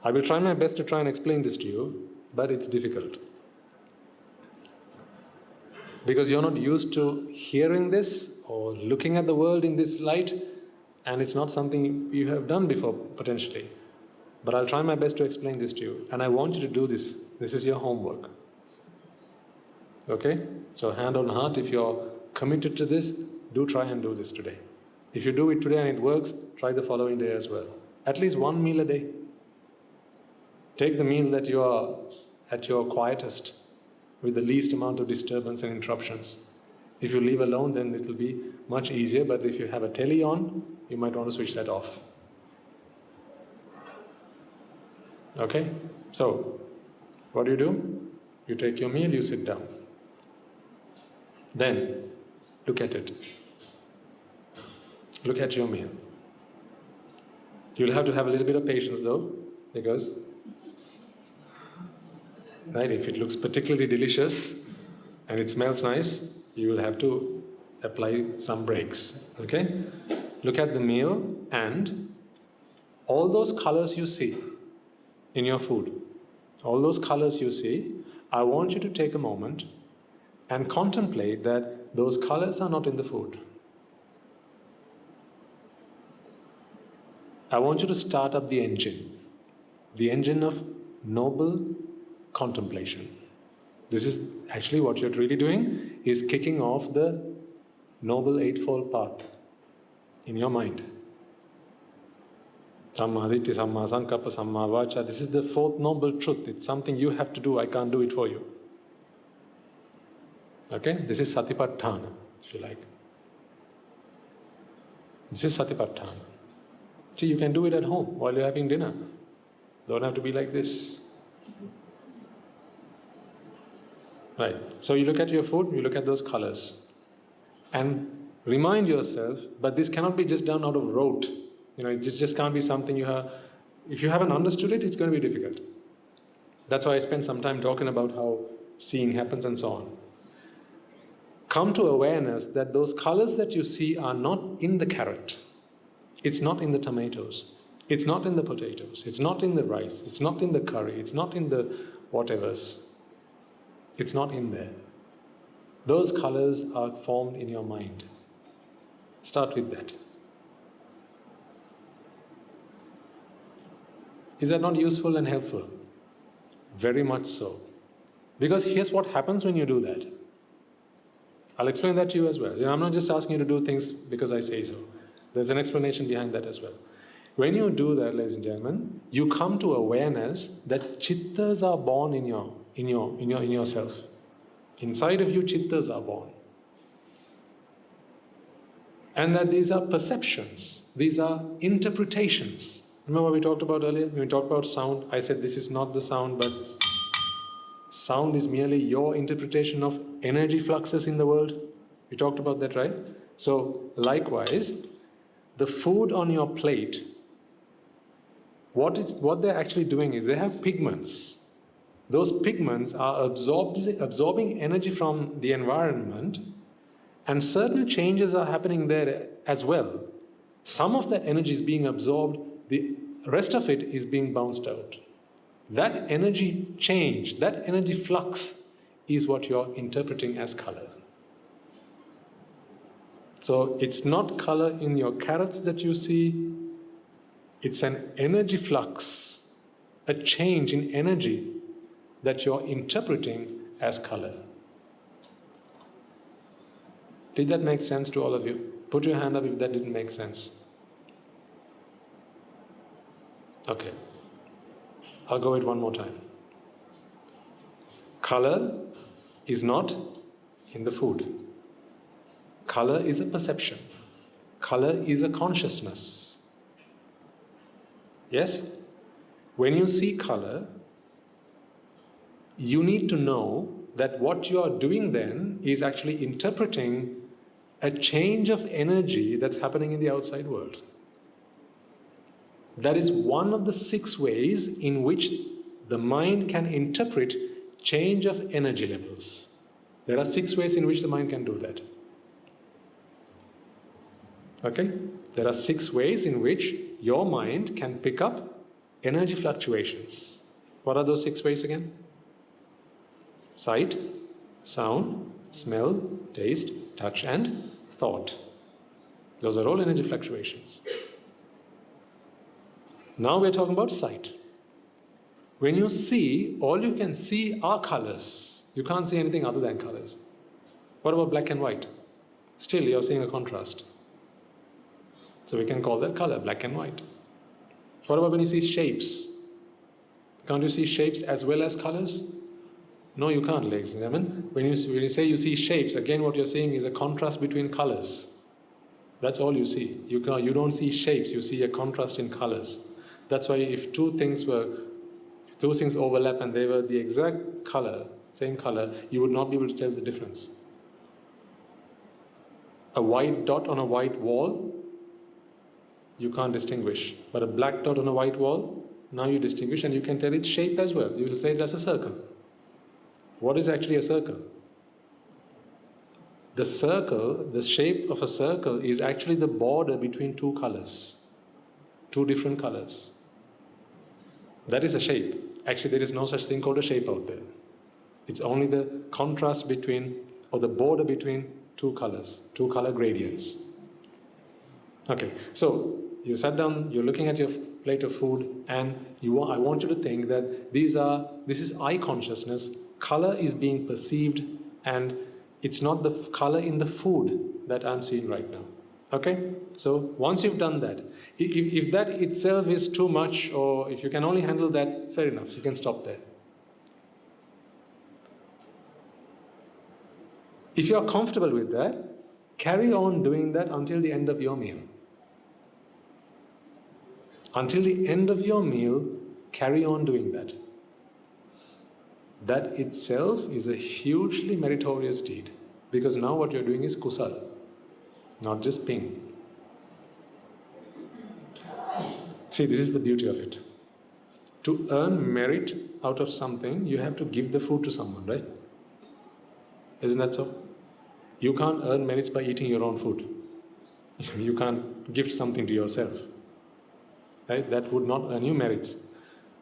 I will try my best to try and explain this to you, but it's difficult. Because you're not used to hearing this or looking at the world in this light, and it's not something you have done before, potentially. But I'll try my best to explain this to you. And I want you to do this. This is your homework. Okay? So hand on heart, if you're committed to this, do try and do this today. If you do it today and it works, try the following day as well. At least one meal a day. Take the meal that you are at your quietest, with the least amount of disturbance and interruptions. If you live alone, then it will be much easier, but if you have a telly on, you might want to switch that off. Okay? So, what do? You take your meal, you sit down. Then, look at it. Look at your meal. You'll have to have a little bit of patience though, because if it looks particularly delicious and it smells nice, you will have to apply some breaks. Okay? Look at the meal and all those colors you see in your food, all those colors you see, I want you to take a moment and contemplate that those colors are not in the food. I want you to start up the engine of noble contemplation. This is actually what you're really doing, is kicking off the Noble Eightfold Path in your mind. Samma Ditti, Samma Sankappa, Samma Vacha. This is the fourth noble truth. It's something you have to do. I can't do it for you. Okay? This is Satipatthana, if you like. This is Satipatthana. See, you can do it at home while you're having dinner. Don't have to be like this. Right. So you look at your food, you look at those colors. And remind yourself, but this cannot be just done out of rote. It just can't be something you have. If you haven't understood it, it's going to be difficult. That's why I spent some time talking about how seeing happens and so on. Come to awareness that those colors that you see are not in the carrot. It's not in the tomatoes. It's not in the potatoes. It's not in the rice. It's not in the curry. It's not in the whatevers. It's not in there. Those colors are formed in your mind. Start with that. Is that not useful and helpful? Very much so. Because here's what happens when you do that. I'll explain that to you as well. I'm not just asking you to do things because I say so. There's an explanation behind that as well. When you do that, ladies and gentlemen, you come to awareness that chittas are born in yourself. Inside of you, chittas are born. And that these are perceptions. These are interpretations. Remember what we talked about earlier? When we talked about sound, I said this is not the sound, but sound is merely your interpretation of energy fluxes in the world. We talked about that, right? So, likewise, the food on your plate, what they're actually doing is they have pigments. Those pigments are absorbing energy from the environment, and certain changes are happening there as well. Some of that energy is being absorbed, the rest of it is being bounced out. That energy change, that energy flux is what you're interpreting as color. So it's not color in your carrots that you see, it's an energy flux, a change in energy that you're interpreting as color. Did that make sense to all of you? Put your hand up if that didn't make sense. Okay. I'll go it one more time. Color is not in the food. Color is a perception. Color is a consciousness. Yes? When you see color, you need to know that what you are doing then is actually interpreting a change of energy that's happening in the outside world. That is one of the 6 ways in which the mind can interpret change of energy levels. There are 6 ways in which the mind can do that. Okay? There are 6 ways in which your mind can pick up energy fluctuations. What are those 6 ways again? Sight, sound, smell, taste, touch, and thought. Those are all energy fluctuations. Now we're talking about sight. When you see, all you can see are colors. You can't see anything other than colors. What about black and white? Still, you're seeing a contrast. So we can call that color, black and white. What about when you see shapes? Can't you see shapes as well as colors? No, you can't, ladies and gentlemen. When you say you see shapes, again what you're seeing is a contrast between colors. That's all you see. You don't see shapes, you see a contrast in colors. That's why if two things overlap and they were the exact color, same color, you would not be able to tell the difference. A white dot on a white wall, you can't distinguish. But a black dot on a white wall, now you distinguish and you can tell its shape as well. You will say that's a circle. What is actually a circle? The circle, the shape of a circle is actually the border between 2 colors, 2 different colors. That is a shape. Actually, there is no such thing called a shape out there. It's only the contrast between, or the border between 2 colors, 2 color gradients. Okay, so you sat down, you're looking at your plate of food, and I want you to think that this is eye consciousness. Color is being perceived, and It's not the color in the food that I'm seeing right now. Okay? So once you've done that, if that itself is too much, or if you can only handle that, fair enough, you can stop there. If you are comfortable with that, carry on doing that until the end of your meal. Until the end of your meal, carry on doing that. That itself is a hugely meritorious deed, because now what you're doing is kusal, not just ping. See, this is the beauty of it. To earn merit out of something, you have to give the food to someone, right? Isn't that so? You can't earn merits by eating your own food. You can't gift something to yourself. Right? That would not earn you merits.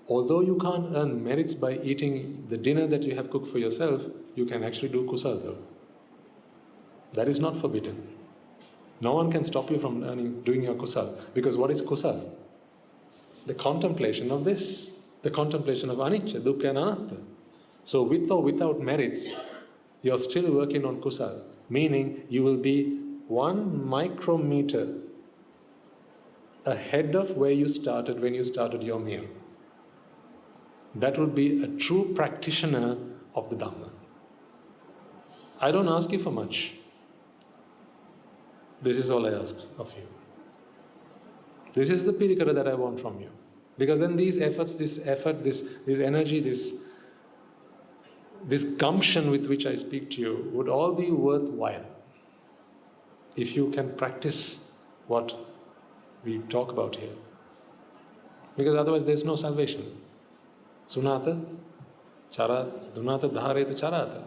Although you can't earn merits by eating the dinner that you have cooked for yourself, you can actually do kusal though. That is not forbidden. No one can stop you from doing your kusal. Because what is kusal? The contemplation of this. The contemplation of anicca, dukkha and anatta. So with or without merits, you're still working on kusal. Meaning you will be 1 micrometer ahead of where you started when you started your meal. That would be a true practitioner of the Dhamma. I don't ask you for much. This is all I ask of you. This is the pirikara that I want from you. Because then these efforts, this energy, this gumption with which I speak to you would all be worthwhile if you can practice what we talk about here. Because otherwise there's no salvation. Sunata, charat, dunata, dhareta, charata.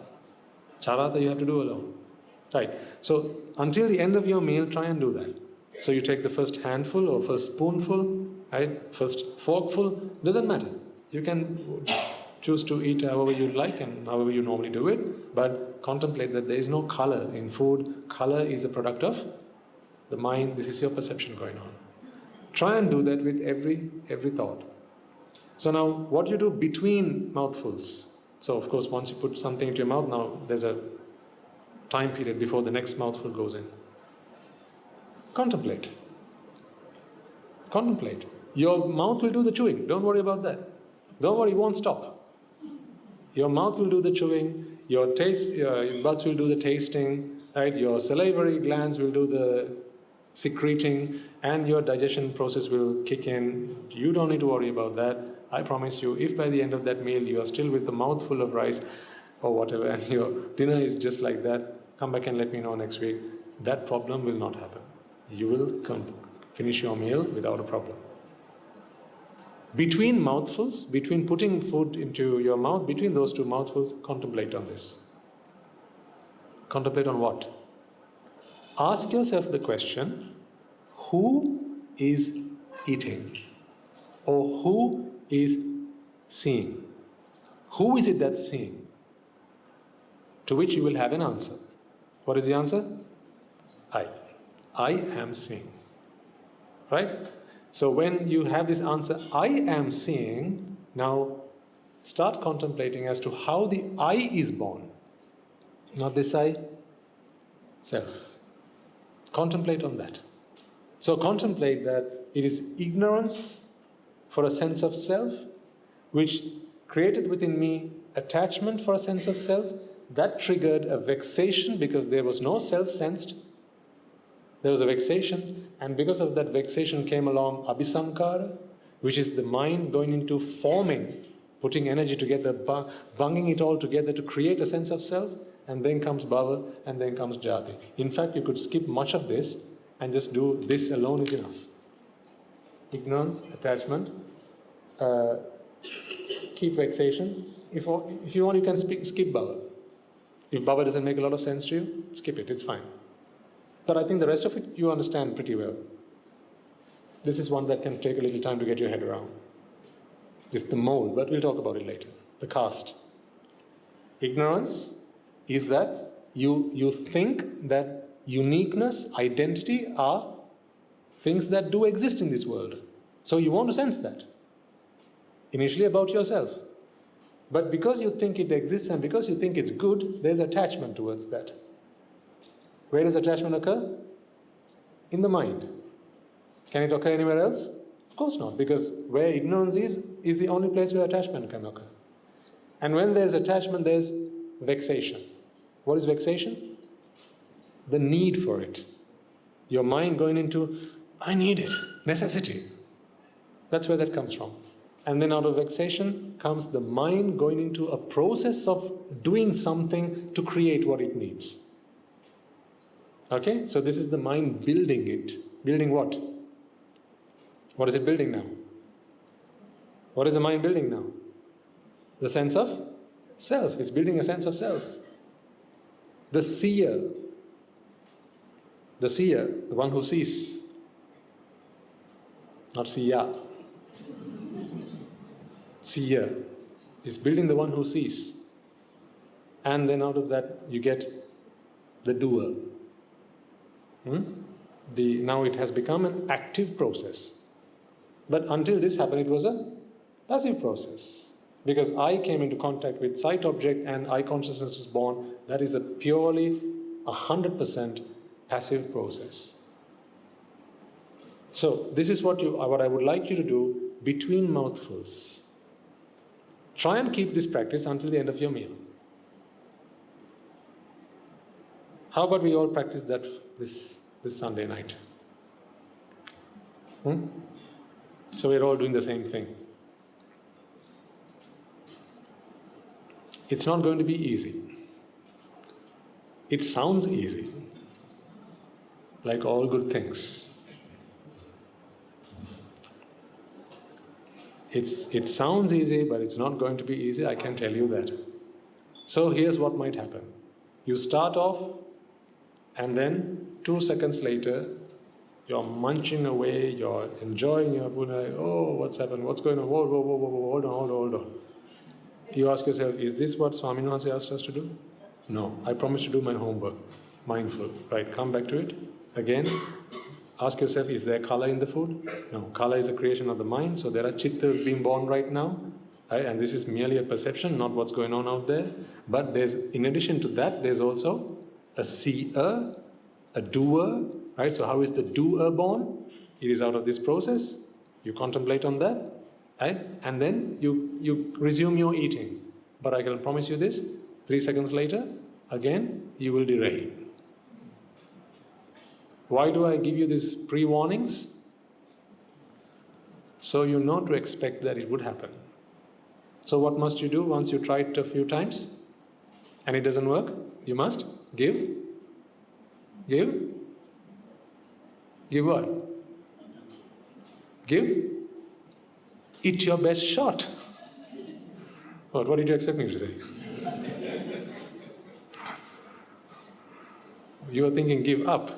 Charata you have to do alone. Right. So until the end of your meal, try and do that. So you take the first handful or first spoonful, right? First forkful, doesn't matter. You can choose to eat however you like and however you normally do it, but contemplate that there is no color in food. Color is a product of the mind. This is your perception going on. Try and do that with every thought. So now, what you do between mouthfuls. So of course, once you put something into your mouth, now there's a time period before the next mouthful goes in. Contemplate. Contemplate. Your mouth will do the chewing. Don't worry about that. Don't worry, it won't stop. Your mouth will do the chewing. Your buds will do the tasting. Right? Your salivary glands will do the secreting, and your digestion process will kick in. You don't need to worry about that. I promise you, if by the end of that meal you are still with the mouthful of rice or whatever, and your dinner is just like that, come back and let me know next week. That problem will not happen. You will finish your meal without a problem. Between mouthfuls, between putting food into your mouth, between those two mouthfuls, contemplate on this. Contemplate on what? Ask yourself the question, who is eating? Or who is seeing? Who is it that's seeing? To which you will have an answer. What is the answer? I am seeing. Right? So when you have this answer, I am seeing, now start contemplating as to how the I is born. Not this I, self. Contemplate on that. So contemplate that it is ignorance for a sense of self, which created within me attachment for a sense of self. That triggered a vexation because there was no self sensed. There was a vexation, and because of that vexation came along abhisankara, which is the mind going into forming, putting energy together, bunging it all together to create a sense of self, and then comes Bhava, and then comes Játhi. In fact, you could skip much of this and just do this alone is enough. Ignorance, attachment, keep vexation. If you want, you can skip Bhava. If Bhava doesn't make a lot of sense to you, skip it, it's fine. But I think the rest of it you understand pretty well. This is one that can take a little time to get your head around. This is the mold, but we'll talk about it later. The caste. Ignorance is that you think that uniqueness, identity are things that do exist in this world. So you want to sense that. Initially about yourself. But because you think it exists and because you think it's good, there's attachment towards that. Where does attachment occur? In the mind. Can it occur anywhere else? Of course not, because where ignorance is the only place where attachment can occur. And when there's attachment, there's vexation. What is vexation? The need for it. Your mind going into, I need it, necessity. That's where that comes from. And then out of vexation comes the mind going into a process of doing something to create what it needs. Okay? So this is the mind building it. Building what? What is it building now? What is the mind building now? The sense of self. It's building a sense of self. The seer, the one who sees, not seer. Seer is building the one who sees. And then out of that you get the doer. Now it has become an active process. But until this happened, it was a passive process. Because I came into contact with sight object and I consciousness was born, that is a purely 100% passive process. So this is what I would like you to do between mouthfuls. Try and keep this practice until the end of your meal. How about we all practice that this Sunday night? So we're all doing the same thing. It's not going to be easy. It sounds easy, like all good things. It sounds easy, but it's not going to be easy, I can tell you that. So here's what might happen. You start off, and then 2 seconds later, you're munching away, you're enjoying your food, and like, oh, what's happened? What's going on? Whoa, hold on. You ask yourself, is this what Swami Nasi asked us to do? No, I promise to do my homework. Mindful. Right, come back to it. Again, ask yourself, is there color in the food? No, color is a creation of the mind, so there are chittas being born right now. Right? And this is merely a perception, not what's going on out there. But in addition to that, there's also a seer, a doer. Right? So how is the doer born? It is out of this process. You contemplate on that. Right? And then you resume your eating. But I can promise you this, 3 seconds later, again, you will derail. Why do I give you these pre-warnings? So you know to expect that it would happen. So what must you do once you try it a few times and it doesn't work? You must give what? Give it your best shot. What did you expect me to say? You were thinking give up.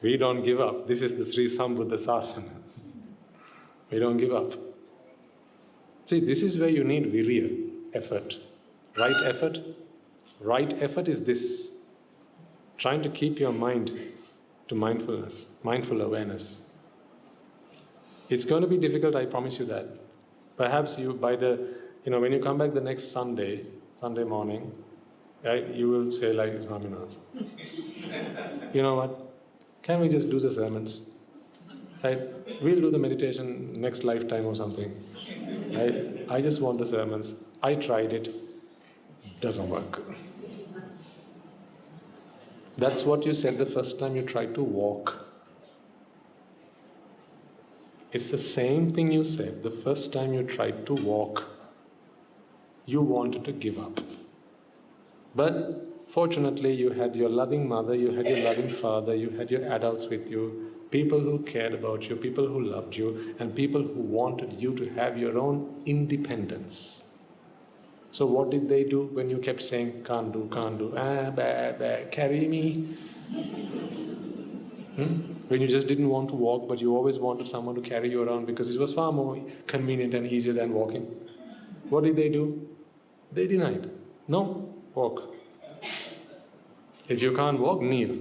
We don't give up. This is the Sri Sambuddha Sasana. We don't give up. See, this is where you need virya, effort. Right effort? Right effort is this. Trying to keep your mind to mindfulness, mindful awareness. It's going to be difficult, I promise you that. Perhaps when you come back the next Sunday morning, right, you will say like Swami Nasi, you know what? Can we just do the sermons? Right? We'll do the meditation next lifetime or something. Right? I just want the sermons. I tried it. Doesn't work. That's what you said the first time you tried to walk. It's the same thing you said the first time you tried to walk. You wanted to give up. But fortunately, you had your loving mother, you had your loving father, you had your adults with you, people who cared about you, people who loved you, and people who wanted you to have your own independence. So what did they do when you kept saying, can't do, carry me? When you just didn't want to walk, but you always wanted someone to carry you around because it was far more convenient and easier than walking. What did they do? They denied. No, walk. If you can't walk, kneel.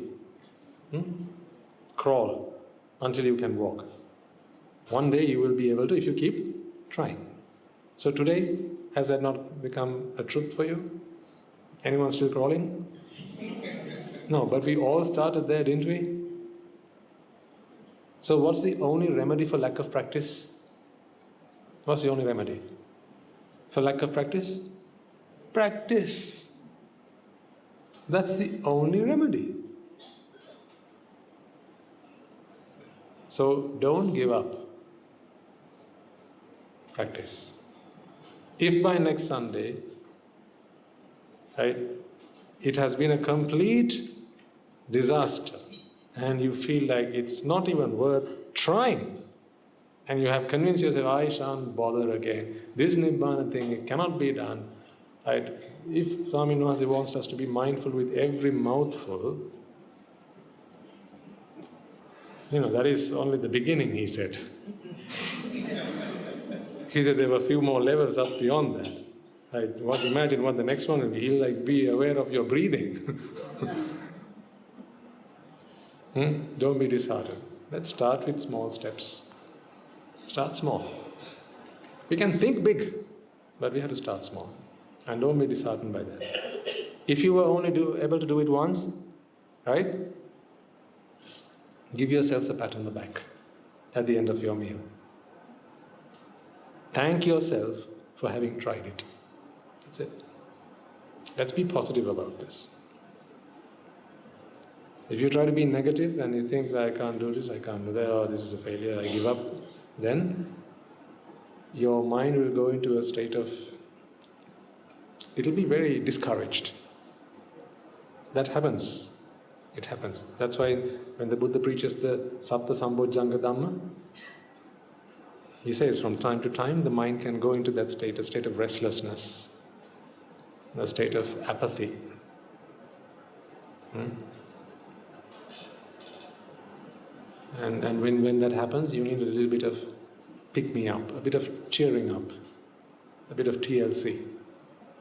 Crawl until you can walk. One day you will be able to if you keep trying. So today, has that not become a truth for you? Anyone still crawling? No, but we all started there, didn't we? So what's the only remedy for lack of practice? What's the only remedy for lack of practice? Practice. That's the only remedy. So don't give up. Practice. If by next Sunday, right, it has been a complete disaster and you feel like it's not even worth trying, and you have convinced yourself, I shan't bother again, this Nibbana thing, it cannot be done, right? If Swami Nwazi wants us to be mindful with every mouthful, that is only the beginning, he said. He said there were a few more levels up beyond that. Right? Imagine what the next one will be. He'll be aware of your breathing. Don't be disheartened. Let's start with small steps. Start small. We can think big, but we have to start small. And don't be disheartened by that. If you were only able to do it once, right? Give yourselves a pat on the back at the end of your meal. Thank yourself for having tried it. That's it. Let's be positive about this. If you try to be negative and you think, I can't do this, I can't do that, oh, this is a failure, I give up, then your mind will go into a state of, it'll be very discouraged. That happens. It happens. That's why when the Buddha preaches the Sapta Sambojjhanga Dhamma, he says from time to time the mind can go into that state, a state of restlessness, a state of apathy. And when that happens, you need a little bit of pick-me-up, a bit of cheering up, a bit of TLC.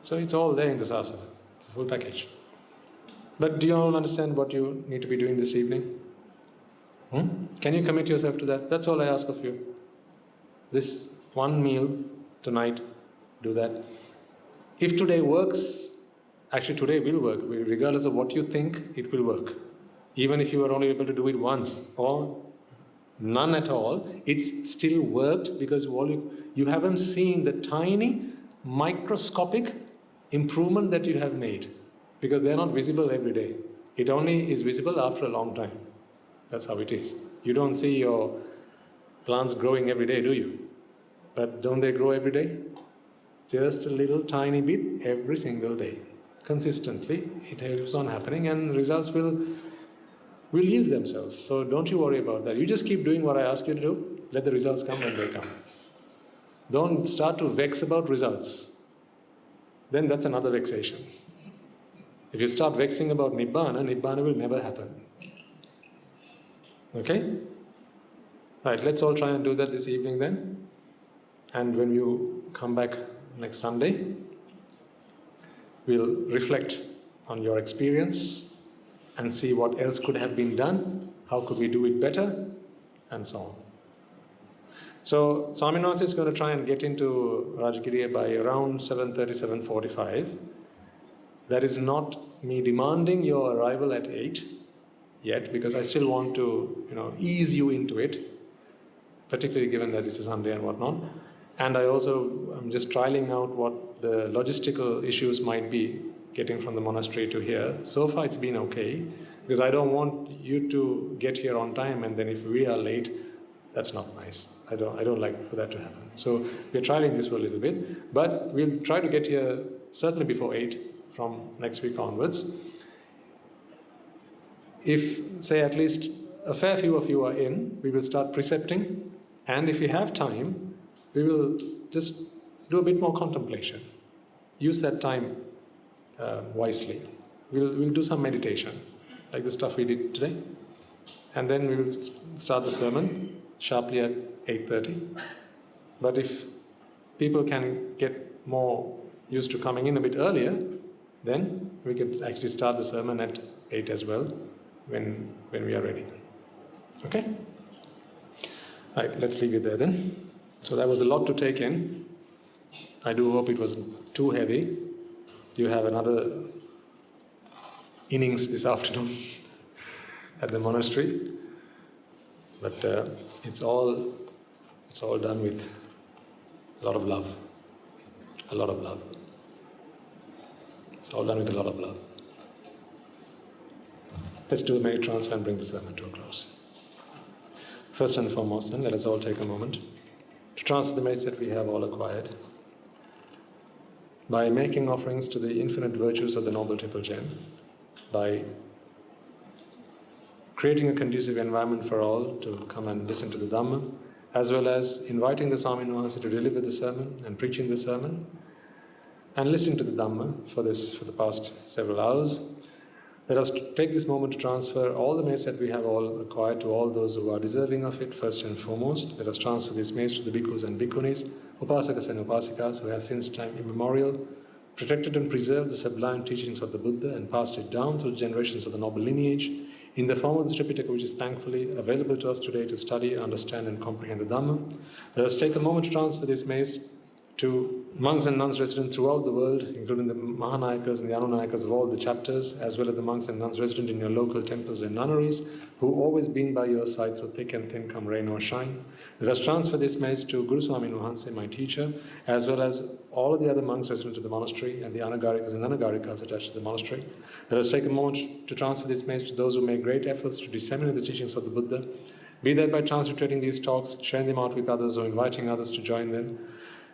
So it's all there in the Sasana. It's a full package. But do you all understand what you need to be doing this evening? Can you commit yourself to that? That's all I ask of you. This one meal tonight, do that. If today works, actually today will work. Regardless of what you think, it will work. Even if you were only able to do it once or none at all, it's still worked because you haven't seen the tiny, microscopic improvement that you have made. Because they're not visible every day. It only is visible after a long time. That's how it is. You don't see your plants growing every day, do you? But don't they grow every day? Just a little tiny bit every single day. Consistently, it keeps on happening and results will yield themselves. So don't you worry about that. You just keep doing what I ask you to do. Let the results come when they come. Don't start to vex about results. Then that's another vexation. If you start vexing about Nibbana, Nibbana will never happen. Okay? Right, let's all try and do that this evening then. And when you come back next Sunday, we'll reflect on your experience and see what else could have been done, how could we do it better, and so on. So, Swami Nwazi is going to try and get into Rajagiriya by around 7:30, 7:45. That is not me demanding your arrival at 8 yet, because I still want to, ease you into it, particularly given that it's a Sunday and whatnot. And I'm just trialing out what the logistical issues might be getting from the monastery to here. So far it's been okay, because I don't want you to get here on time and then if we are late, that's not nice. I don't like for that to happen. So we're trialing this for a little bit, but we'll try to get here certainly before 8 from next week onwards. If, say, at least a fair few of you are in, we will start precepting, and if we have time, we will just do a bit more contemplation. Use that time wisely. We'll do some meditation, like the stuff we did today, and then we will start the sermon sharply at 8:30. But if people can get more used to coming in a bit earlier, then we could actually start the sermon at 8 as well, when we are ready. Okay? Right, let's leave it there then. So that was a lot to take in. I do hope it wasn't too heavy. You have another innings this afternoon at the monastery, but it's all done with a lot of love. A lot of love. It's all done with a lot of love. Let's do a merit transfer and bring the sermon to a close. First and foremost, then, let us all take a moment to transfer the merits that we have all acquired by making offerings to the infinite virtues of the Noble Triple Gem, by creating a conducive environment for all to come and listen to the Dhamma, as well as inviting the Swami Vahanse to deliver the sermon and preaching the sermon, and listening to the Dhamma for the past several hours. Let us take this moment to transfer all the merits that we have all acquired to all those who are deserving of it, first and foremost. Let us transfer these merits to the bhikkhus and bhikkhunis, upasakas and upasikas, who have since time immemorial protected and preserved the sublime teachings of the Buddha and passed it down through generations of the noble lineage in the form of the Tripitaka, which is thankfully available to us today to study, understand and comprehend the Dhamma. Let us take a moment to transfer these merits to monks and nuns resident throughout the world, including the Mahanayakas and the Anunayakas of all the chapters, as well as the monks and nuns resident in your local temples and nunneries, who always been by your side through thick and thin, come rain or shine. Let us transfer this message to Guru Swami Vahanse, my teacher, as well as all of the other monks resident at the monastery and the Anagarikas and Anagarikas attached to the monastery. Let us take a moment to transfer this message to those who make great efforts to disseminate the teachings of the Buddha, be that by transliterating these talks, sharing them out with others, or inviting others to join them.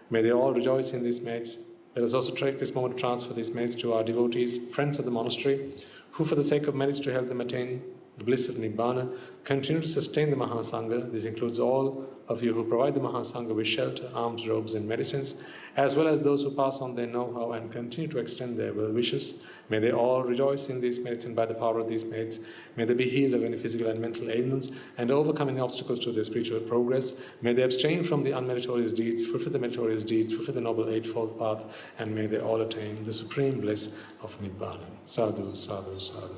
May they all rejoice in these merits. Let us also take this moment to transfer these merits to our devotees, friends of the monastery, who for the sake of merits to help them attain the bliss of Nibbana, continue to sustain the Mahasangha. This includes all of you who provide the Mahasangha with shelter, alms, robes and medicines, as well as those who pass on their know-how and continue to extend their well wishes. May they all rejoice in these merits, and by the power of these merits, may they be healed of any physical and mental ailments and overcoming obstacles to their spiritual progress. May they abstain from the unmeritorious deeds, fulfill the meritorious deeds, fulfill the noble eightfold path, and may they all attain the supreme bliss of Nibbana. Sadhu, sadhu, sadhu.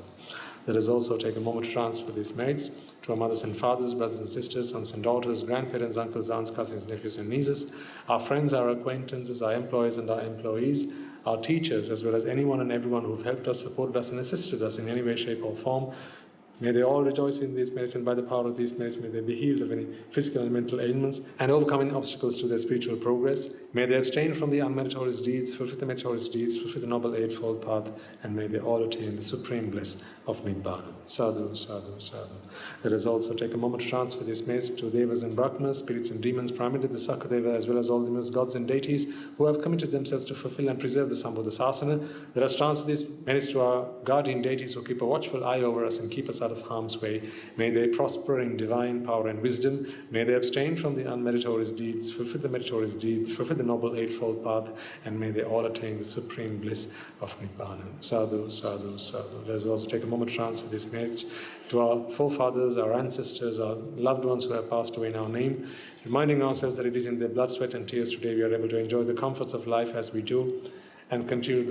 Let us also take a moment to transfer these merits to our mothers and fathers, brothers and sisters, sons and daughters, grandparents, uncles, aunts, cousins, nephews and nieces, our friends, our acquaintances, our employers and our employees, our teachers, as well as anyone and everyone who have helped us, supported us and assisted us in any way, shape or form. May they all rejoice in these merits, and by the power of these merits, may they be healed of any physical and mental ailments and overcoming obstacles to their spiritual progress. May they abstain from the unmeritorious deeds, fulfill the meritorious deeds, fulfill the noble eightfold path, and may they all attain the supreme bliss of Nibbana. Sadhu, sadhu, sadhu. Let us also take a moment to transfer these merits to devas and brahmanas, spirits and demons, primarily the Sakadeva, as well as all the gods and deities who have committed themselves to fulfill and preserve the Sambhuddha Sasana. Let us transfer these merits to our guardian deities who keep a watchful eye over us and keep us out of harm's way. May they prosper in divine power and wisdom. May they abstain from the unmeritorious deeds, fulfill the meritorious deeds, fulfill the noble eightfold path, and may they all attain the supreme bliss of Nibbana. Sadhu, sadhu, sadhu. Let us also take a moment to transfer this message to our forefathers, our ancestors, our loved ones who have passed away in our name, reminding ourselves that it is in their blood, sweat and tears today we are able to enjoy the comforts of life as we do, and continue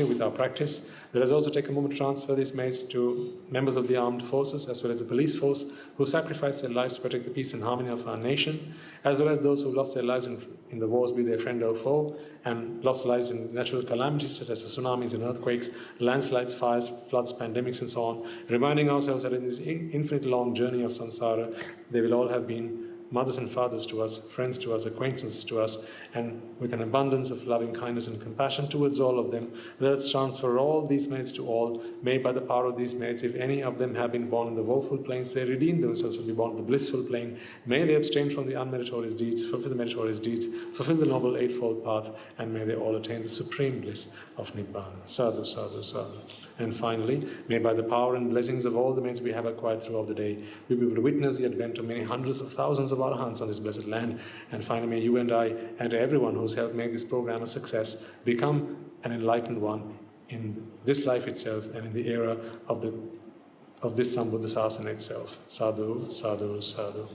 with our practice. Let us also take a moment to transfer these merits to members of the armed forces as well as the police force who sacrifice their lives to protect the peace and harmony of our nation, as well as those who lost their lives in the wars, be they friend or foe, and lost lives in natural calamities such as the tsunamis and earthquakes, landslides, fires, floods, pandemics and so on, reminding ourselves that in this infinite long journey of samsara, they will all have been mothers and fathers to us, friends to us, acquaintances to us, and with an abundance of loving kindness and compassion towards all of them, let us transfer all these merits to all. May by the power of these merits, if any of them have been born in the woeful planes, they redeem themselves and be born in the blissful plane. May they abstain from the unmeritorious deeds, fulfill the meritorious deeds, fulfill the noble eightfold path, and may they all attain the supreme bliss of Nibbana. Sadhu, sadhu, sadhu. And finally, may by the power and blessings of all the merits we have acquired throughout the day, we be able to witness the advent of many hundreds of thousands of arahants on this blessed land. And finally, may you and I, and everyone who's helped make this program a success, become an enlightened one in this life itself and in the era of this Sambhuddha Sasana itself. Sadhu, sadhu, sadhu.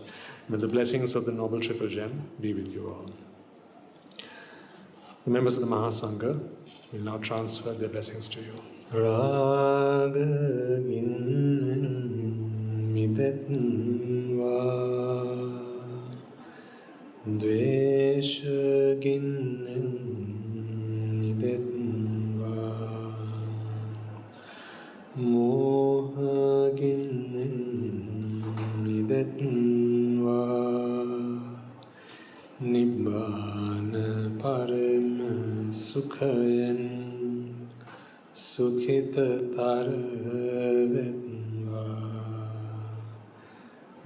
May the blessings of the Noble Triple Gem be with you all. The members of the Mahasangha will now transfer their blessings to you. Rāga ginnan mitetva Dveshaginnen nidetva Mohaginnen nidetva Nibbāna parama sukhayan Sukhitatara vedva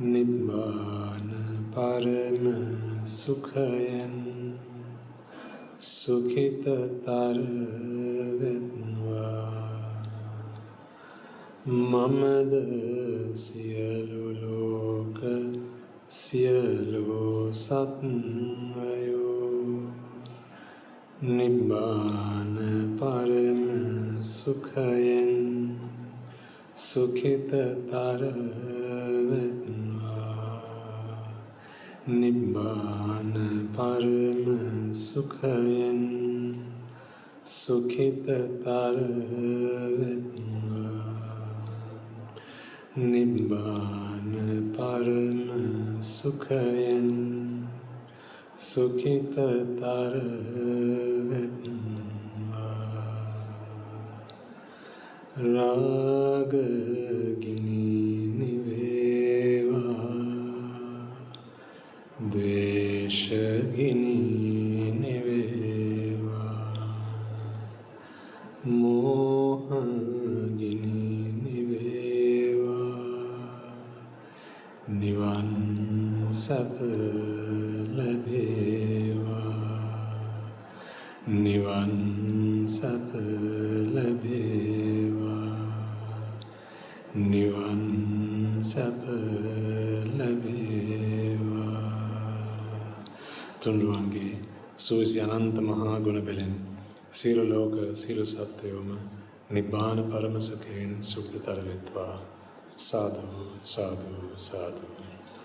Nibbāna parama sukhayan Sukhitatara vedva Mamada siyalo loka siyalo satvayo Nibbāna parama sukhayan Sukhitatara vedva Nibbāna parama sukhayan Sukhitatara vedva Nibbāna parama sukhayan Sukhitatara vedva Rajagini niveva Dveshagini niveva Mohagini niveva Nivan sapa labeva Nivan sapa labeva Nivan sapa labeva Tunduange සුවිසි අනන්ත මහා ගුණ බැලෙන් සියලු ලෝක සියලු සත්වයෝම නිබ්බාන පරම සුඛයෙන් සුඛිතතර වෙත්වා සාදු සාදු සාදු